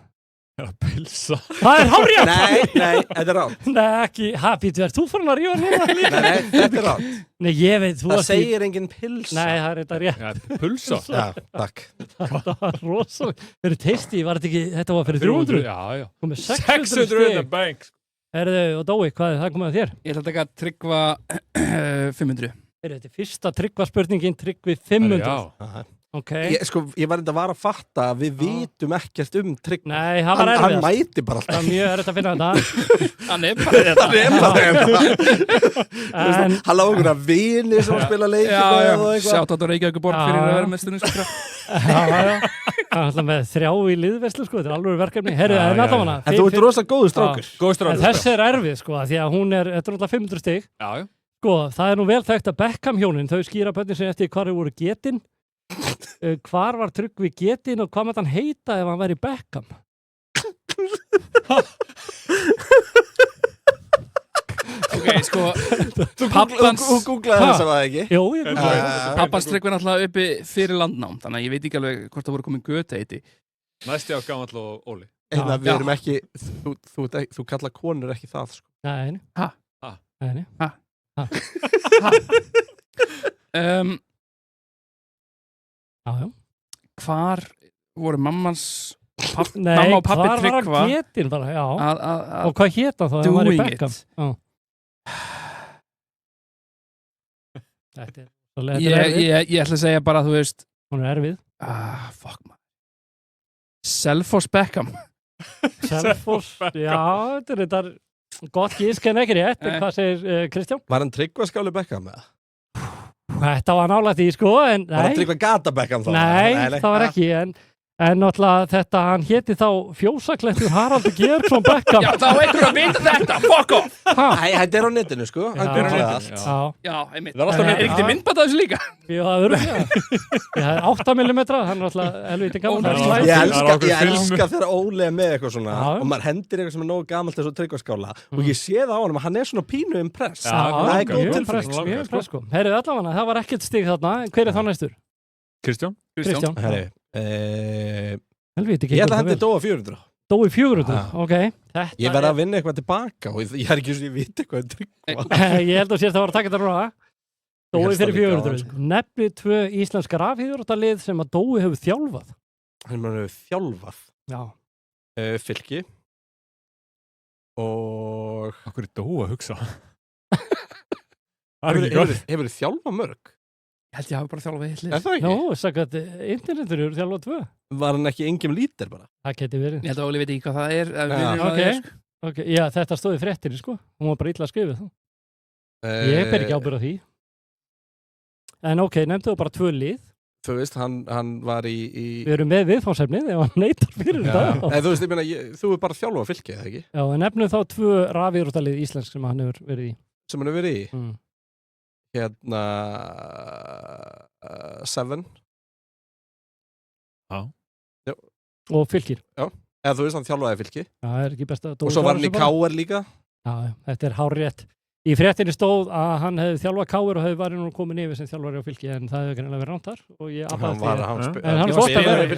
C: Pilsa.
A: Það er hárrétt!
B: Nei, þetta er rátt.
A: Nei, ekki. Býtu, ert þú farin að rífa núna líka?
B: Nei, þetta er rátt.
A: Nei, ég veit, þú
B: það segir engin pilsa.
A: Nei, það er þetta rétt.
C: Ja, pulsa?
B: Já, takk.
A: Það var rosalega. Þeir eru Tasty, var þetta ekki, þetta var fyrir 300?
C: Já, já.
A: Komið
C: 600 in the bank.
A: Herðu, og Dói, hvað er það komið að þér?
D: Ég ætla að taka Tryggva 500.
A: Þetta er fyrsta Tryggva spurningin, Tryggvi 500.
B: Já.
A: Okay.
B: Ég var enda að fatta að við vitum ekkert Tryggva.
A: Nei, það var erfiðast.
B: Hann mæti bara alltaf.
A: Það er mjög erfitt að finna þetta.
D: Hann er bara
B: Hann lágur einhverja vini sem spila leik.
D: Sjátt átt á Reykjavíkuborg fyrir að vera með stundum.
A: Já. Það er alltaf með 3 í liðverslu, sko. Þetta er alveg verkefni. Herru, en alltaf hana.
B: En þú ert rosalega góður strákur.
A: Þessi er erfið, sko, því að hún er, þetta er alltaf 500 stig.
C: Já.
A: Sko, það er nú vel þekkt að Beckham hjónin, þau skýra börnin sem eftir hvar þau voru getin. Hvar var Tryggvi getinn og hvað maður hann heita ef hann væri Beckham?
D: Ok, sko pappans...
B: Þú googlaði þess að það ekki?
A: Jú, ég googlaði.
D: Pappans Tryggvi náttúrulega uppi fyrir landnám, þannig að ég veit ekki alveg hvort það voru komin göta heiti.
C: Næsti á gamall og Óli.
B: Við erum ekki, þú kalla konur ekki það, sko.
A: Nei. Nei. Já.
D: Hvar voru mammans
A: mamma
D: og pappi
A: Tryggva? Nei, hvar var hann getinn bara, já. Og hvað hét hann þá þegar hann var í Beckham? Þetta
D: Ég ætla að segja bara, þú veist...
A: Hún erfið.
D: Fuck man. Selfoss Beckham.
A: Selfoss, já, þetta er gott gísk en ekki rétt. Hvað segir Kristján?
B: Var hann Tryggva Skáli Beckham eða?
A: Þetta var nálægt í, sko, en...
B: Var hann Tryggva Gata Beckham þá?
A: Nei, það var ekki, en náttúrulega þetta, hann héti þá fjósaklettur Haraldur Georgsson Beckham.
D: Já, þá einhver að vita þetta, fuck off!
B: Nei, þetta er á netinu, sko. Hann googlaði allt.
A: Já,
D: einmitt. Það er alltaf ekki til myndband af þessu líka.
A: Já, það verður, það er 8 mm, hann er alltaf helviti gaman.
B: Ég elska þegar Óli er með eitthvað svona og maður hendir eitthvað sem er nógu gamalt eins og Tryggva Skála og ég sé það á honum, hann er svona pínu impress. Það er góð tilfinning.
A: Mjög impress, sko. Heyrðu allavega, það var ekkert stig þarna. Hver er þá næstur?
C: Kristján.
A: Helviti,
B: ég ætla að hendi Dóa 400.
A: Dói 400, ok.
B: Ég verði að vinna eitthvað tilbaka og ég er ekki svo ég viti eitthvað Tryggva.
A: Ég held að sér það var að taka þetta núna. Dói fyrir 400. Nefnið 2 íslenska rafíþróttalið sem að Dói hefur þjálfað.
B: Hann hefur þjálfað?
A: Já.
B: Fylki. Og...
C: Akkur er Dói að hugsa?
B: Hefur þjálfað mörg?
D: Ég held ég hafi bara þjálfað eitt lið.
B: Er það ekki?
A: Nó, sagt internetur eru þjálfað 2.
B: Var hann ekki engum lítir bara?
A: Það geti verið.
D: Ég held að Óli veit ekki hvað það er.
A: Ok, já, þetta stóði fréttinni, sko. Hún var bara illa að skrifa þá. Ég ber ekki ábyrgð á því. En ok, nefndu þú bara 2 lið.
B: Þú veist, hann var í...
A: Við erum með viðfáðsefnið ef hann neitar fyrir þetta.
B: Þú veist, ég meina, þú er bara þjálfað Fylki, eða ekki?
A: Já, en nefnum þá 2 rafíþróttalið íslensk sem hann hefur verið í.
B: Sem hann hefur verið í? Hérna 7.
C: Já.
A: Og Fylkir.
B: Já, eða þú veist hann þjálfaði Fylki.
A: Já, það er ekki best að...
B: Og svo var hann í KR líka.
A: Já, þetta er hárrétt. Í fréttinni stóð að hann hefði þjálfað KR og hefði varið nú komin yfir sem þjálfari á Fylki en það hefði greinilega verið rangt þar og ég aðbæðast því. En hann svostar verið.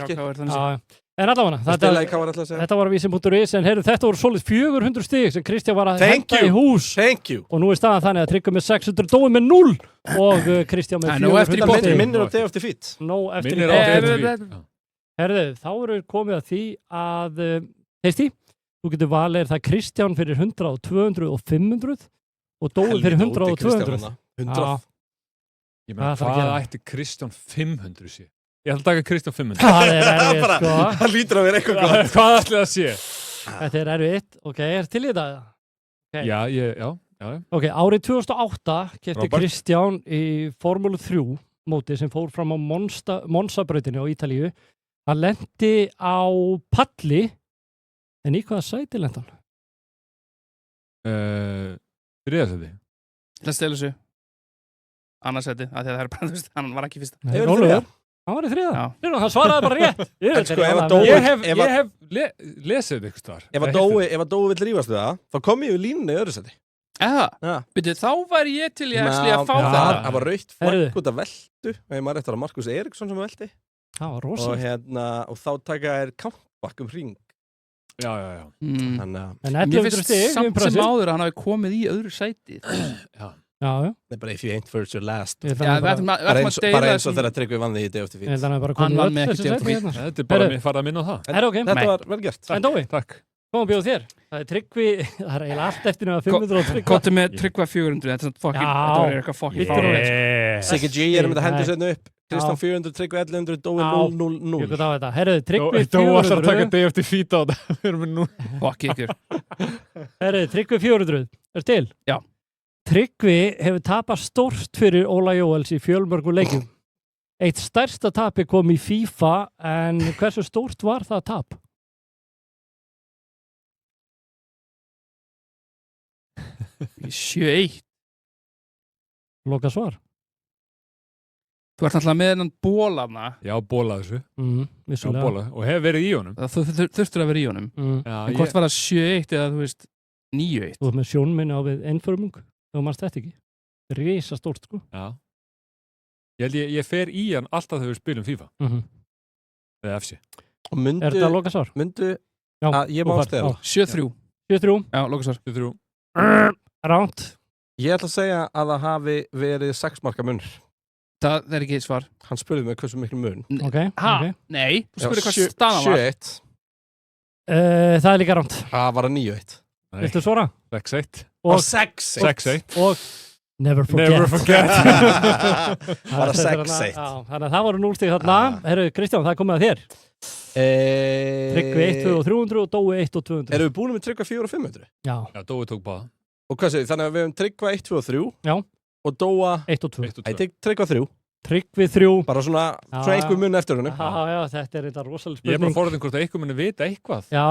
A: En allavega, þetta var að vísin.is en heyrðu, þetta voru svolít 400 stig sem Kristján var að henda í hús.
B: Thank you.
A: Og nú er staðan þannig að Tryggvi með 600, Dói með 0 og Kristján með 400 stig.
B: Minnir á Day of Defeat.
A: Heyrðu, þá eru komið að því að heisti, þú getur valið það Kristján fyrir 100 og 200 og 500 og Dói fyrir 100 og 200.
B: 100.
C: Ég meina, hvað ætti Kristján 500 sé? Ég ætla að taka Kristján 500.
A: Það er erfitt, sko.
B: Það lítur að vera eitthvað gott.
C: Hvað ætli það sé?
A: Þetta er erfitt. Ok, er til í þetta?
C: Okay. Já.
A: Ok, árið 2008 keypti Kristján í Formúlu 3 móti sem fór fram á Monza-brautinu á Ítalíu. Hann lenti á palli, en í hvaða sæti lenti hann?
C: Þriðasæti.
D: Það stelu þessu. Annarsæti, það er bara, hann var ekki fyrsta.
A: Hann var í 3. Hann svaraði bara rétt.
C: Ég hef lesið eitthvað þar.
B: Ef að Dói vill rífast við það, þá kom ég við línunni í öðru seti.
D: Byrju, þá var ég til ég að fá það.
B: Það var rautt flagg út af veltu og ég maður eftir að Markus Eriksson sem velti.
A: Það var rosalega.
B: Og þá taka þér countback hring.
C: Já.
A: En 1100 stig.
D: Samt sem áður að hann hafi komið í öðru sæti.
A: Já.
B: Það er bara if you ain't first you're last.
D: Bara
B: eins og þegar Tryggvi vann því í Day of Defeat.
D: Hann vann mig ekki Day of Defeat.
C: Þetta er bara mér farið að minna á það.
B: Þetta var vel gert.
A: En Dói,
C: takk.
A: Kom að bjóða þér. Það er Tryggvi, það er eiginlega allt eftir að 500 og Tryggva.
D: Kottu með Tryggva 400, þetta var eitthvað fucking fáránlegt.
B: Siggi G er með að hendur setna upp. Kristján 400, Tryggvi 1100, Dói 000.
A: Ég veit á þetta. Herðu, Tryggvi 400.
C: Dói alltaf að taka Day of Defeat á þetta. Við erum með 0.
D: Fuck ykkur.
A: Herðu, Tryggvi 400. Er til?
D: Já.
A: Tryggvi hefur tapað stórt fyrir Óla Jóels í fjölmörgum leikjum. Eitt stærsta tapi kom í FIFA en hversu stórt var það tap?
D: Í 7-1.
A: Loka svar.
D: Þú ert alltaf með hennan bólafna.
C: Já, bóla þessu.
A: Vissulega.
C: Bóla. Og hefur verið í honum.
D: Þú þurftur að vera í honum. En hvort var það 7-1 eða þú veist 9-1?
A: Þú ert með sjónminni á við einförmung. Þú mannst þetta ekki. Rísa stórt, sko.
C: Já. Ég fer í hann alltaf þegar við spilum FIFA. Eða FC.
A: Er þetta loka svar?
B: Myndu Ég má stela.
D: 7-3.
A: 7-3.
D: Já, Lókusvar.
C: 7-3.
A: Ránt.
B: Ég ætla að segja að það hafi verið 6 marka munur.
D: Það er ekki svar.
B: Hann spurði mig hversu miklu mun.
A: Okay.
D: Nei, þú spurði hvað staðan var.
B: 7-1.
A: Það er líka ránt.
B: Það var 9-1.
A: Viltu svara?
C: 6-1.
A: Og
C: 6-1.
A: Og Never forget.
B: Bara 6-1.
A: Þannig að það voru 0 stig þarna. Herru, Kristján, það er komið að þér. Tryggvi 1, 2 og 300 og Dói 1 og 200.
B: Erum við búin með Tryggva 4 og 500?
A: Já.
C: Já, Dói tók báða.
B: Og hvað segir, þannig að við hefum Tryggva 1, 2 og 3.
A: Já.
B: Og Dóa
A: 1 og 2.
B: Tryggva 3.
A: Tryggvi 3.
B: Bara svona einhver mun eftir henni.
A: Já, þetta er þetta rosalega spurning.
C: Ég er bara forðin hvort að einhver muni vita eitthvað.
A: Já.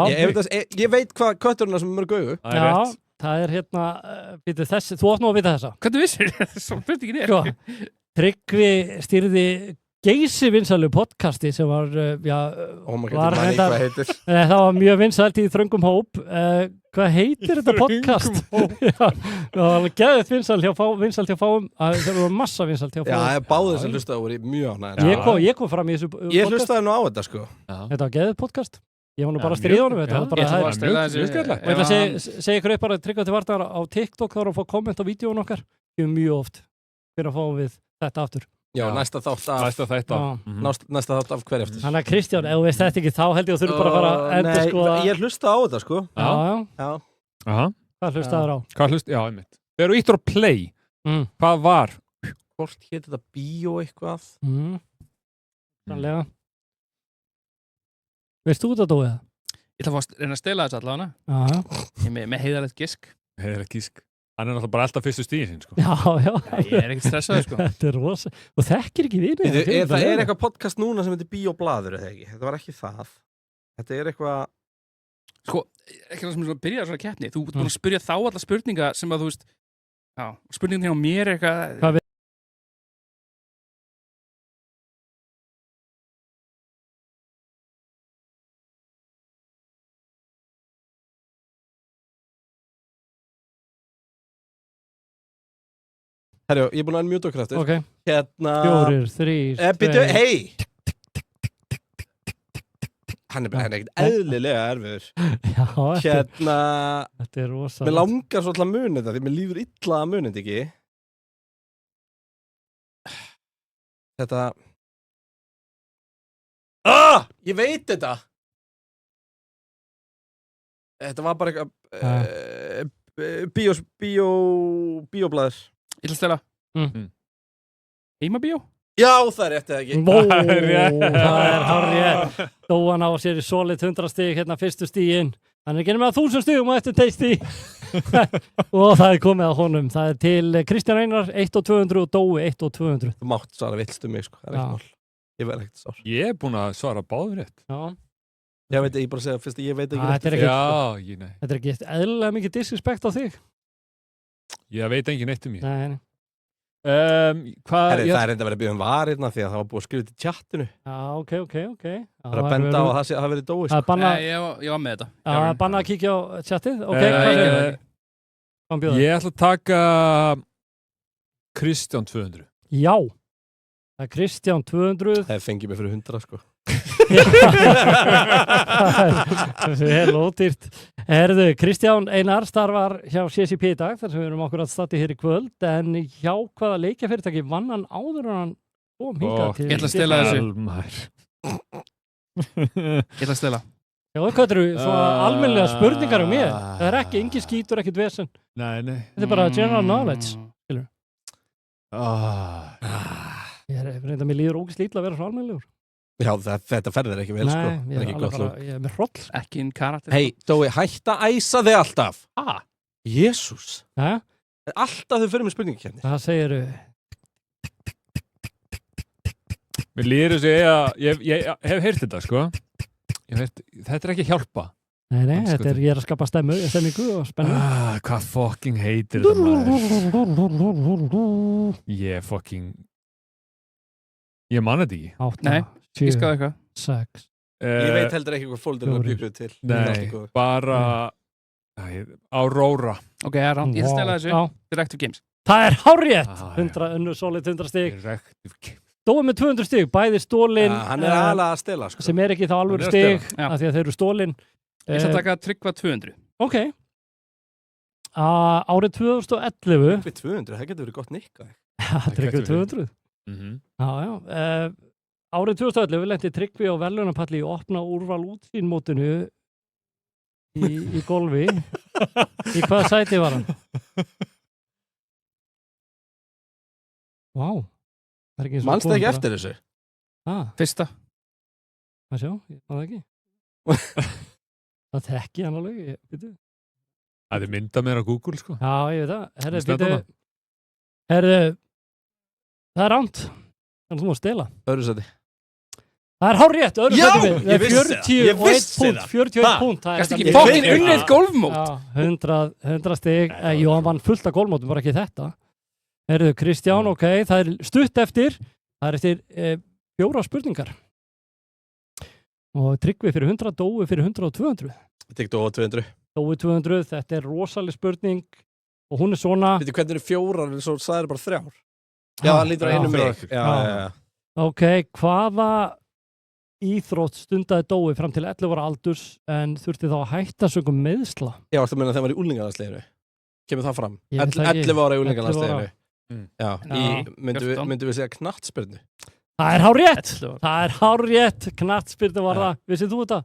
B: Ég veit hvað kötturinn sem mörg augu.
A: Já, það er hérna, þessi, þú átt nú að vita þessa.
D: Hvernig vissir þið? Svo spurning ekki nefn.
A: Tryggvi stýrði geysi vinsælu podcasti sem var,
B: var reyndar,
A: það var mjög vinsælt í þröngum hóp. Hvað heitir þetta podcast? Það var alveg geðið vinsælt hjá fáum. Það var massa vinsælt hjá fáum.
B: Já, báðir sem hlustaði voru mjög ánægðir.
A: Ég kom fram í þessu podcast.
B: Ég hlustaði nú á þetta, sko.
A: Þetta var geðið podcast. Ég var nú bara að stríða honum. Ég ætla að segja ykkur upp bara að Tryggva til vartar á TikTok þá er að fá komment á vídjóun okkar. Mjög oft. Fyrir að fá við þetta aftur.
B: Já, næsta þátt af hverja eftir.
A: Þannig að Kristján, ef þú veist þetta ekki þá held ég að þú þurfum bara að fara að endur skoða.
B: Nei, ég hlusta á þetta, sko.
A: Já. Hvað hlustaður á?
C: Já, einmitt. Þegar þú íttur á play, hvað var?
B: Hvort hétt þetta bíó eitthvað?
A: Sannlega. Veist þú þetta Dói?
D: Ég ætla að reyna að stela þessu allavega. Ég er með heiðarlegt gisk.
C: Heiðarlegt gisk. Hann er náttúrulega bara alltaf fyrstu stíðin sín, sko.
A: Já.
D: Ég er ekkert stressaður, sko.
A: Þetta er rosa. Og þekkir ekki vinið.
B: Það er eitthvað podcast núna sem heitir Bíóblaður, eða ekki? Þetta var ekki það. Þetta er eitthvað...
D: Sko, ekki það sem byrjaði svona keppni. Þú búin að spyrja þá alla spurninga sem að þú veist... Já, spurningin hjá mér er eitthvað...
B: Herjó, ég er búin að unmute okkur eftir.
A: Ok.
B: Hérna...
A: 4, 3, 2...
B: Hei! Hann er ekkert eðlilega erfiður.
A: Já,
B: hérna...
A: Þetta er rosa.
B: Mér langar svo alltaf að muni þetta, því mér líður illa að muni þetta ekki. Þetta... Ég veit þetta! Þetta var bara eitthvað... Bíóblaður.
D: Ég ætla að stela. Heimabíó?
B: Já, það er rétt eða ekki.
A: Það er hárrétt. Dóan á sér í solid 100 stig, hérna fyrstu stiginn. Hann er ekki með 1000 stigum og eftir teisti. Og það er komið að honum. Það er til Kristján Einar 1 og 200 og Dói 1 og 200.
B: Þú mátt svara villstu mig, sko. Það er ekki mál. Ég verð ekkert sár.
C: Ég er búin að svara báður rétt.
A: Já.
B: Ég veit, ég bara segja fyrst að ég veit ekki
C: rétt.
A: Þetta er ekki eðlilega mikið disrespect á þig.
C: Ég veit engin eitt mér.
A: Nei.
B: Það er enda verið að byggja var hérna því að það var búið að skrifa til chattinu.
A: Já, ok.
B: Það er að benda á að það hafi verið Dói, sko.
D: Nei, ég var með þetta.
A: Já, banna að kíkja á chattið. Ok, hvað er það?
C: Ég ætla að taka Kristján 200.
A: Já. Það er Kristján 200.
B: Það fengið mig fyrir 100, sko.
A: Það er vel ódýrt. Herðu, Kristján Einar starfar hjá CCP í dag, þar sem við erum okkur að stati hér í kvöld, en hjá hvaða leikjafyrirtæki vann hann áður en hann kom hingað til...
D: Ég ætla að stela þessu. Ég ætla að stela.
A: Já, hvað eru svona almennilega spurningar um mér? Það er ekki, engin skítur, ekkert vesen.
C: Nei.
A: Þetta er bara general knowledge, skilur. Ég er reynda að mér líður ógeðslega illa að vera svo almennilegur.
B: Já, þetta ferðir ekki vel, sko.
A: Nei, ég er með hroll.
D: Ekki inn karakter.
B: Hei, Dói, hætta að æsa þig alltaf. Jésús.
A: Hæ?
B: Alltaf þau fyrir með spurningakefni.
A: Það segir
C: Mér líður þessi að ég hef heyrt þetta, sko. Þetta er ekki að hjálpa.
A: Nei, ég er að skapa stemmingu og spennu.
C: Hvað fucking heitir þetta maður? Ég man þetta ekki.
A: 8,
D: Nei, ég skaði eitthvað.
A: 6.
B: Ég veit heldur ekki hvað fólkdur byggur til.
C: Nei, bara Aurora.
D: Ok, ég ætla að stela þessu. Directive Games.
A: Það er hárrétt. Solid 100 stig.
C: Directive Games.
A: Dói með 200 stig, bæði stólin.
B: Hann er alveg að stela, sko.
A: Sem er ekki þá alveg stig, af því að þeir eru stólin.
D: Ég skal taka Tryggva 200.
A: Ok. Árið 2011.
B: Tryggvi 200, það getur verið gott nikka.
A: Tryggvi 200. Já. Árið 2011 lenti Tryggvi á verðlaunapalli í opna úrval útsýnmótinu í golfi. Í hvaða sæti var hann? Vá.
B: Manstu ekki eftir þessu?
D: Fyrsta.
A: Það sjá, ég maður ekki. Það þekki hann alveg,
C: Það er mynda mér á Google, sko.
A: Já, ég veit það. Herðu, það er ránt. Þannig að þú má stela.
B: Öðru sæti.
A: Það er hárrétt, öðru sæti við.
B: Ég vissi það.
A: 41 punkt.
D: Gæst ekki fokkin unnið golfmót.
A: Já, 100 stig. Jú, hann vann fullt af golfmótum, bara ekki þetta. Herðu, Kristján, ok, það er stutt eftir. Það er eftir 4 spurningar. Og Tryggvi fyrir 100, Dói fyrir 100 og 200.
B: Þetta er Dói 200.
A: Dói 200, þetta er rosaleg spurning og hún er svona...
B: Veitu hvernig eru 4 en svo það eru bara 3? Já, það lítur á einu mig. Já.
A: Ok, hvaða íþrótt stundaði Dói fram til 11 ára aldurs en þurfti þá að hætta sögum meiðsla? Já,
B: það meina þegar var í úlningalandsliðinu. Kemur það fram? 11 ára í úlningalandsliðinu. Já, myndum við segja knattspyrnu?
A: Það er hárrétt! Það er hárrétt! Knattspyrnu var það. Vissið þú þetta?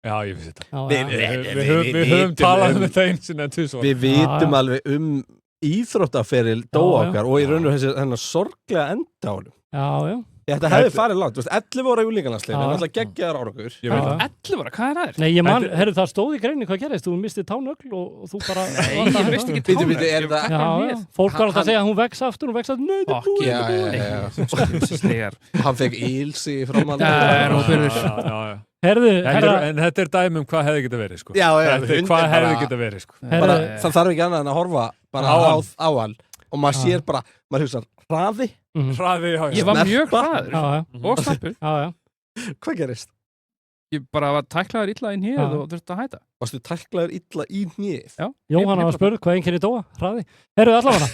C: Já, ég vissi þetta.
B: Við
C: höfum talað um þetta eins og tvisvar.
B: Við vitum alveg íþróttaferil Dóa okkar og í raun og hennar sorglega enda á honum.
A: Já.
B: Þetta hefði farið langt, 11 ára í úlningalandsliðinu, það er alltaf geggjaðar árakur.
D: 11 ára, hvað er það?
A: Nei, það stóð í greinu hvað gerist, þú mistið tánögl og þú bara...
D: Nei, ég misti ekki tánögl.
A: Já, fólk var alltaf að segja að hún vex aftur, hún vex aftur, nei, það
B: búið. Já. Hann fekk íls í framann.
C: En þetta er dæmi hvað hefði getað verið, sko.
B: Já,
C: hvað hefði getað verið, sko.
B: Það þarf ekki annað en að horfa bara á hann og maður sér bara, maður hugsa hraði.
D: Ég var mjög hraður og snappur.
B: Hvað gerist?
D: Ég bara var tæklaður illa í hnið og þurfti að hætta.
B: Varstu tæklaður illa í hnið?
D: Já.
A: Jóhanna var spurð hvað einkenni Dóa, hraði. Herruðu allavega.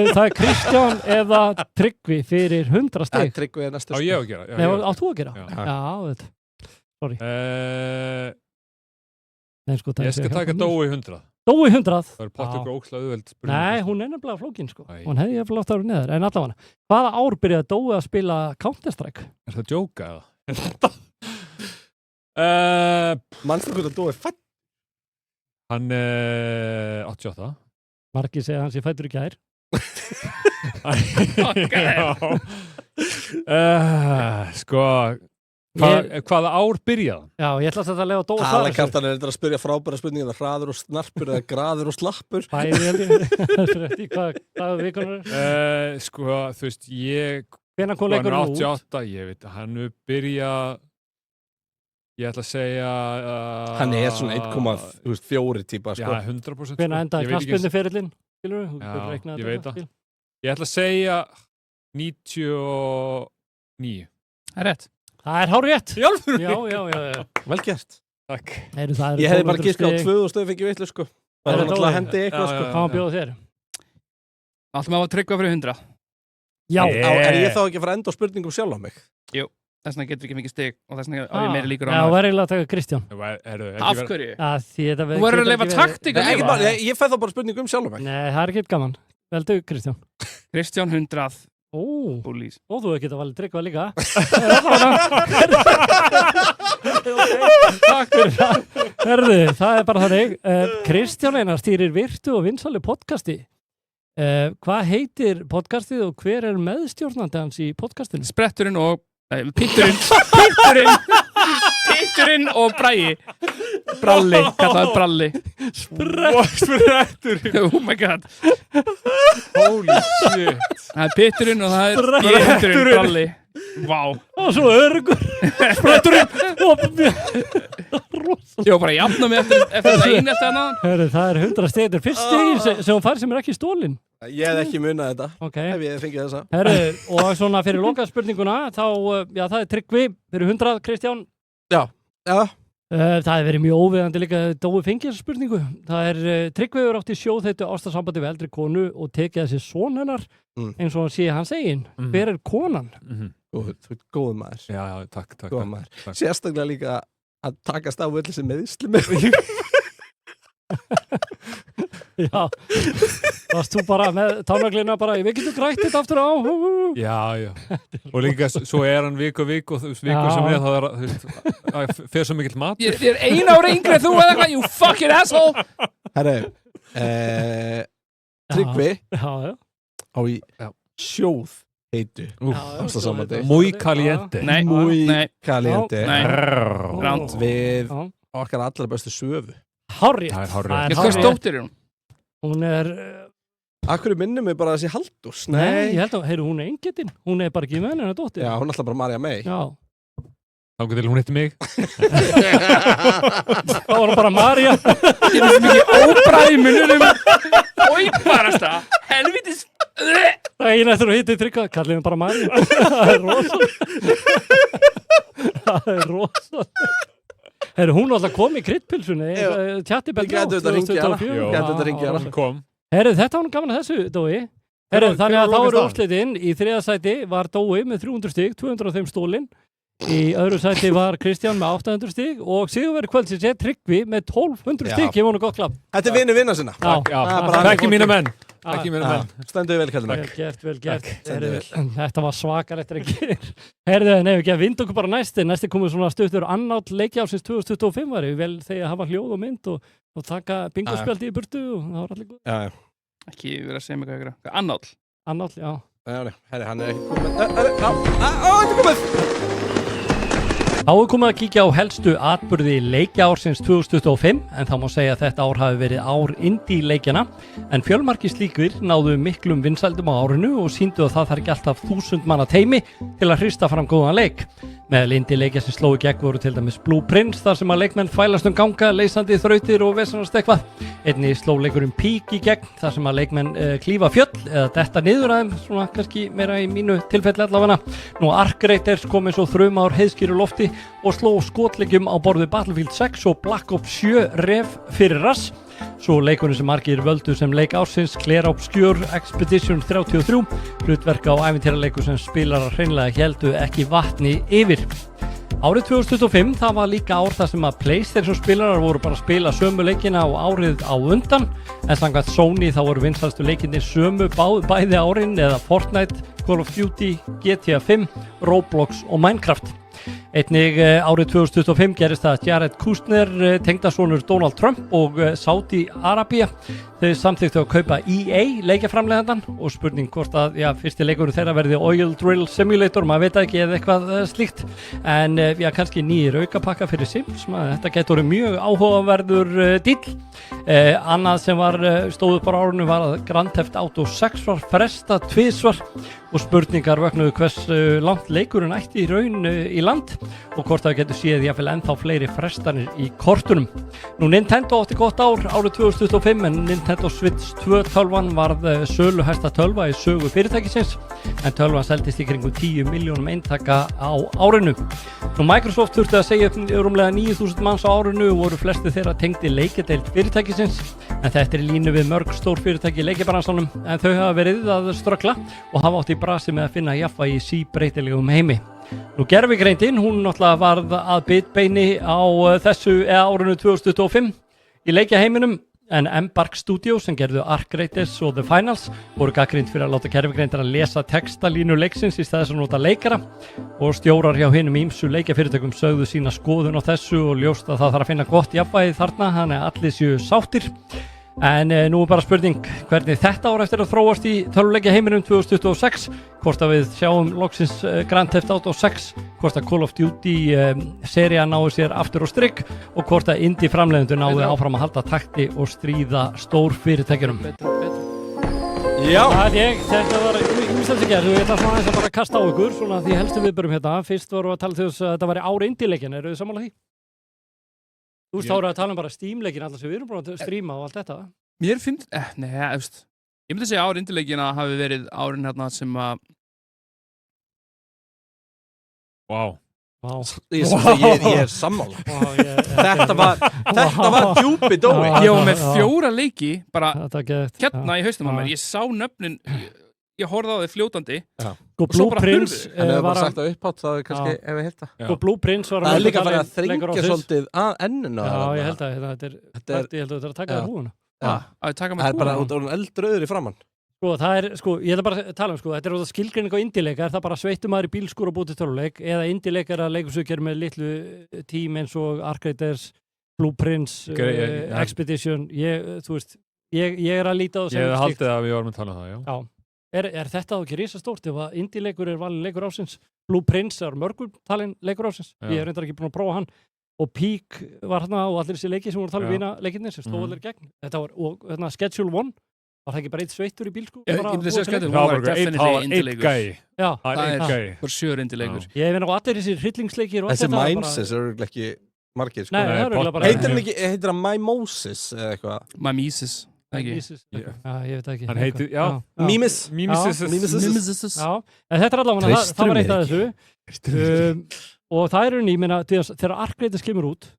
A: Það er Kristján eða Tryggvi fyrir 100 stig.
B: Tryggvi er næstu
C: stig. Á ég að gera?
A: Nei, á þú að gera? Já, þetta. Sorry.
C: Ég skal taka Dói 100.
A: Dói 100?
C: Það er pottur og ókslega auðveld spurning.
A: Nei, hún er nefnilega flókin, sko. Hún hefði ég látt ára neðar, en allavega. Hvaða ár byrjaði Dói að spila Counter-Strike?
C: Er það djóka, eða?
B: Manstu hvað Dói er fætt?
C: Hann er 88.
A: Margir segja hans ég fættur ekki hær.
C: Sko... Hvaða ár byrjaði?
A: Já, ég ætla að lega að Dóa svara.
B: Talakartan er að spyrja frábæra spurningar, hraður og snarpur eða graður og slappur.
A: Bæði held ég. Hvað vikunar er?
C: Sko, þú veist,
A: hvenær kom leikurinn út?
C: 88, ég veit, hann byrja, ég ætla að segja...
B: Hann er svona 1,4 típa, sko.
C: Já, 100%.
A: Hvenær endaði knattspyrnuferillinn?
C: Já, ég veit það. Ég ætla að segja 99.
D: Það er rétt.
A: Það er hárrétt.
C: Já.
B: Vel gert.
C: Takk.
B: Ég hefði bara giskað á 2 og stöðu fengið vitlu, sko. Það var náttúrulega að hendi eitthvað, sko.
A: Hvað bjóðu þér?
D: Alltaf maður að Tryggva fyrir 100.
A: Já.
B: Er ég þá ekki að fara að enda á spurningum sjálf á mig?
D: Jú. Þess vegna getur ekki mikið stig og þess vegna á ég meiri líkur á
A: hann. Já, var eiginlega að taka Kristján.
D: Af hverju?
A: Þú
D: verður að leifa taktík að lifa.
B: Ég fæ þá bara spurningum sjálf á mig.
A: Nei, það er ekki gaman. Veldu Kristján.
D: Kristján 100.
A: Búlís. Og þú hefði getað valið Tryggva líka. Takk fyrir það. Herðu, það er bara þannig. Kristján Einar stýrir virtu og vinsælu podcasti. Hvað heitir podcastið og hver er meðstjórnandi hans í podcastinu?
D: Spretturinn og... Pitturinn og Bragi. Bralli, kallaði Bralli.
C: Spretturinn.
D: Oh my god.
C: Holy shit.
D: Það er Pitturinn og það er Pitturinn, Bralli. Vá.
A: Og svo örgur. Spretturinn.
D: Ég var bara að jafna mig eftir það einu eftir hann.
A: Herru, það er 100 stegur. Fyrst stegin sem hún fær sem er ekki stólinn.
B: Ég hef ekki munað þetta.
A: Ok.
B: Ef ég fengið þessa.
A: Herru, og svona fyrir lokaspurninguna, þá, já, það er Tryggvi fyrir 100, Kristján.
B: Já.
A: Það hefur verið mjög óviðandi líka Dói fengið þessa spurningu. Það er Tryggvi hefur átt í sjóðheitu ástarsambandi við eldri konu og tekið þessi son hennar eins og hann sé hans eigin. Hver er konan?
B: Þú ert góð maður.
C: Já, takk.
B: Góð maður. Sérstaklega líka að takast á öllu sem meðsli með
A: Já, varst þú bara með tánaglina bara, við getum grætt þetta aftur á.
C: Já. Og líka, svo hann viku og viku sem þá það fer svo mikill mat.
D: Ég er 1 ára yngri en þú eða hvað, you fucking asshole!
B: Herru, Tryggvi á í sjóð heitu.
C: Muy caliente.
B: Muy caliente.
D: Ránt.
B: Við okkar allra bestu söfu.
A: Hárrétt.
D: Hvað stóttir hún?
A: Hún
B: Akkur minnum við bara þessi Halldórs?
A: Nei, ég held að, hún engetinn. Hún bara ekki með hennar dóttir.
B: Já, hún alltaf bara Marja May.
A: Já.
C: Þannig til hún hitti mig.
A: Það var bara Marja.
D: Ég finnst mikið óbræði mununum. Ói barasta. Helvitis.
A: Það eina eftir að hitti Tryggva, kallið mig bara Marja. Það er rosalega. Hún alltaf kom í kryddpilsunni, tjatti belgi á 2024.
B: Gæti þetta ringja
C: kom.
A: Þetta var gaman að þessu, Dói. Þannig að þá eru úrslitin. Í 3. sæti var Dói með 300 stig, 200 af þeim stólin. Í öðru sæti var Kristján með 800 stig og sigurvegari kvöldsins Tryggvi með 1200 stig. Ég vonu gott klapp.
B: Þetta er vinna sinna.
C: Ekki mína menn.
B: Stenduðu vel, kallum.
A: Vel gert. Þetta var svakalegt ekki. Nei, við vindu okkur bara næsti komið svona stuttur annátt leiki ásins 2025 var vel þegar hafa hljóð og mynd og taka bingospjaldi í burtu og það var allir góð.
D: Ekki verið að segja mig hvað ykkur. Annáll,
A: já.
B: Herri, hann er ekki komið. Þetta er komið!
A: Þá er komið að kíkja á helstu atburði leikjaársins 2025 en það má segja að þetta ár hafi verið ár indie-leikjana en fjölmargir slíkir náðu miklum vinsældum á árinu og sýndu að það þarf ekki alltaf 1000 manna teymi til að hrista fram góðan leik. Meðal indie-leikja sem slóu gegn voru til dæmis Blue Prince þar sem að leikmenn þvælast ganga, leysandi þrautir og vesanast eitthvað. Einnig sló leikurinn Peak í gegn þar sem að leikmenn klífa fjöll eða detta niður að þeim, svona kannski meira í mínu tilfelli allavega. Nú Arc Raiders kom eins og þruma ár heiðskýru lofti og sló skotleikjum á borð við Battlefield 6 og Black Ops 7 ref fyrir rass. Svo leikurinn sem margir völdu sem leik ársins Clear Obscure Expedition 33, hlutverka á ævintýraleikur sem spilarar hreinlega héldu ekki vatni yfir. Árið 2025 það var líka ár þar sem að PlayStation spilarar voru bara að spila sömu leikina á árið á undan en samkvæmt Sony þá voru vinsælustu leikinni sömu bæði árin eða Fortnite, Call of Duty, GTA 5, Roblox og Minecraft. Einnig árið 2025 gerist það að Jared Kushner, tengdasonur Donald Trump og Saudi Arabia þau samþykktu að kaupa EA leikjaframleiðandann og spurning hvort að fyrsti leikurinn þeirra verði Oil Drill Simulator, maður veit ekki eða eitthvað slíkt en kannski nýjir aukapakka fyrir Sims, þetta getur mjög áhugaverður díll. Annað sem stóð upp á árinu var að Grand Theft Auto 6 var frestað tvisvar og spurningar vöknuðu hversu langt leikurinn ætti í raun í land og hvort það getur séð jafnvel ennþá fleiri frestanir í kortunum. Nú Nintendo átti gott árið 2025 en Nintendo Switch 2 tölvan varð söluhæsta tölva í sögu fyrirtækisins en tölvan seldist í kringum 10 milljónum eintaka á árinu. Nú Microsoft þurfti að segja upp rúmlega 9.000 manns á árinu og voru flesti þeirra tengdi leikjadeild fyrirtækisins en þetta er í línu við mörg stór fyrirtæki í leikjabransanum en þau hafa verið að ströggla og hafa átt í brasi með að finna jafnvægi í síbreytilegum heimi. Nú gervigreindin, hún náttúrulega varð að bitbeini á árinu 2025 í leikjaheiminum en Embark Studios sem gerðu Arc Raiders og The Finals voru gagnrýnd fyrir að láta gervigreindar að lesa textalínu leiksins í staðis að nota leikara og stjórar hjá hinum ýmsu leikjafyrirtækum sögðu sína skoðun á þessu og ljóst að það þarf að finna gott jafnvægi þarna, þannig að allir séu sáttir. En nú er bara spurning hvernig þetta ár eftir að þróast í tölvuleikja heiminum 2026, hvort að við sjáum loksins Grand Theft Auto 6, hvort að Call of Duty serían nái sér aftur á strikk og hvort að indie framleiðendur nái áfram að halda takti og stríða stór fyrirtækjunum. Já, þetta var umstæðs ekki ég ætla svona aðeins að bara kasta á ykkur svona því helstu viðbörum hérna. Fyrst vorum við að tala til þess að þetta væri ári indie-leikin, eru þið sammála því? Þú veist, þá eru að tala bara Steam-leikin alltaf sem við erum búin að stríma og allt þetta.
D: Mér finnst, ég myndi segja ári indie-leikina hafi verið árin hérna sem að...
C: Vá.
B: Ég er sammála. Þetta var djúpi Dói.
D: Ég var með 4 leiki bara hérna í haustum á mér. Ég sá nöfnin ég horfði á þau fljótandi
A: Sko Blueprints
B: En ef það bara sagt það upphátt þá kannski ef við hitta
A: Sko Blueprints var
B: Það líka farið að þrengja svolítið að ennuna
A: Já, ég held að þetta er að taka það húna
B: Það er bara út af eldröður í framann
A: Sko, ég ætla bara að tala um, þetta er út af skilgreining á indie-leika, er það bara sveittum maður í bílskúr og búið til töluleik, eða indie-leik er að leikusökjur með litlu tím eins og Arc Raiders, Blueprints, Expedition, þú veist, ég er að líta á
C: Ég hef haldið að við varum að tala um það,
A: já. Er þetta ekki risastórt ef að indie-leikur er valin leikur ásins? Blueprints er mörgum talin leikur ásins, ég er reyndar ekki búin að prófa hann, og Peak var hérna og allir þessi leiki sem voru að tala um vina leikinnir sem stóð allir gegn, þetta var, og Schedule 1, var það ekki bara eitt sveittur í bílskúr?
D: Ég myndi segja skættur, hún var definitely indie-leikur.
A: Já,
D: það er for sure indie-leikur.
A: Ég finn á allir þessi hryllingsleikir
B: Þessi Mimesis eru ekki margir, sko.
A: Nei, það eru bara...
B: Heitir það Mimosis eða eitthvað?
D: Mimesis, ekki?
A: Já, ég veit ekki.
C: Hann heitir, já.
A: Mimesis. Já, en þetta er allavega, það var eitt af þessu. Og það er ég meina, þegar Arc Raiders kemur út,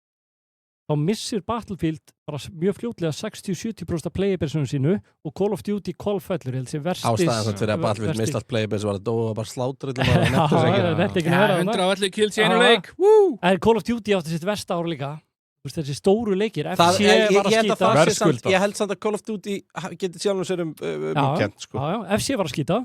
A: þá missir Battlefield bara mjög fljótlega 60-70% af playabase-unum sínu og Call of Duty fellur, ég held sem verstis...
B: Ástæðan fyrir að Battlefield mist allt playabase var að dóa bara slátur
A: nettekinn að vera
D: 111 kills í einu leik, woo!
A: En Call of Duty átti sitt versta ár líka, þessi stóru leikir, FC var að skýta...
B: Ég held samt að Call of Duty geti sjálfum sér mjög sko.
A: Já, FC var að skýta.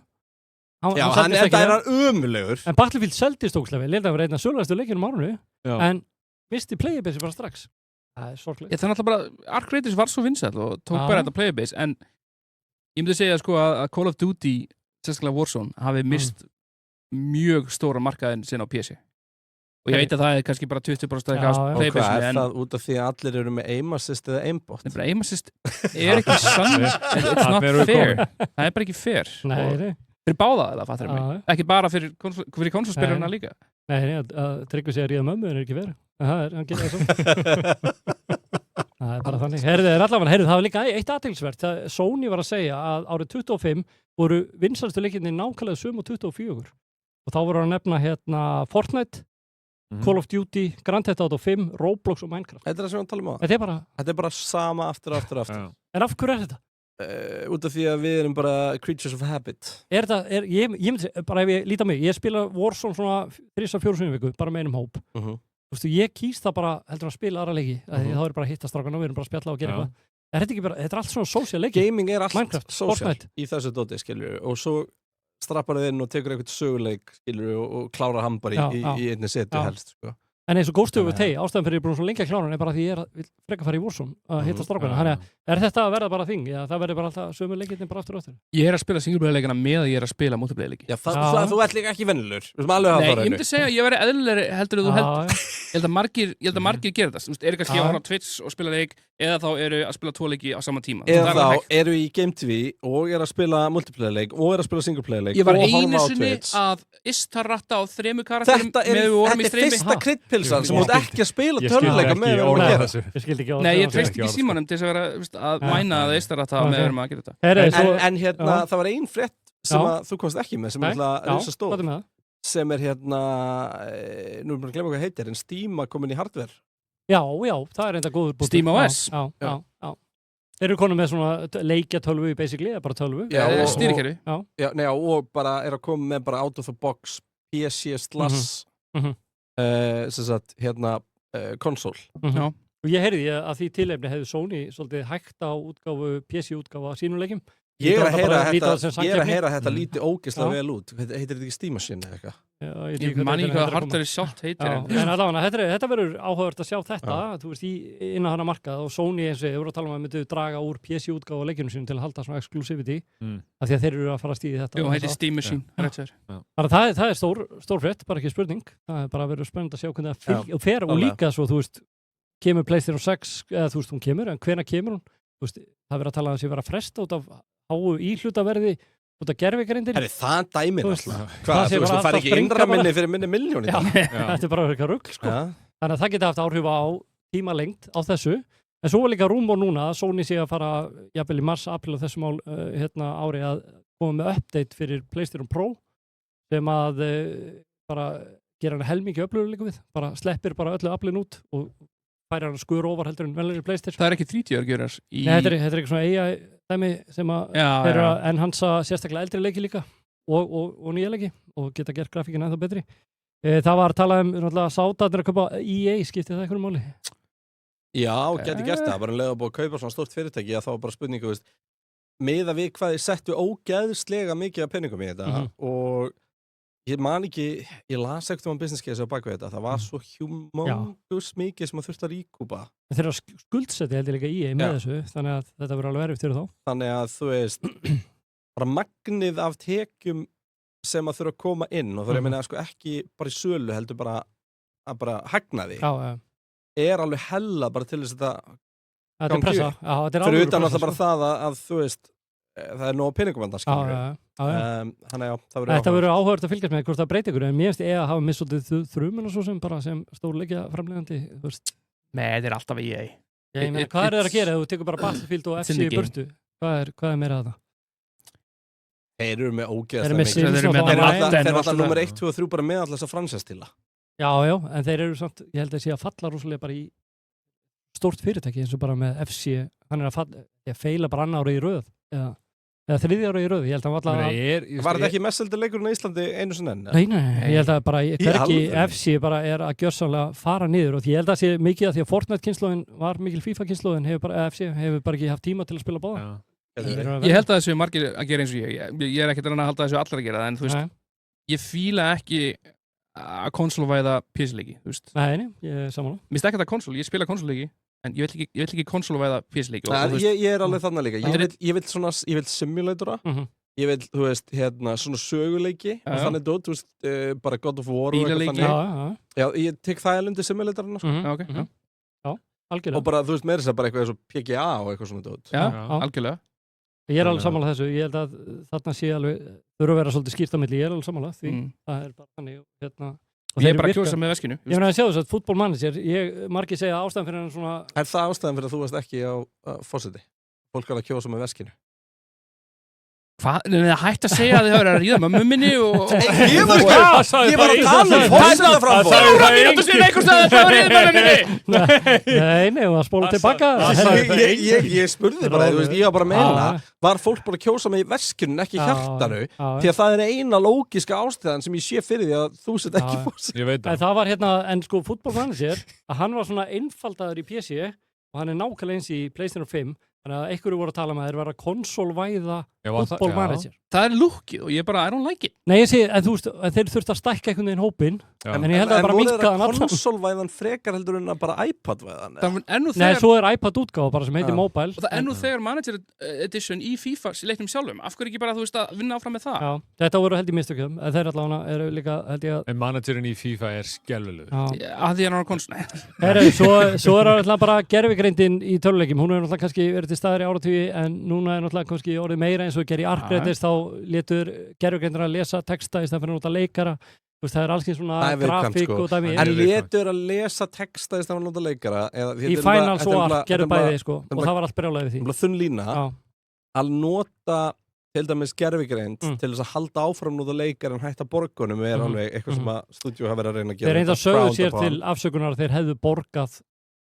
B: Já, hann er ömulegur.
A: En Battlefield seldist ókslega vel, ég held að vera einn af sölulegastu leikjunum árunni, en misti playabase bara strax. Það er sorglega.
D: Þannig að bara, Arc Raiders var svo vinsæll og tók bara þetta playabase, en ég myndi segja sko að Call of Duty, sérstaklega Warzone, hafi mist mjög stóra markaðin sinna á PC. Og ég veit að það er kannski bara 20% af playbase.
B: Og hvað er það út af því að allir eru með aim assist eða aimbot?
D: Nei, bara aim assist er ekki sann, it's not fair. Það er bara ekki fair.
A: Nei.
D: Fyrir báða eða fattar ég mig. Ekki bara fyrir konsolspilurina líka.
A: Nei, að Tryggvi sé að ríða mömmu en er ekki verið. Hann getur það svona. Það er bara þannig. Það var líka eitt athyglisvert. Sony var að segja að árið 25 voru vinsælustu leikirnir nákvæmlega sömu 24. Og þá voru að nefna Fortnite, Call of Duty, Grand Theft Auto 5, Roblox og Minecraft.
B: Þetta er það sem við talum á.
A: Þetta
B: er bara sama aftur.
A: En af hverju er þetta?
B: Út af því að við erum bara creatures of habit.
A: Ég myndi bara ef ég líti á mig, ég spila Warzone svona 3-4 sinni viku, bara með einum hóp. Þú veist, ég kýst það bara heldur að spila aðra leiki, þá er bara að hitta strákana og við erum bara að spjalla og gera eitthvað. Þetta er allt svona social leiki.
B: Gaming er allt
A: Minecraft,
B: social
A: Fortnite.
B: Í þessu dóti, skilur og svo strappar þið inn og tekur eitthvað söguleik, skilur og klárar hann bara í einni seti helst, sko.
A: En eins og Ghost of Tay, ástæðan fyrir ég er búin svo lengi að klára hann er bara því ég vil freka fara í Warzone að hitta strákana. Þannig að þetta að verða bara þing? Já, það verður bara alltaf sömu leikirnir bara aftur og aftur?
D: Ég er að spila singleplayer-leikina með að ég er að spila multiplayer-leiki.
B: Já, þú ert líka ekki vennilegur. Nei,
D: ég myndi segja að ég væri eðlilegri heldur en þú heldur. Ég held að margir gera það. Þú veist, eru kannski að horfa á Twitch og spila leik eða þá eru að spila 2 leiki á sama tíma.
B: Eða þá eru í Game TV og eru að spila multiplayer-leik og eru að spila singleplayer-leik.
D: Ég var einu sinni að istarratta á 3 karakterum með við vorum í streymi.
B: Þetta er fyrsta kryddpilsan sem þú ert ekki að spila töluleika með við vorum að gera þessu.
D: Nei, ég treyst ekki símanum til þess að vera að mæna að istarratta með við vorum að gera þetta.
B: En hérna, það var ein frétt sem þú komst ekki með sem er alltaf stóð. Sem er hérna, nú erum við að glemja hvað heitir, en Steam að komin í hardware.
A: Já, það er enda góður bútur.
D: Steam OS?
A: Já. Þeir eru konum með svona leikjatölvu basically, eða bara tölvu.
D: Stýrikerfi.
B: Já, og bara er að koma með bara out of the box PC / hérna konsól.
A: Og ég heyrði að því tilefni hefði Sony svolítið hægt á PC-útgáfu á sínum leikjum.
B: Ég er að heyra þetta lítið ógeðslega vel út. Heitir þetta ekki Steam Machine eða eitthvað?
D: Ég man ekki hvað hardware sjálft heitir.
A: En allavega, þetta verður áhugavert að sjá þetta, þú veist, innan hana markað og Sony eins og ég voru að tala um að myndu draga úr PC-útgáfu á leikjunum sínum til að halda svona exclusivity af því að þeir eru að fara að stíði þetta.
D: Jú, heitir Steam Machine.
A: Þannig að það er stór frétt, bara ekki spurning. Það er bara verið spennandi að sjá hvernig það fer og líka svo, þú veist, kemur PlayStation 6, eða þú veist, hún kemur, en hvenær kemur hún? Þú veist, það verið að tala um að það sé vera fresta út af háu íhlutaverði út af gervigreindir.
B: Það dæmir alltaf. Hvað, þú veist, þú fær ekki innraminni fyrir minni miljónir.
A: Já, þetta er bara eitthvað rugl, sko. Þannig að það geti haft áhrif á tímalengd á þessu. En svo var líka rúmor núna að Sony sé að fara, jafnvel í mars, april á þessum ári að koma með update fyrir PlayStation Pro sem að bara gera hann helmingi öflugur líka við. Bara sleppir bara öllu aflinn út og færi hann skur ofar heldur en velur í PlayStation.
D: Það er ekki 30 örgjörar í...
A: Nei, þetta er ekki svona AI dæmi sem að eru að enhansa sérstaklega eldri leiki líka og nýja leiki og geta gert grafíkina ennþá betri. Það var að tala náttúrulega sátarnir að kaupa EA, skipti það einhverju máli?
B: Já, geti gert það, bara að búið að kaupa svona stórt fyrirtæki að þá var bara spurningu, miða við hvað þið settu ógeðslega mikið af penningum í þetta og ég man ekki, ég las ekkert business case á bakvið þetta, það var svo humongous mikið sem að þurft að ríkúpa.
A: Þeir eru að skuldsetja heldur líka EA með þessu, þannig að þetta verður alveg erfitt fyrir þá.
B: Þannig að þú veist, bara magnið af tekjum sem að þurfa að koma inn og það ég meina ekki bara í sölu heldur bara að hagnaði. Er alveg hella bara til þess að
A: þetta pressa.
B: Fyrir utan alltaf bara það að þú veist, það er nóg peningum þannig þannig að
A: þetta verður áhugavert að fylgjast með hvort það breyti ykkur en mér finnst að hafa missótið þrumuna svo sem bara sem stórleikja framlegandi
D: Nei, þetta er alltaf EA
A: Hvað er það að gera ef þú tekur bara Battlefield og FC í burtu? Hvað er meira að það?
B: Þeir eru með ógeðslega þeir eru alltaf nummer 1, 2 og 3 bara með alltaf þess að fransestila
A: Já, en þeir eru samt, ég held að sé að falla rosalega bara í stórt fyrirtæki eins og bara með FC hann er að feila bara annar árið í röð eða þriðja árið í röð ég held að
B: var þetta ekki messeldi leikurinn í Íslandi einu sinni enn?
A: Nei, ég held að bara hverki FC bara er að gjörsamlega fara niður og ég held að sé mikið að því að Fortnite-kynslóðin var mikil FIFA-kynslóðin FC hefur bara ekki haft tíma til að spila báða
D: Ég held að þessu margir að gera eins og ég er ekkert að halda þessu allar að gera það en þú veist, ég fíla ekki að konsolvæða PC-leiki, þú veist
A: Nei, ég er sammála
D: Mér finnst ekki þetta konsol, ég spila konsolleiki en ég vil ekki konsolvæða PC-leiki
B: Ég er alveg þannig líka ég vil simulatora ég vil, þú veist, svona söguleiki og þannig dót, þú veist, bara God of War
D: Bílaleiki
B: Já, ég tek það alveg undir simulatorna
A: Já, algjörlega
B: og bara, þú veist, meira þess að bara eitthvað eins og PGA og eitthvað svona dót
D: Já, algjörlega
A: Ég er alveg sammála þessu, ég held að þarna sé alveg, þurfa að vera svolítið skýrt á milli, ég er alveg sammála því það er bara þannig
D: og ég er bara að kjósa með veskinu
A: Ég meina að sjá þess að fútbolmanager, margir segja ástæðan fyrir hann svona
B: Er það ástæðan fyrir að þú varst ekki á forseti? Fólk er að kjósa með veskinu
D: Hvað? Það hætti að segja að þið höfðu að ríða mömmu minni og
B: Ég var að tala forseta framfór
D: Það var mínútu síðan einhvers staðar það var ríða mömmu minni
A: Nei, og að spóla tilbaka
B: Ég spurði bara, þú veist, ég var bara að meina var fólk bara að kjósa með veskinu ekki hjartanu, því að það er eina lógiska ástæðan sem ég sé fyrir því að þú sett ekki forseta
A: Það var en sko fútbolmanager að hann var svona einfaldaður í PC og hann er nákvæmlega eins í PlayStation 5 þannig að einhverju voru að tala með að þeir vera konsolvæða fútbolmanager
D: Það er lúkið og ég bara, I don't like it
A: Nei, ég sé, en þú veist, þeir þurft að stækka einhvern veginn hópinn en ég held að bara minnka
B: þann allan En voru þeir að konsolvæðan frekar heldur en að bara iPad-væðan?
A: Nei, svo er iPad-útgáfa bara sem heitir mobile
D: Og það ennú þegar Manager Edition í FIFA leiknum sjálfum Af hverju ekki bara, þú veist, að vinna áfram með það?
A: Já, þetta voru held ég mistökjum þeir allavega eru líka, held ég
C: En Managerin í FIFA er skelfilegur
D: Að því hann var konsol
A: Svo er alltaf bara gervigreindin í töluleikjum hún er náttúrulega kannski verið til staðar í áratugi en núna er náttúrulega kannski orðið meira eins og gerir í Arcgradis þá letur gervigreindin að lesa texta í stað fyrir að nota leikara það er alls svona grafík og dæmi
B: En letur að lesa texta í stað fyrir að nota leikara
A: Í Finals og Arc gerðu bæði og það var allt brjálæði við því
B: Þunn lína að nota til dæmis gervigreind til þess að halda áfram nota leikara en hætta borgunum er alveg eitthvað sem að stúdíu hafa verið að reyna að gera
A: Þeir reynda sögðu sér til afsökunar þeir hefðu borgað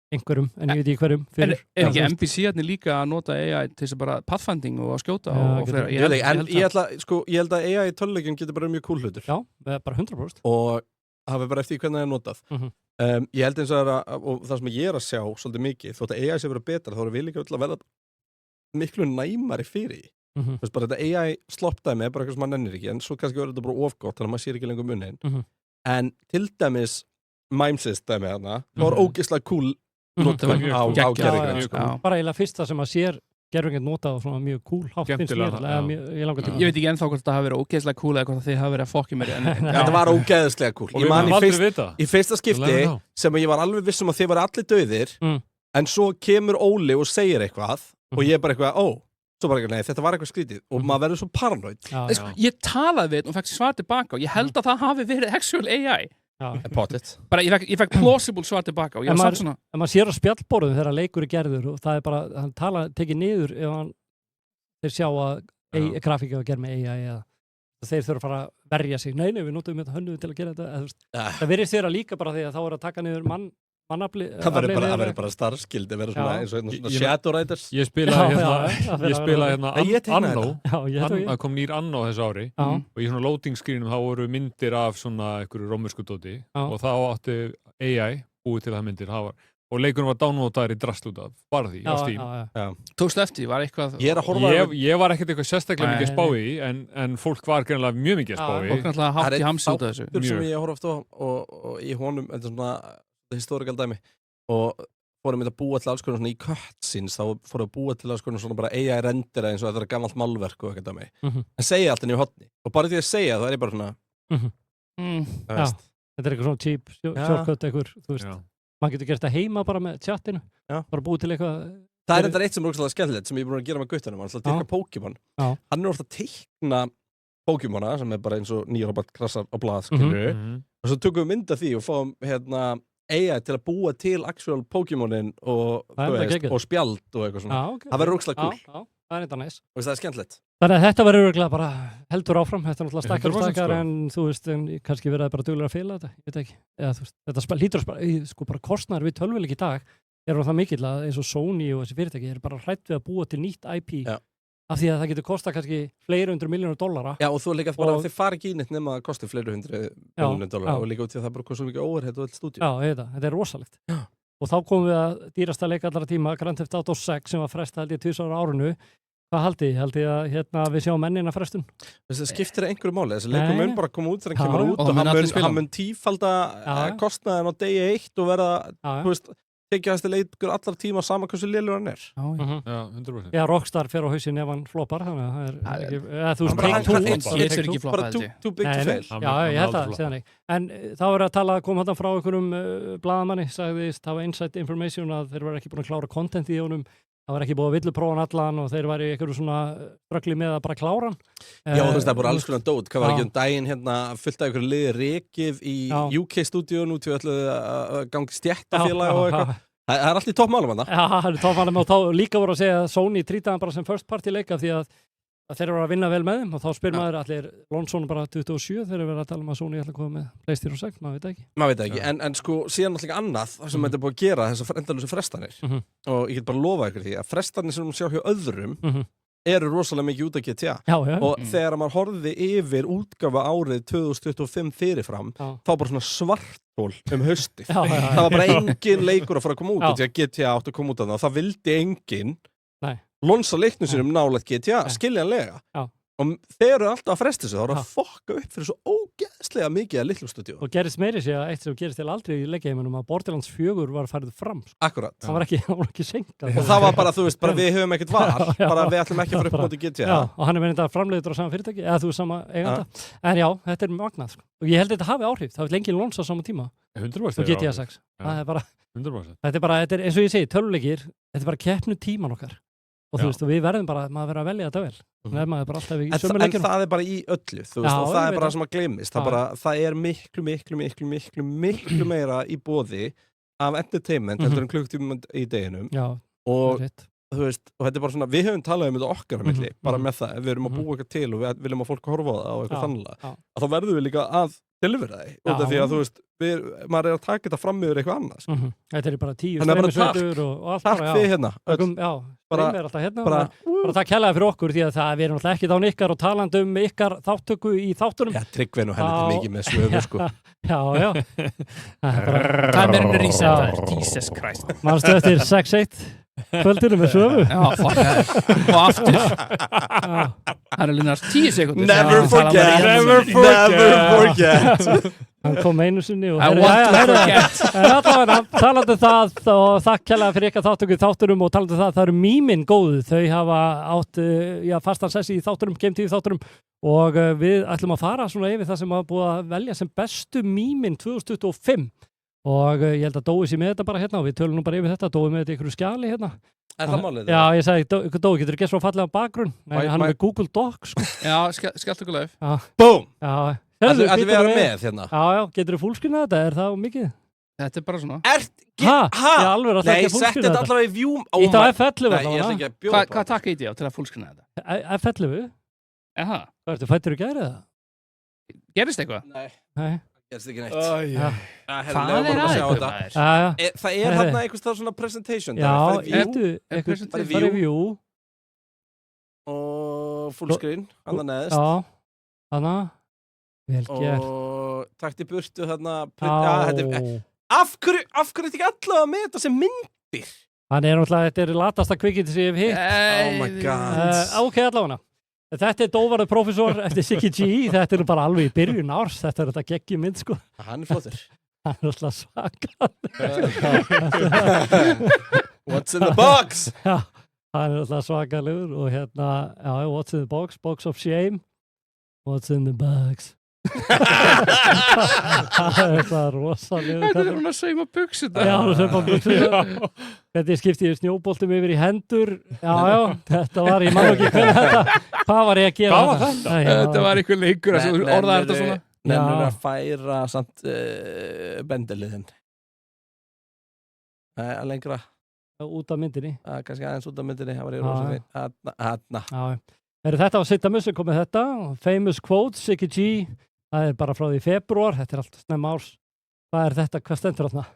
A: einhverjum, en ég veit ekki hverjum
D: Er ekki NPC-arnir líka að nota AI til þess að bara pathfinding og að skjóta og fleira?
B: Ég held að AI í töluleikjum getur bara mjög cool hlutur
A: Já, bara 100%
B: og hafi bara eftir hvernig það er notað Ég held eins og það sem ég er að sjá svolítið mikið, þótt að AI sé verið betra þá erum við líka öll að verða miklu næmari fyrir bara þetta AI sloppdæmi er bara eitthvað sem maður nennir ekki en svo kannski verður þetta bara ofgott þannig að maður sér ekki lengur muninn en til dæmis Mimesys dæmi þarna það var ógeðslega cool notum á gervigreind
A: bara eiginlega fyrsta sem að sér gervigreind notað og svona mjög cool hátt finnst mér
D: ég veit ekki ennþá hvort það hafi verið ógeðslega cool eða hvort þið hafi verið að fokki mér
B: þetta var ógeðslega cool ég man í fyrsta skipti sem ég var alveg vissum að þið var allir dauðir en svo kemur Óli og segir eitthvað og ég bara eitthvað, svo bara nei, þetta var eitthvað skrítið og maður verður svo paranoid
D: ég talaði við og fekk svar tilbaka og ég held að það hafi verið actual AI bara ég fekk plausible svar tilbaka og ég var samt svona
A: en maður sér á spjallborðum þegar leikur er gerður og það er bara, hann tekið niður ef þeir sjá að grafík að gera með AI eða þeir þurfa að fara að verja sig nei, við notum þetta hönnuðu til að gera þetta það virðist þeirra líka bara því að þá er að taka niður mannafli.
B: Það verður bara starfskildi, verður svona eins og svona Shadow Riders.
C: Ég spilaði hérna Anno, það kom nýr Anno þessu ári og í svona loading screenum þá voru myndir af svona einhverju rómversku dóti og þá átti AI búið til það myndir, og leikunum var downloadaður í drasl út af bara því á Steam.
D: Tókstu eftir, var eitthvað...
C: Ég var ekkert eitthvað sérstaklega mikið að spá í en fólk var greinlega mjög mikið að spá í.
D: Fólk náttúrulega hátt í hamsi út af þessu.
B: Það er einn þáttur sem ég horf oft á og í honum, þetta er svona historical dæmi og fórum við að búa til alls konar svona í cutscenes, þá fórum við að búa til alls konar svona bara AI rendera eins og þetta er gammalt málverk og eitthvað dæmi. En segja allt inn í hotni og bara því að segja það er ég bara svona
A: þetta er eitthvað svona cheap shortcut eitthvað, þú veist. Man getur gert það heima bara með chatinu, bara búið til eitthvað...
B: Það er þetta eitt sem er ógeðslega skemmtilegt sem ég er búin að gera með guttanum, hann er alltaf að teikna Pokémon. Hann er ofta að teikna Pokémona sem er bara eins og nýjarabatt krassar á blað, skilur og svo tökum við mynd af því og fáum AI til að búa til actual Pokémonin og spjald og eitthvað svona. Það verður ógeðslega cool.
A: Það er eitthvað næs.
B: Og það er skemmtilegt.
A: Þannig að þetta verður örugglega bara heldur áfram, þetta er náttúrulega stakkar og stakkar en þú veist, kannski verið bara duglegur að fela þetta, ég veit ekki. Eða þú veist, þetta lítur sko bara kostnaður við tölvuleik í dag er það mikill að eins og Sony og þessi fyrirtæki er bara hrætt við að búa til nýtt IP af því að það getur kostað kannski fleiri $100 milljónir.
B: Já, og þú líka bara þið fari ekki í neitt nema að kosti fleiri $100 milljónir og líka út í að það bara kosti mikið overhead og öll stúdíu.
A: Já, þetta er rosalegt. Og þá komum við að dýrasta leik allra tíma, Grand Theft Auto 6 sem var frestað held ég 2 ára á árinu. Hvað haldið? Haldið að við sjáum mennina frestun?
B: Það skiptir einhverju máli. Þessi leikur mun bara koma út þegar hann kemur út og hann mun tífalda kostnaðin á degi 1 og verða, þú veist, tekjast leikur allar tíma saman hversu lélegur hann er.
C: Já, 100%.
A: Já, Rockstar fer á hausinn ef hann floppar, þannig að það er ekki, þú
D: veist,
B: bara too big to fail.
A: Já, ég held að, segðan ekki. En þá er að tala, kom þetta frá einhverjum blaðamanni, sagðist, það var inside information að þeir var ekki búin að klára content í honum. Það var ekki búið að villuprófan allan og þeir væri einhverju svona ströggli með að bara klára hann.
B: Já, þú veist, það er bara alls konar dót. Hvað var ekki daginn hérna fullt af einhverju liði rekið í UK-stúdíun út við öllu að gangi stjættafélag og eitthvað. Það er allt í toppmálum hann.
A: Já, það er toppmálum og þá líka voru að segja að Sony trýtaði hann bara sem first party leika því að þeir eru að vinna vel með þeim og þá spyr maður allir Lonsson bara 27 þegar við verðum að tala um að Sony ætla að koma með PlayStation 6, maður veit ekki.
B: Maður veit ekki, en sko síðan náttúrulega annað sem þetta er búið að gera þessar endalösu frestanir og ég get bara lofa ykkur því að frestanir sem við sjá hjá öðrum eru rosalega mikið út af GTA og þegar maður horfði yfir útgáfa árið 2025 fyrirfram þá bara svona svartól haustið. Það var bara engin leikur að fara að koma út því að GTA átti að koma út af það og það vildi engin lonsa leiknum sinum nálægt GTA, skiljanlega. Og þeir eru alltaf að fresta þessu, þá eru að fokka upp fyrir svo ógeðslega mikið að litlum stúdíu.
A: Og gerist meiri sig að eitt sem gerist til aldrei í leikjaheiminum að Borderlands 4 var farið fram.
B: Akkurat.
A: Það var ekki senkað.
B: Og það var bara, þú veist, bara við höfum ekkert val, bara við ætlum ekki að fara upp á móti GTA.
A: Já, og hann er verið að framleiður á sama fyrirtæki, eða þú sama eiganda. En já, þetta er magnað. Og ég held þetta hafi áhrif, það vil enginn lonsa á sama tíma.
C: 100%
A: og GTA 6. Það er bara,
C: 100%.
A: Þetta er eins og ég segi, tölvuleikir, þetta er bara keppnu tíman okkar. Og þú veist, og við verðum bara, maður verður að velja þetta vel. Maður bara alltaf í sömu leikjum.
B: En það er bara í öllu, þú veist, og það er bara sem að gleymist. Það er miklu meira í boði af entertainment heldur en klukktíma í deginum. Já, og þú veist, og þetta er bara svona, við höfum talað um þetta okkar á milli, bara með það, ef við erum að búa eitthvað til og við viljum að fólk horfa á það og eitthvað þannlega, að þá verðum við líka að delivera það, út af því að þú veist, maður er að taka þetta fram yfir eitthvað annars.
A: Þetta er bara 10 streymisveitur og allt bara,
B: takk fyrir hérna.
A: Já, streymir alltaf hérna, bara takk hérlega fyrir okkur því að það er náttúrulega ekki án ykkar og talandi um ykkar þáttöku í þáttunum.
B: Já, Tryggvi nú heldur mikið með svöfu, sko.
A: Já.
D: Time er unni reset, Jesus Christ.
A: Manstu eftir 6-1 kvöldinu með svöfu?
D: Já, fuck það. Og aftur. Það er lína 10 sekundur.
B: Never forget.
A: Hann kom einu sinni og
D: I want to forget.
A: Talandi það og þakk kærlega fyrir ykkar þáttöku í þáttunum og talandi það eru mýmin góðu. Þau hafa átt fastan sessi í þáttunum, Game TV þáttunum og við ætlum að fara svona yfir það sem að búið að velja sem bestu mýmin 2025 og ég held að Dói sé með þetta bara hérna og við tölum nú bara yfir þetta, Dói með þetta í ykkur skjali hérna.
B: Er það málið?
A: Já, ég sagði, Dói, getur þú gett svo fallega bakgrunn? Nei, hann er með Google Docs, sko.
D: Já, skellt okkur live.
B: Boom!
A: Já,
B: ætlum við að vera með hérna?
A: Já, getur þú fullskrinað þetta? Er það mikið?
D: Þetta er bara svona.
A: Ég alveg alltaf ekki að fullskrinað þetta.
B: Nei, sett þetta allavega í view.
A: Ítt á F11
B: allavega.
D: Hvað takk eitt ég á til að fullskrina þetta?
A: F11?
D: Jaha.
A: Hvað ertu, fættur í gæri það?
D: Gerist eitthvað?
B: Nei. Gerst ekki neitt.
D: Hvað er þetta?
B: Það er þarna einhvers það svona presentation.
A: Já, eitthvað review.
B: Og fullscreen, hann neðst.
A: Já, hann vel gert.
B: Og takt í burtu þarna. Af hverju er þetta ekki allavega með þetta sem myndir?
A: Þetta er latasta kvikindi sem ég hef hitt.
B: Oh my god.
A: Ok, allavega. Þetta er Dóvarður prófessor eftir Siggi G. Þetta er bara alveg í byrjun árs. Þetta er þetta geggjum mynd, sko.
B: Hann er flottur.
A: Hann er alltaf svakal.
B: What's in the box?
A: Já, hann er alltaf svakalegur og what's in the box? Box of shame. What's in the box? Það er rosalegur.
D: Þetta er hún að sauma buxurnar.
A: Já, hún að sauma buxurnar. Þetta skipti ég snjóboltum yfir í hendur. Já, þetta var, ég man ekki hvernig þetta. Hvað var ég að gera?
C: Hvað var þetta?
D: Þetta var einhver leikur að orða þetta svona.
B: Nefnir að færa samt bendeliðin. Nei, að lengra.
A: Út af myndinni.
B: Kannski aðeins út af myndinni. Það var í rosinni. Hanna.
A: Þetta var Sittamus sem kom með þetta. Famous quote, Siggi G. Það er bara frá því februar. Þetta er allt snemma árs. Hvað er þetta? Hvað stendur þarna?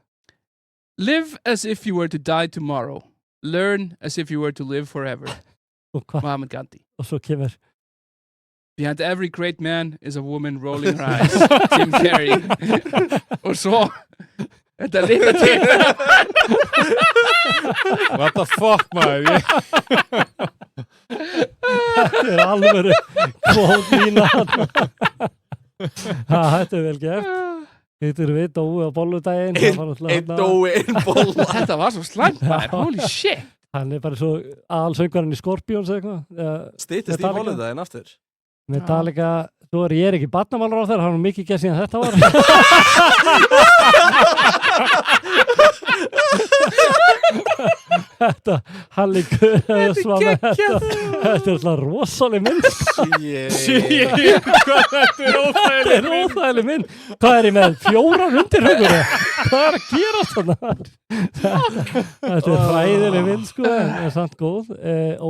D: Live as if you were to die tomorrow. Learn as if you were to live forever. Muhammad Gandhi.
A: Og svo kemur
D: Behind every great man is a woman rolling her eyes. Jim Carrey. Og svo þetta lita til.
C: What the fuck, maður?
A: Þetta er alvöru kvótlína. Þetta er vel gert. Þetta er við Dói á bolludaginn.
B: Einn Dói, einn bolla.
D: Þetta var svo slæmt, maður. Holy shit.
A: Hann er bara svo aðalsöngvarinn í Scorpions eða eitthvað.
B: Styttist í bolludaginn aftur.
A: Metallica, þú ég er ekki barnamálar á þér, hann er mikið gert síðan þetta var. Þetta, Halli Guðs var með þetta. Þetta er alltaf rosaleg mynd.
C: Shit, hvað þetta er óþægileg mynd.
A: Þetta er óþægileg mynd. Hvað er ég með? 4 undirhaugur? Hvað er að gera þarna? Þetta er hræðileg mynd, sko. Það er samt góð.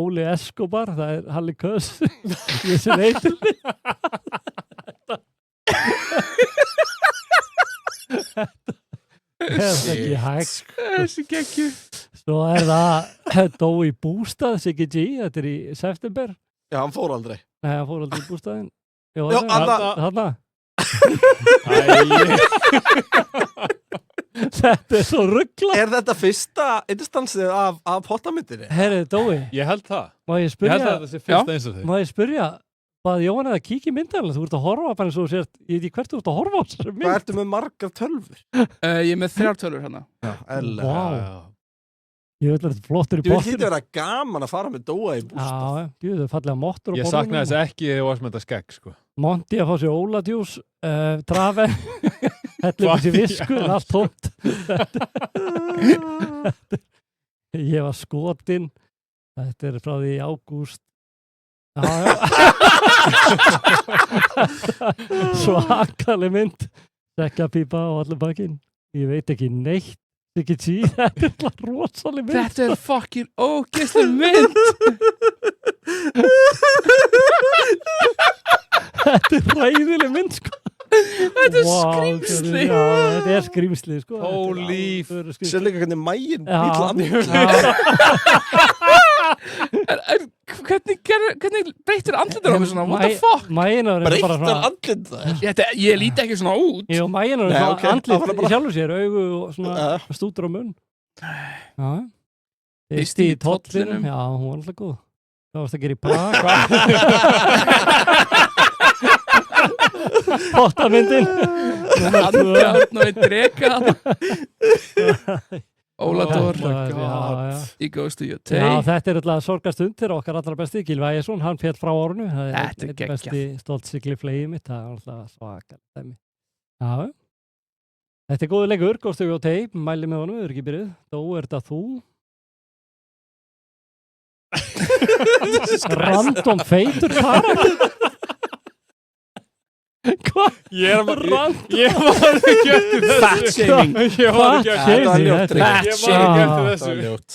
A: Óli Escobar, það er Halli Guðs. Ég sem heitir því. Þetta er ekki hægt.
D: Þessi geggju.
A: Svo er það Dói í bústað, Siggi G, þetta er í september.
B: Já, hann fór aldrei.
A: Nei, hann fór aldrei í bústaðinn.
B: Já, þarna.
A: Þetta er svo rugglað.
B: Er þetta fyrsta instansið af pottamyndinni?
A: Herri, Dói.
C: Ég held það.
A: Má ég spyrja?
C: Ég held að þetta sé fyrsta instansið.
A: Má ég spyrja? Hvað Jóhann eða kíkja í myndaðalina? Þú ert að horfa bara eins og þú sért, ég veit ekki hvert þú ert að horfa á þessari mynd.
B: Hvað ertu með margar tölfur?
D: Ég er með 3 tölfur hérna.
B: Já, eðlilega.
A: Vá. Ég veit að þetta er flottur í
B: bóttinu. Þú
A: bóttinu.
B: hlýtur að vera gaman að fara með Dóa í bústað.
A: Já, það er fallega mottur á
C: borðinu. Ég saknaði þess ekki þegar ég var sem þetta skegg, sko.
A: Monty að fá sér óladjús, trafe, hellir þessi visku, en allt tómt. Ég var skotinn. Þetta er frá því í ágúst. Svakaleg mynd. Sekkapípa og allir bakinn. Ég veit ekki neitt. Siggi G, þetta er bara rosaleg mynd.
D: Þetta er fucking ógeðsleg mynd.
A: Þetta er ræðileg mynd, sko.
D: Þetta er skrýmsli.
A: Já, þetta er skrýmsli, sko.
C: Holy.
B: Sér líka hvernig mægin bíl
D: Hvernig breytir andlindar á mig svona? What the fuck?
B: Breytir andlindar?
D: Ég líti ekki svona út.
A: Jú, mægin er svona andlind í sjálfu sér, augu og svona stútur á munn. Já. Fyrst í tollinum. Já, hún var alltaf góð. Hvað varst að gera í Prag? Pottamyndin.
D: Andjárn og einn dreka. Óladór, he goes to your take.
A: Já, þetta er alltaf sorgastund til okkar allra besti, Gylfi Ægisson, hann féll frá árunu.
D: Þetta er
A: besti stoltsigli flegið mitt, það er alltaf svakar dæmi. Já, þetta er góðu leikur, góð stöðu á teip, mæli með honum, við erum ekki byrjuð. Þó er þetta þú. Random feitur karakter. Hvað?
C: Ég var ekki eftir þessu.
D: Fat-shaming.
C: Ég var ekki eftir þessu.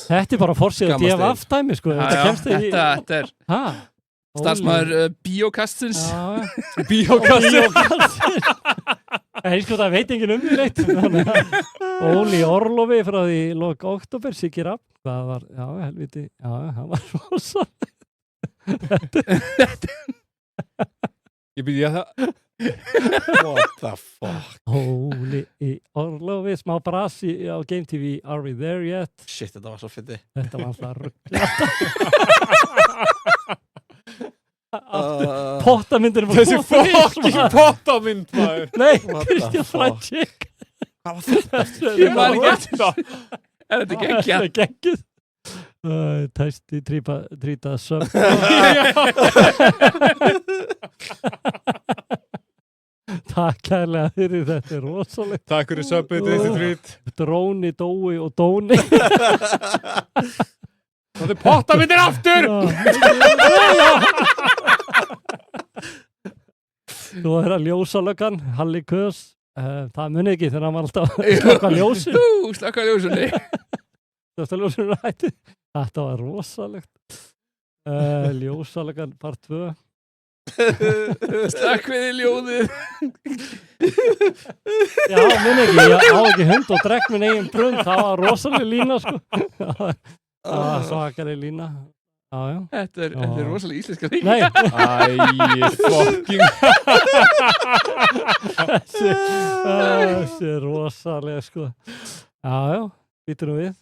A: Þetta er bara forsið að gefa aftæmi, sko.
D: Þetta er starfsmaður Bíokastins.
A: Bíokastins. Sko, það veit enginn því neitt. Óli Orlofi frá því lok október, Siggi Rapp. Það var, já, helviti, já, hann var rosa.
C: Ég byrja það.
B: What the fuck?
A: Óli Orlofi, smá brasi á Game TV, Are We There Yet?
B: Shit, þetta var svo fyndi.
A: Þetta var alltaf rugg. Pottamyndir
C: Þessi fucking pottamynd maður.
A: Nei, Kristján Frætchik.
B: Hvað var þetta?
D: Ég var ekki eftir það. Er þetta geggjað?
A: Þetta er geggjuð. Tæsti trýta söp. Takk kærlega fyrir þetta, er rosalegt.
C: Takk fyrir söpið, Tæsti trýt.
A: Dróni, Dói og Dóni.
C: Það er pottamyndir aftur!
A: Svo er það ljósalöggan, Halli Kös. Það muni ekki þegar hann var alltaf slökka ljósin.
D: Slökka ljósinni.
A: Slökka ljósin rætti. Þetta var rosalegt. Ljósalöggan part 2.
D: Slökkviði ljóðið.
A: Já, muni ekki. Ég á ekki hund og drekk minn eigin brund. Það var rosaleg lína, sko. Það var svakari lína. Já, já.
D: Þetta er rosalega íslenska líka.
A: Nei.
C: Æ, fucking.
A: Þessi er rosalega, sko. Já, já. Býtur nú við.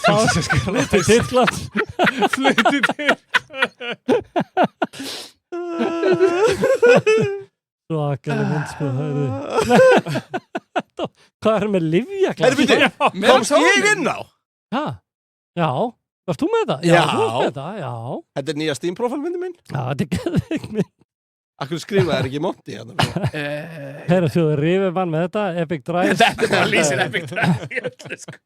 A: Flyttu Tyrklands.
C: Flyttu Tyrklands.
A: Svakari mynd, sko. Hvað er með lyfjaklass?
B: Komst ég inn á?
A: Já. Varst þú með þetta?
B: Já.
A: Þú varst með þetta, já.
B: Þetta er nýja Steam-profilmyndi minn.
A: Já, þetta er geðveik mynd.
B: Akkur skrifaði ekki Monty hérna.
A: Herra, þú er rifið mann með þetta, Epic Drive.
D: Þetta er bara lýsir Epic Drive í öllu, sko.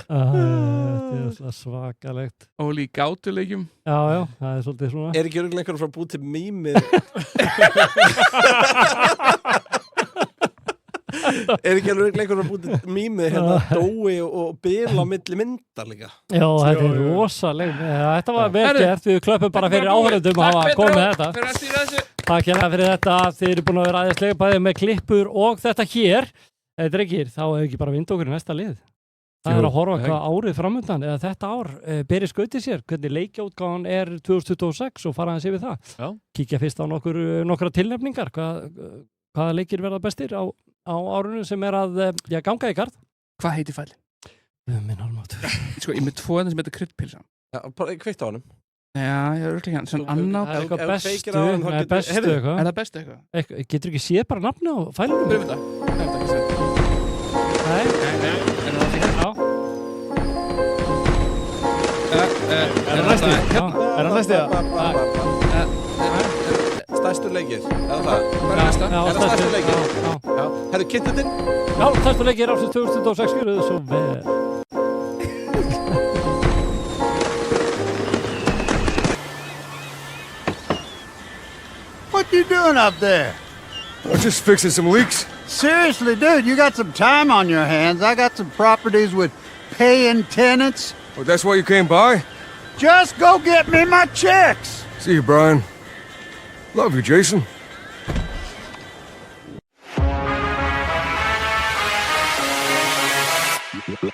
A: Þetta er svakalegt.
D: Óli í gátuleikjum.
A: Já, já, það er svolítið svona.
B: Er ekki örugglega einhverjum frá búið til mýmið? Er ekki alveg einhverjum að búið mýmið hérna Dói og Bill á milli myndar líka?
A: Já, þetta er rosaleg. Þetta var vel gert, við klöppum bara fyrir áhörðum að hafa komið þetta. Takk hérna fyrir þetta, þið eru búin að vera aðeinslega bæðið með klippur og þetta hér. Drengir, þá hefur ekki bara vind okkur í næsta lið. Það er að horfa hvað árið framöndan, eða þetta ár beri skautið sér, hvernig leikjaútgáðan er 2026 og fara aðeins yfir það.
C: Já.
A: Kíkja fyrst á nokkra tilnefningar, hvaða leikir verða bestir á árunum sem er að ganga í garð.
D: Hvað heitir fælinn?
A: Minn almáttur.
D: Sko, ég með 2 sem heitir kryddpilsan.
B: Já, bara kveikt á honum.
D: Já, ég er örugglega hérna. Svona annátt.
A: Það er eitthvað bestu eitthvað.
D: Er það bestu eitthvað?
A: Getur ekki séð bara nafni á fælunum?
D: Pröfum þetta. Það er ekki séð.
A: Nei.
D: Er það ekki hérna?
A: Er það næstu? Er það næstu?
B: Stærstur leikir, eða það?
D: Hvað er næsta?
B: Er það stærstur leikir?
A: Já.
B: Herru, kynntutinn?
A: Já, stærstur leikir ásins 2026 skjöruðu svo vel.
H: What you doing up there?
I: I'm just fixing some leaks.
H: Seriously, dude, you got some time on your hands. I got some properties with paying tenants.
I: Oh, that's why you came by?
H: Just go get me my checks.
I: See you, Brian. Love you, Jason.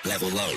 J: Level low.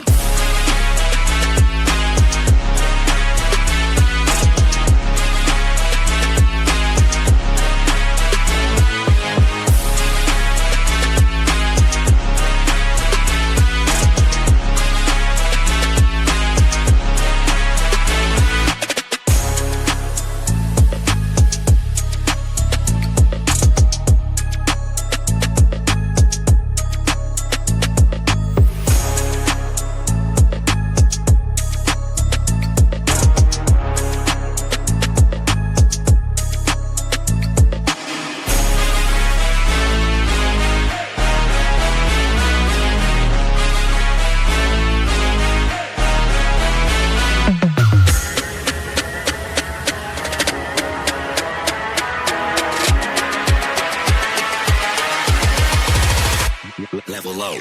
J: Level low.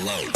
J: load.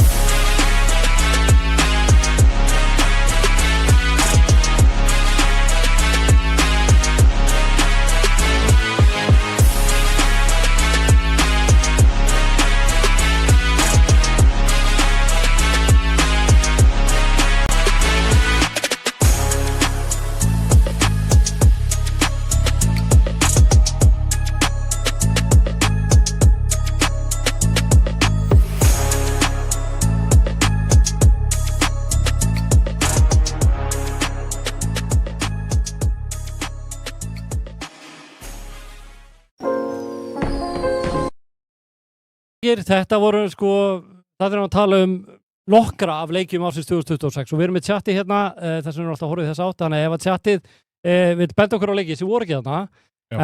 A: Þetta voru sko, það er að tala nokkra af leikjum ársins 2026 og við erum með chati hérna, þess vegna erum alltaf að horfa í þess átt, þannig að ef að chatið við benda okkur á leiki sem voru ekki þarna,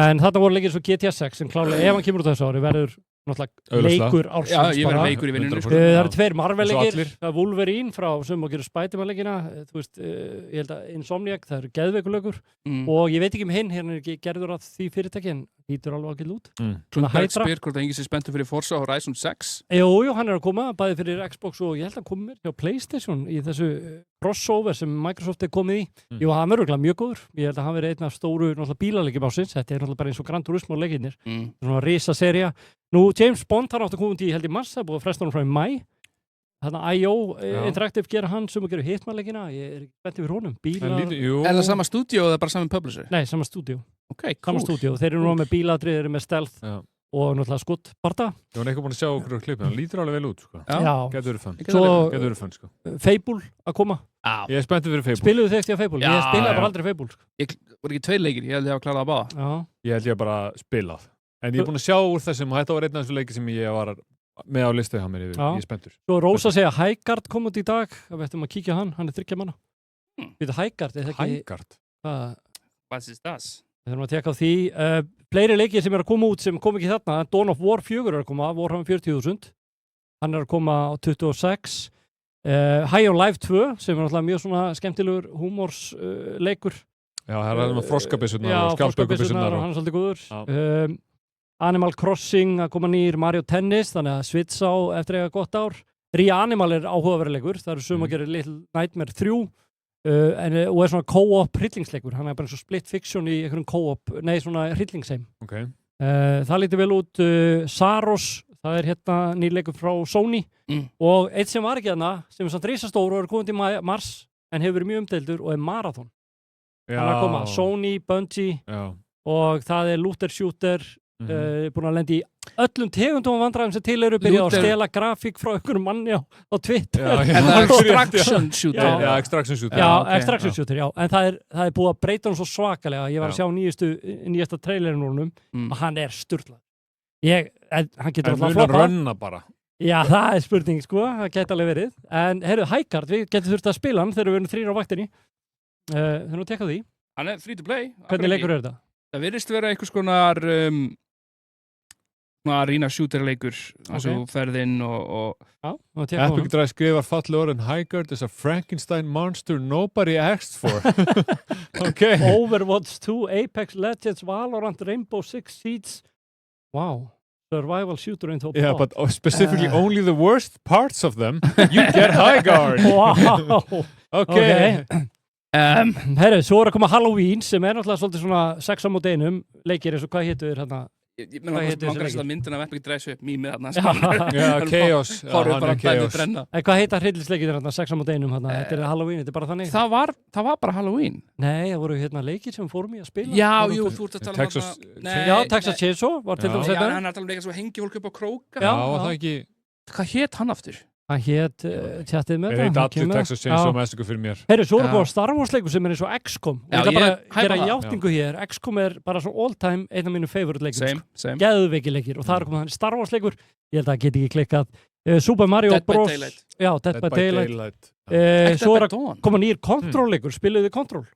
A: en þarna voru leikir svo GTA 6 sem klárlega ef hann kemur út þessu ári verður náttúrulega leikur ársins
D: bara. Já, ég verður leikur í vinnunni.
A: Það eru 2 Marvel-leikir, Wolverine frá sem og gerur Spider-Man-leikina, þú veist, ég held að Insomniac, það eru geðveikurleikur og ég veit ekki hinn, hérna er ekki gerður að því fyrirtæki en hýtur alveg ákveð út.
D: Klundberg spyr hvort það enginn sé spenntur fyrir Forza Horizon 6.
A: Jú, hann er að koma, bæði fyrir Xbox og ég held að koma hjá PlayStation í þessu crossover sem Microsoft er komið í. Jú, hann verður mjög góður. Ég held að hann verður einn af stóru bílaleikjum ársins. Þetta er náttúrulega bara eins og Gran Turismo leikirnir. Svona risaserja. Nú, James Bond hann átti að koma út í held í mars, það er búið að fresta honum frá í mæ. Þarna IO Interactive gera hann sem að gera Hitman-leikina. Ég er ekki spenntið fyrir honum.
D: Er það sama stúdíó eða bara saman publisher?
A: Nei, sama stúdíó.
D: Ok, cool.
A: Sama stúdíó. Þeir eru nú með bíladrið, þeir eru með stealth og náttúrulega skottbarda.
C: Ég var eitthvað búin að sjá okkur á klippinu, hann lítur alveg vel út, sko.
A: Já.
C: Getur verið fun, sko.
A: Fable að koma.
C: Ég er spenntið fyrir Fable.
A: Spiluðu þið eftir að Fable? Ég spilaði bara aldrei Fable, sko.
D: Ég var ekki 2 leikir, ég held ég að klára það báða.
C: Ég held ég bara spilað. En ég er búin að sjá úr þessum og þetta var einn af þessu leiki sem ég var með á listu hjá mér yfir. Ég er spenntur.
A: Svo Rósa segja Highguard kom út í dag. Við ættum að kíkja hann er 3 manna. Við þetta Highguard, er það ekki?
C: Highguard?
D: What is that?
A: Við þurfum að teka á því. Fleiri leikir sem er að koma út sem kom ekki þarna. Dawn of War 4 er að koma, Warhammer 40.000. Hann er að koma á 26. High on Life 2 sem er náttúrulega mjög svona skemmtilegur húmorsleikur.
C: Já, það er með froskabissurnar og skjaldbökubissurnar.
A: Já, hann er svolítið góður. Animal Crossing að koma nýr Mario Tennis, þannig að Switch á eftir eiga gott ár. Re-Animal er áhugaverðleikur, það eru að gera Little Nightmare 3 og er svona co-op hryllingsleikur, hann er bara eins og split fiction í einhverjum co-op, nei svona hryllingsheim. Það lítur vel út Saros, það er hérna nýr leikur frá Sony og eitt sem var ekki þarna, sem er samt risastór og er komið til mars en hefur verið mjög umdeildur og er Marathon. Hann er að koma Sony, Bungie og það er looter shooter, búin að lenda í öllum tegundum og vandræðum sem til eru byrjað að stela grafík frá einhverjum manni á Twitter.
D: En það er extraction shooter.
C: Já, extraction shooter.
A: Já, extraction shooter, já. En það er búið að breyta hann svo svakalega. Ég var að sjá nýjasta trailerinn úr honum og hann er sturlað. Hann getur alltaf
C: floppa. Rönna bara.
A: Já, það er spurning, sko. Það geti alveg verið. En, heyrðu, Highguard, við getum þurft að spila hann þegar við erum 3 á vaktinni. Þannig að tekka því.
D: Hann er free to play.
A: Hvernig leikur er þetta?
D: Það virðist vera einhvers konar arena shooter leikur altså ferðinn og
C: Epic Drive skrifar falleg orðin Highguard is a Frankenstein monster nobody asked for. Okay.
A: Overwatch 2, Apex Legends, Valorant, Rainbow Six Siege. Wow. Survival shooter in top.
C: Yeah, but specifically only the worst parts of them you get Highguard.
A: Wow. Okay. Herru, svo er að koma Halloween sem er náttúrulega svolítið svona 6 á mót einum leikir eins og hvað hétu þér hérna?
D: Ég langar að myndina af Epic Drive upp mýmið þarna.
C: Já, Chaos.
D: Horfum bara bæðið brenna.
A: Hvað heita hryllisleikir þarna 6 á mót einum hérna? Þetta er Halloween, þetta er bara þannig?
D: Það var bara Halloween.
A: Nei, það voru hérna leikir sem fórum í að spila.
D: Já, jú, þú ert að tala um
A: þetta. Já, Texas Chainsaw var til dæmis þetta.
D: Já, hann er að tala um leikir sem hengi fólk upp á króka.
C: Já, það ekki.
D: Hvað hét hann aftur?
A: Hann hét tjattið með
C: það. Ég heit allir Texas Chainsaw Massacre fyrir mér.
A: Heyrðu, svo er það Star Wars leikur sem er eins og XCOM. Ég ætla bara að gera játningu hér. XCOM er bara svo all time einn af mínu favorite leikur.
D: Same.
A: Geðveiki leikir. Og það er komið hann Star Wars leikur. Ég held að það geti ekki klikkað. Super Mario Bros.
D: Dead by Daylight.
A: Já, Dead by Daylight. Svo er að koma nýr Control leikur. Spiluðu þið Control?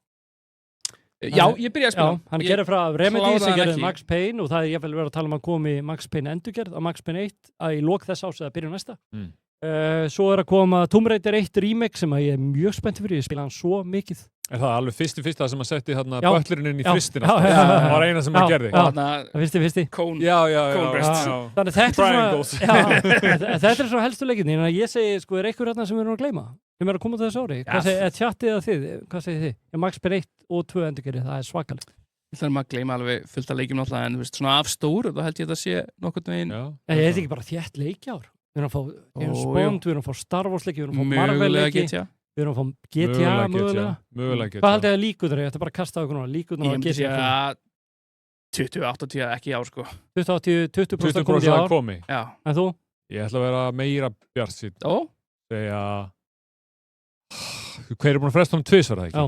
D: Já, ég byrjaði að spila.
A: Já, hann gerir frá Remedy sem gerir Max Payne og það er jafnvel verið að tala um að komi Max Payne endurgerð á Max Payne 1 í lok þess ás eða byrjun næsta. Svo er að koma Tomb Raider 1 remake sem að ég er mjög spennt fyrir, ég spila hann svo mikið.
C: Er það alveg fyrsta sem að setti hérna
A: Já.
C: böllurinn inn í
A: Já.
C: fristina?
A: Já, já, já, já.
C: Var eina sem að gerði.
A: Fyrsti.
C: Já.
A: Þannig þetta er svona helstu leikinni. Ég segi, sko, er einhver hérna sem við erum að gleyma? Sem er að koma til þessu ári? Hvað segir tjattið að þið? Hvað segir þið? Max ber 1 og 2 endurgerði, það er svakalegt.
D: Það er maður að gleyma alveg fullt af leikjum náttúrulega, en þú veist, svona af stóru, þá held ég að það sé nokkurn veginn.
A: Ég heit ekki bara þétt leikjár. Við erum að fá James Bond, við erum að fá Star Wars leiki, við erum að fá Marvel leiki. Við erum að fá GTA mögulega. Hvað haldið að líkuður? Ég ætti bara að kasta á ykkur líkuður á GTA.
D: 20-80 ekki ár, sko.
A: 20% komið í ár.
D: Já.
A: En þú?
C: Ég ætla að vera meira bjartsýnn. Segja... Hver er búin að fresta honum 2 það ekki?
A: Já.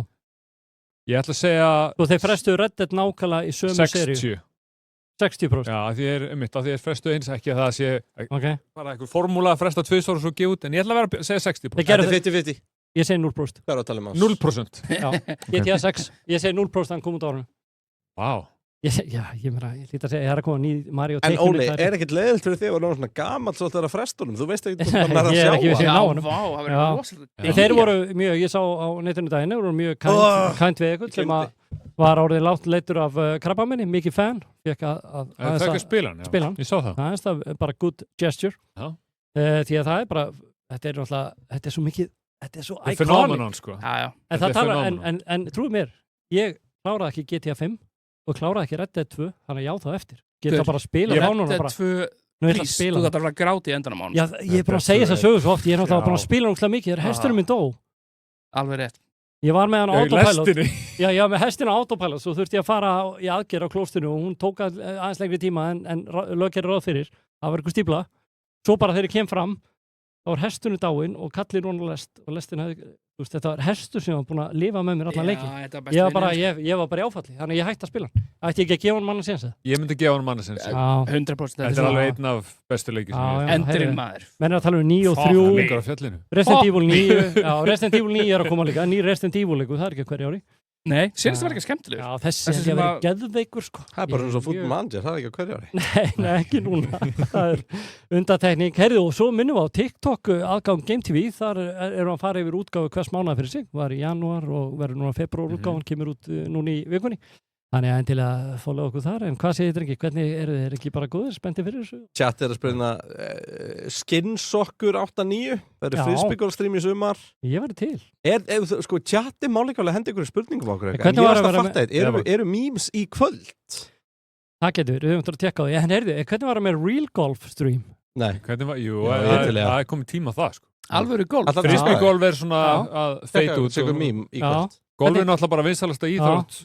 C: Ég ætla að segja...
A: Þú þeir frestuðu Red Dead nákvæmlega í sömu seríu. 60%.
C: Já, því er frestuðu eins ekki að það sé bara einhver formúla að fresta 2 og svo gefa út, en ég ætla að segja 60%.
B: Þetta er 50-50.
A: Ég segi 0%.
B: Hvað er að tala um ás?
C: 0%.
A: Já, GTA 6. Ég segi 0% hann kom út á árunum.
C: Vá.
A: Ég hlýt að segja, ég er að koma ný Mario
B: En Óli, er ekkert leiðilt fyrir þig að vera svona gamall svolítið að frestunum? Þú veist ekki hvað maður er að sjá
A: Ég er ekki við síðan á honum.
D: Vá, það verður rosalega.
A: Þeir voru mjög, ég sá á netinu daginn, voru mjög kænt við ykkur sem var orðið látt leittur af krabbaminni, mikið fan. Fekk að
C: spila hann. Ég sá það.
A: Það er bara good gesture. Því að það er bara, þetta er náttúrulega, þetta er svo mikið, þetta er svo iconic.
C: Phenomenon, sko.
A: En trúið mér, ég kláraði ekki GTA 5 og kláraði ekki Red Dead 2, þannig að já þá eftir. Geta bara að spila á honum.
D: Red Dead 2 prís, þú gæti bara að gráti í endanum á honum.
A: Já, ég er bara að segja þess að sögu svo oft, ég er náttúrulega bara að spila náttúrulega mikið, hesturinn minn dó.
D: Alveg rétt.
A: Ég var með hann á autopilot. Já, með hestin á autopilot, svo þurfti ég að fara í aðgerð á klóstinu og hún tók aðeins lengri tíma en löggerir ráð fyrir. Það var eitthvað stífla. Svo bara þegar ég kem fram, þá var hesturinn dáinn og kallið núna lest og lestin hefði, þú veist, þetta var hestur sem var búin að lifa með mér allan leikin. Ég var bara í áfalli, þannig að ég hætti að spila hann. Ætti ekki að gefa hann manna séns það?
C: Ég myndi gefa hann manna séns.
D: 100%.
C: Þetta er alveg einn af bestu leikir sem
D: ég. Endurinn maður.
A: Menn er að tala um 9 og 3. Resident Evil 9. Já, Resident Evil 9 er að koma líka. Ný Resident Evil leikur, það er ekki hverju ári.
D: Nei, senast var ekki skemmtilegur.
A: Já, þessi sem verið geðveikur, sko.
B: Það er bara svona Football Manager, það er ekki á hverju ári.
A: Nei, ekki núna. Það er undantekning. Heyrðu, og svo minnum við á TikTok aðgang Game TV. Þar erum við að fara yfir útgáfu hvers mánaði fyrir sig. Var í janúar og verður núna febrúar útgáfan, kemur út núna í vikunni. Þannig að endilega follow okkur þar. En hvað segir þið ekki? Hvernig eru þið ekki bara góðir? Spenntir fyrir þessu?
B: Chat er að spyrna Skinsokkur 8-9. Það eru frisbeegolfstrím í sumar.
A: Ég verði til.
B: Sko, chat er máleikalega hendi ykkur spurningum á okkur.
A: Hvernig var að vera
B: með... Eru memes í kvöld?
A: Það getur, við höfum að tekka á því. En heyrðu, hvernig var að með real golf stream?
B: Nei.
C: Hvernig var, það er komið tíma það, sko.
D: Alvöru golf.
C: Frisbeegolf er svona að feita út.
B: Tekur meme í kvöld.
C: Golf er náttúrulega bara vinsalasta íþrótt.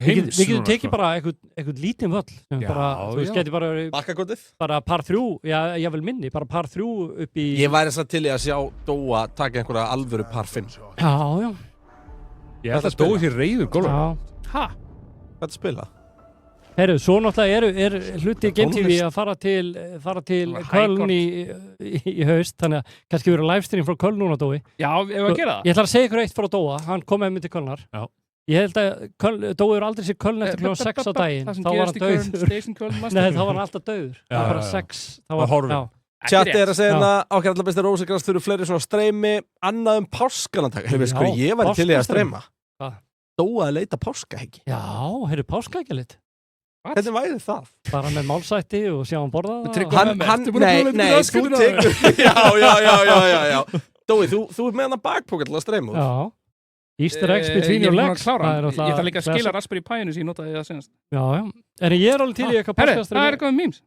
A: Við getum tekið bara eitthvað lítinn völl. Þú veist, getur bara...
B: Bakkagotið?
A: Bara par 3, ég vil minni, bara par 3 upp í...
B: Ég væri þess að til í að sjá Dóa taka einhverja alvöru par 5.
A: Já.
C: Ég ætla að Dóa sér reyður golf.
A: Ha?
B: Hvað er að spila?
A: Heyrðu, svo náttúrulega er hluti Game TV að fara til Köln í haust, þannig að kannski verður livestream frá Köln núna, Dói.
D: Já, ef við að gera það.
A: Ég ætla að segja ykkur eitt frá Dóa, hann kom með mig til Kölnar.
C: Já.
A: Ég held að Dói eru aldrei sér Köln eftir kl. 6 á daginn. Þá var hann dauður. Nei, þá var hann alltaf dauður. Það var bara 6.
C: Það var horfinn.
B: Chat er að segja hérna, ákveð allar bestir Rósegræns þurru fleiri svona streymi, annað páskanantak. Hefur sko, ég var til í að streyma. Dóa að leita páskaheggi.
A: Já, heyrðu páskaheggi lit.
B: Hvernig væri það?
A: Bara með málsætti og sjá hann borða það.
B: Nei, þú tekur... Já. Dói, þú er með hann að bakpóka til að streyma úr.
A: Já. Easter eggs between your legs.
D: Ég ætla líka að skila Raspberry Pi-inu sem ég notaði það senast.
A: Já. En ég er alveg til í eitthvað páskastræmi.
D: Það er eitthvað með memes.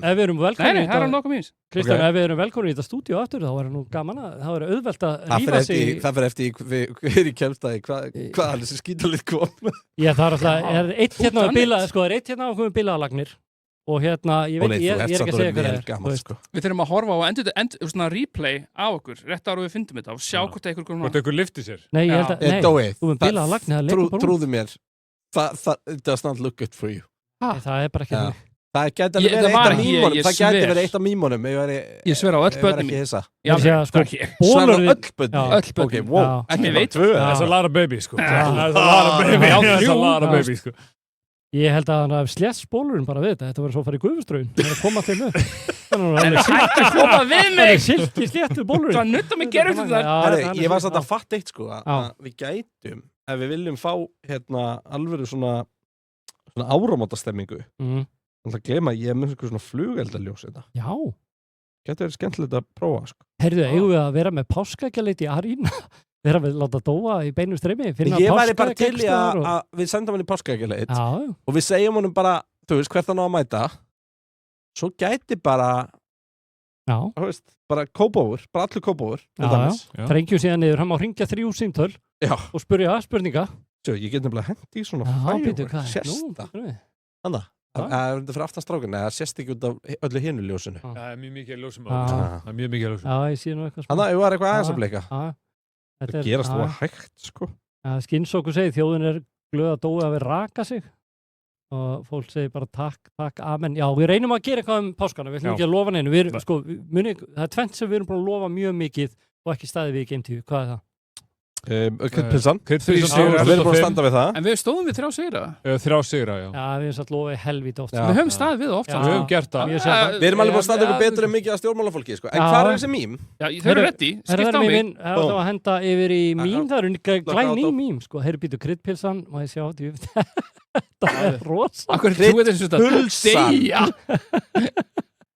A: Ef við erum velkomin
D: Nei, það er nokkuð memes.
A: Kristján, ef við erum velkomin í þetta stúdíu aftur, þá er nú gaman að það er auðvelt að rífa sig.
B: Það fyrir eftir hver í kemstæði, hvað er þessi skítalit kom?
A: Já, það er alltaf, er eitt hérna að koma bilaðalagnir. Og hérna, ég er ekki að segja hvað það er.
D: Við þurfum að horfa á svona replay á okkur, rétt ára við fyndum þetta og sjá hvort
C: einhver lifti sér.
A: Nei, ég held að,
B: Dói,
A: þú með bilaðalagni,
B: trúðu mér, it does not look good for you.
A: Það er bara ekki það.
B: Það gæti verið eitt af mímónum.
D: Ég sver á öll börnum
B: mín.
A: Sver á
B: öll börnum. Ok, wow.
D: Ekki veit.
C: That's a lot of baby, sko. That's a lot of baby, sko.
A: Ég held að hann hafði slett spólurinn bara við þetta. Þetta var svo að fara í gufuströun. Það var að koma til þau.
D: En hægt að koma við mig!
A: Silki sléttur bólurinn.
D: Það nutta mig gerum til það.
B: Ég var satt að fatta eitt sko að við gætum, ef við viljum fá alveg svona áramótastemmingu, þannig að gleyma ég með svona flugeldaljós þetta.
A: Já.
B: Gæti verið skemmtilegt að prófa sko.
A: Heyrðu, eigum við að vera með páskaeggjaleiti í Arína? Vera við láta dóa í beinum streymi?
B: Ég væri bara til í að við sendum hann í páskaeggjaleiti og við segjum honum bara, þú veist, hvert hann á að mæta. Svo gæti bara, þú veist, bara kópófur, bara allir kópófur.
A: Þrengjum síðan niður, hann má hringja 3 símtöl og spurja spurninga.
B: Sjö, ég get nefnilega hendi í svona fægur, sérsta. Þannig. Það er fyrir aftanstrákinn, það sést ekki út af öllu hinu ljósinu.
C: Það er mjög mikið ljósum það er mjög mikið ljósum.
A: Já, ég sé nú eitthvað.
B: Þannig að ég var eitthvað aðeins að bleika. Það gerast þú að hægt, sko.
A: Skinnsóku segir, þjóðin er glöð að dói að við raka sig og fólk segir bara takk, amen. Já, við reynum að gera eitthvað páskana, við ætlum ekki að lofa neinu. Sko, það er tvennt sem við erum búin að lofa mjög mikið og ekki staðið við í Game TV. Hvað er það?
B: Kryddpilsan.
C: Við
B: erum búin að standa við það.
D: En við stóðum við 3 sigra.
C: 3 sigra, já.
A: Já, við erum satt lofið helvít oft.
D: Við höfum staðið við oft.
C: Við höfum gert það.
B: Við erum alveg búin að standa ykkur betur en mikið að stjórnmálafólki, sko. En hvað er þessi mím?
D: Já, þau eru ready. Skipt á mig.
A: Það var að henda yfir í mím. Það eru glæný mím, sko. Heyrðu býtu kryddpilsan. Má ég sjá, þetta er rosa.
D: Akkur þú veit þessu þetta.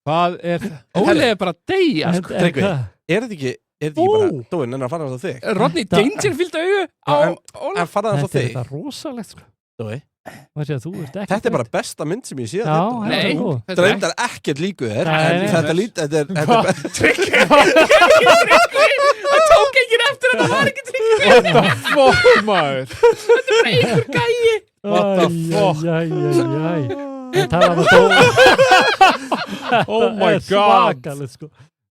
C: Hvað er
D: Óli er bara að deyja, sko.
B: Er þetta ekki bara dóin en að fara það á þig?
D: Rodney Dangerfield auðu á Óla.
B: En fara það á þig?
A: Þetta er rosalegt, sko.
B: Dói?
A: Þetta
B: er bara besta mynd sem ég sé að
A: þetta.
D: Nei.
B: Þetta reyndar ekkert líku þér. Þetta er
D: Tryggvi. Það tók enginn eftir að það var ekki Tryggvi.
C: What the fuck, maður?
D: Þetta er bara einhver gæi.
C: What the fuck?
A: Það var það dói.
C: Oh my god.
A: Svakalegt, sko.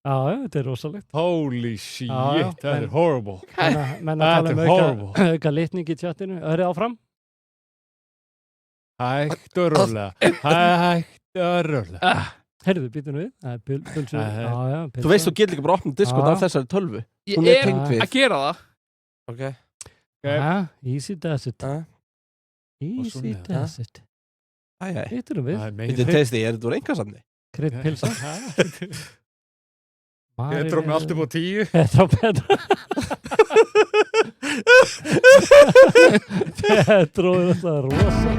A: Já, þetta er rosalegt.
C: Holy shit, það er horrible.
A: Menn að tala auka litning í chatinu. Hörðu áfram.
C: Hægt og rólega. Hægt og rólega.
A: Heyrðu, býtum við.
B: Þú veist, þú getur ekki bara opnað Discord af þessari 12.
D: Ég er að gera það.
B: Ok.
A: Easy does it. Easy does it. Býtum við.
B: Þetta testi, er þetta úr einhversamni?
A: Kryddpilsa.
C: Petro með allt upp á 10.
A: Petro er alltaf rosa.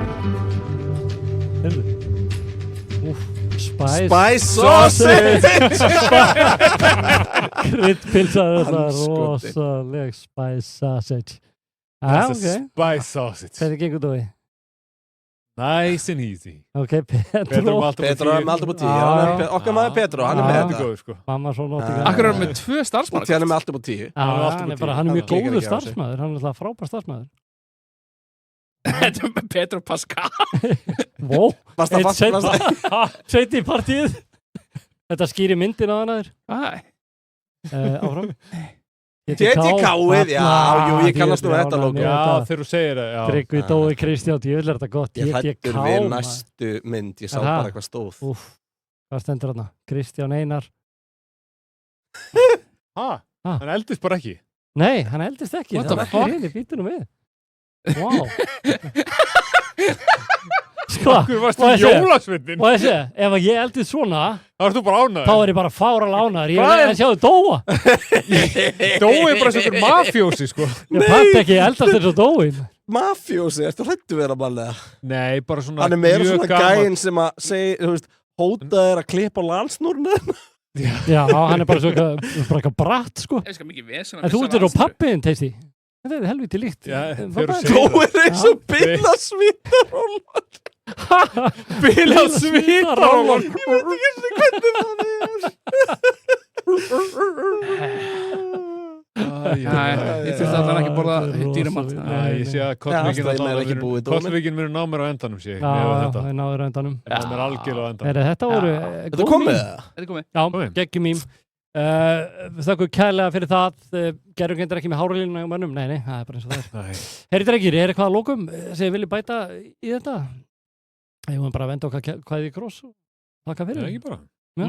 B: Spice sausage.
A: Kryddpilsa er alltaf rosaleg. Spice sausage.
C: Spice sausage.
A: Hvernig gengur þú í?
C: Nice and easy.
A: Ok,
B: Petro er með allt upp á 10. Okkar maður Petro, hann er með þetta.
A: Mamma svo nótt ekki.
D: Akkur er hann með 2 starfsmann.
B: Hann er með allt upp á 10.
A: Hann er mjög góður starfsmæður. Hann er alltaf frábær starfsmæður.
D: Þetta er með Petro Pascal.
A: Wow. Sveit í partíið. Þetta skýri myndin á hann aður. Áfram.
B: TTK-ið, já, ég kannast þú þetta logo.
C: Já, þegar þú segir það.
A: Tryggvi Dói Kristján, ég vil þetta gott.
B: Ég hættur við næstu mynd, ég sá bara eitthvað stóð.
A: Hvað stendur þarna? Kristján Einar.
C: Hann eldist bara ekki.
A: Nei, hann eldist ekki.
D: What the fuck?
A: Það er ekki býtunum við. Wow. Sko,
C: okkur varst í jólasveitin.
A: Og þessi, ef ég eldist svona,
C: þá ert þú bara ánæður.
A: Þá er ég bara fáralega ánæður. Ég er að sjáðu Dóa.
C: Dói er bara svona mafjósi, sko.
A: Ég pætti ekki eldast eins og Dói.
B: Mafjósi, ertu hrættu vera manlega?
C: Nei, bara svona
B: hann er meira svona gæinn sem að segja, þú veist, hótað er að klippa á landsnúrnu.
A: Já, hann er bara svona eitthvað bratt, sko. En þú ert á pappiðin, Teisti. Þetta er helviti líkt.
B: Dói er eins og bila svítarólar.
C: Bila svítarólar.
B: Ég veit ekki hvernig það er.
D: Ég þurfti að hann ekki borða dýramat.
C: Ég sé að Kottvíkin verður ná mér á endanum, sé ég.
A: Já, það er náður á endanum.
C: Það er mér algjörlega á endanum.
A: Þetta voru
B: góð mím.
D: Þetta er komið.
A: Já, geggjum mím. Þakku kærlega fyrir það. Gerður gendur ekki með háralínuna á mönnum? Nei, það er bara eins og það er. Heyri drengir, er eitthvað að lókum sem þið viljið bæta í þetta? Ég var bara að venda okkar hvað í kross og þakka fyrir.
C: Ekki bara.
A: Já.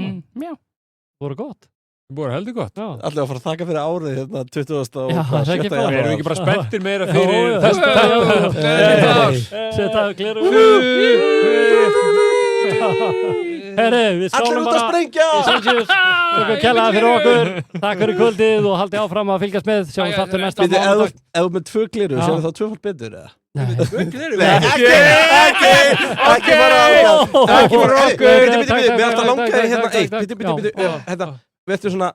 A: Það voru gott.
C: Það voru heldur gott.
B: Allir að fara að þakka fyrir árið hérna 20. og
A: Já, það er ekki góð.
C: Erum við ekki bara spenntir meira fyrir þess?
A: Setta gleru. Herri, við skálum bara.
B: Allir út að sprengja!
A: Í Celsius. Tökum kjallaði fyrir okkur. Takk fyrir kvöldið og haldið áfram að fylgjast með. Sjáum við þáttur næsta mánudag.
B: Ef þú með 2 gliru, séu þá 2 betur, eða? Ekki bara okkur. Við ætlum að langa þér hérna eitt. Við ætlum svona,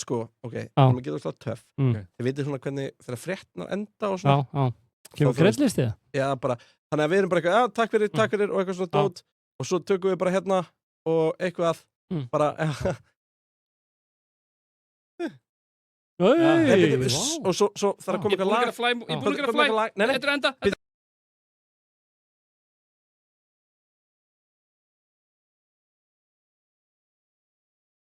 B: sko, ok, við getum alltaf töff. Þið veitir svona hvernig þeirra fréttnar enda og svona.
A: Kemur greiðlistið?
B: Já, bara, þannig að við erum bara eitthvað, já, takk fyrir og eitthvað svona dót og svo tökum við bara hérna og eitthvað bara og svo þarf að koma eitthvað lag.
D: Ég er búin að gera flæm, þetta er enda.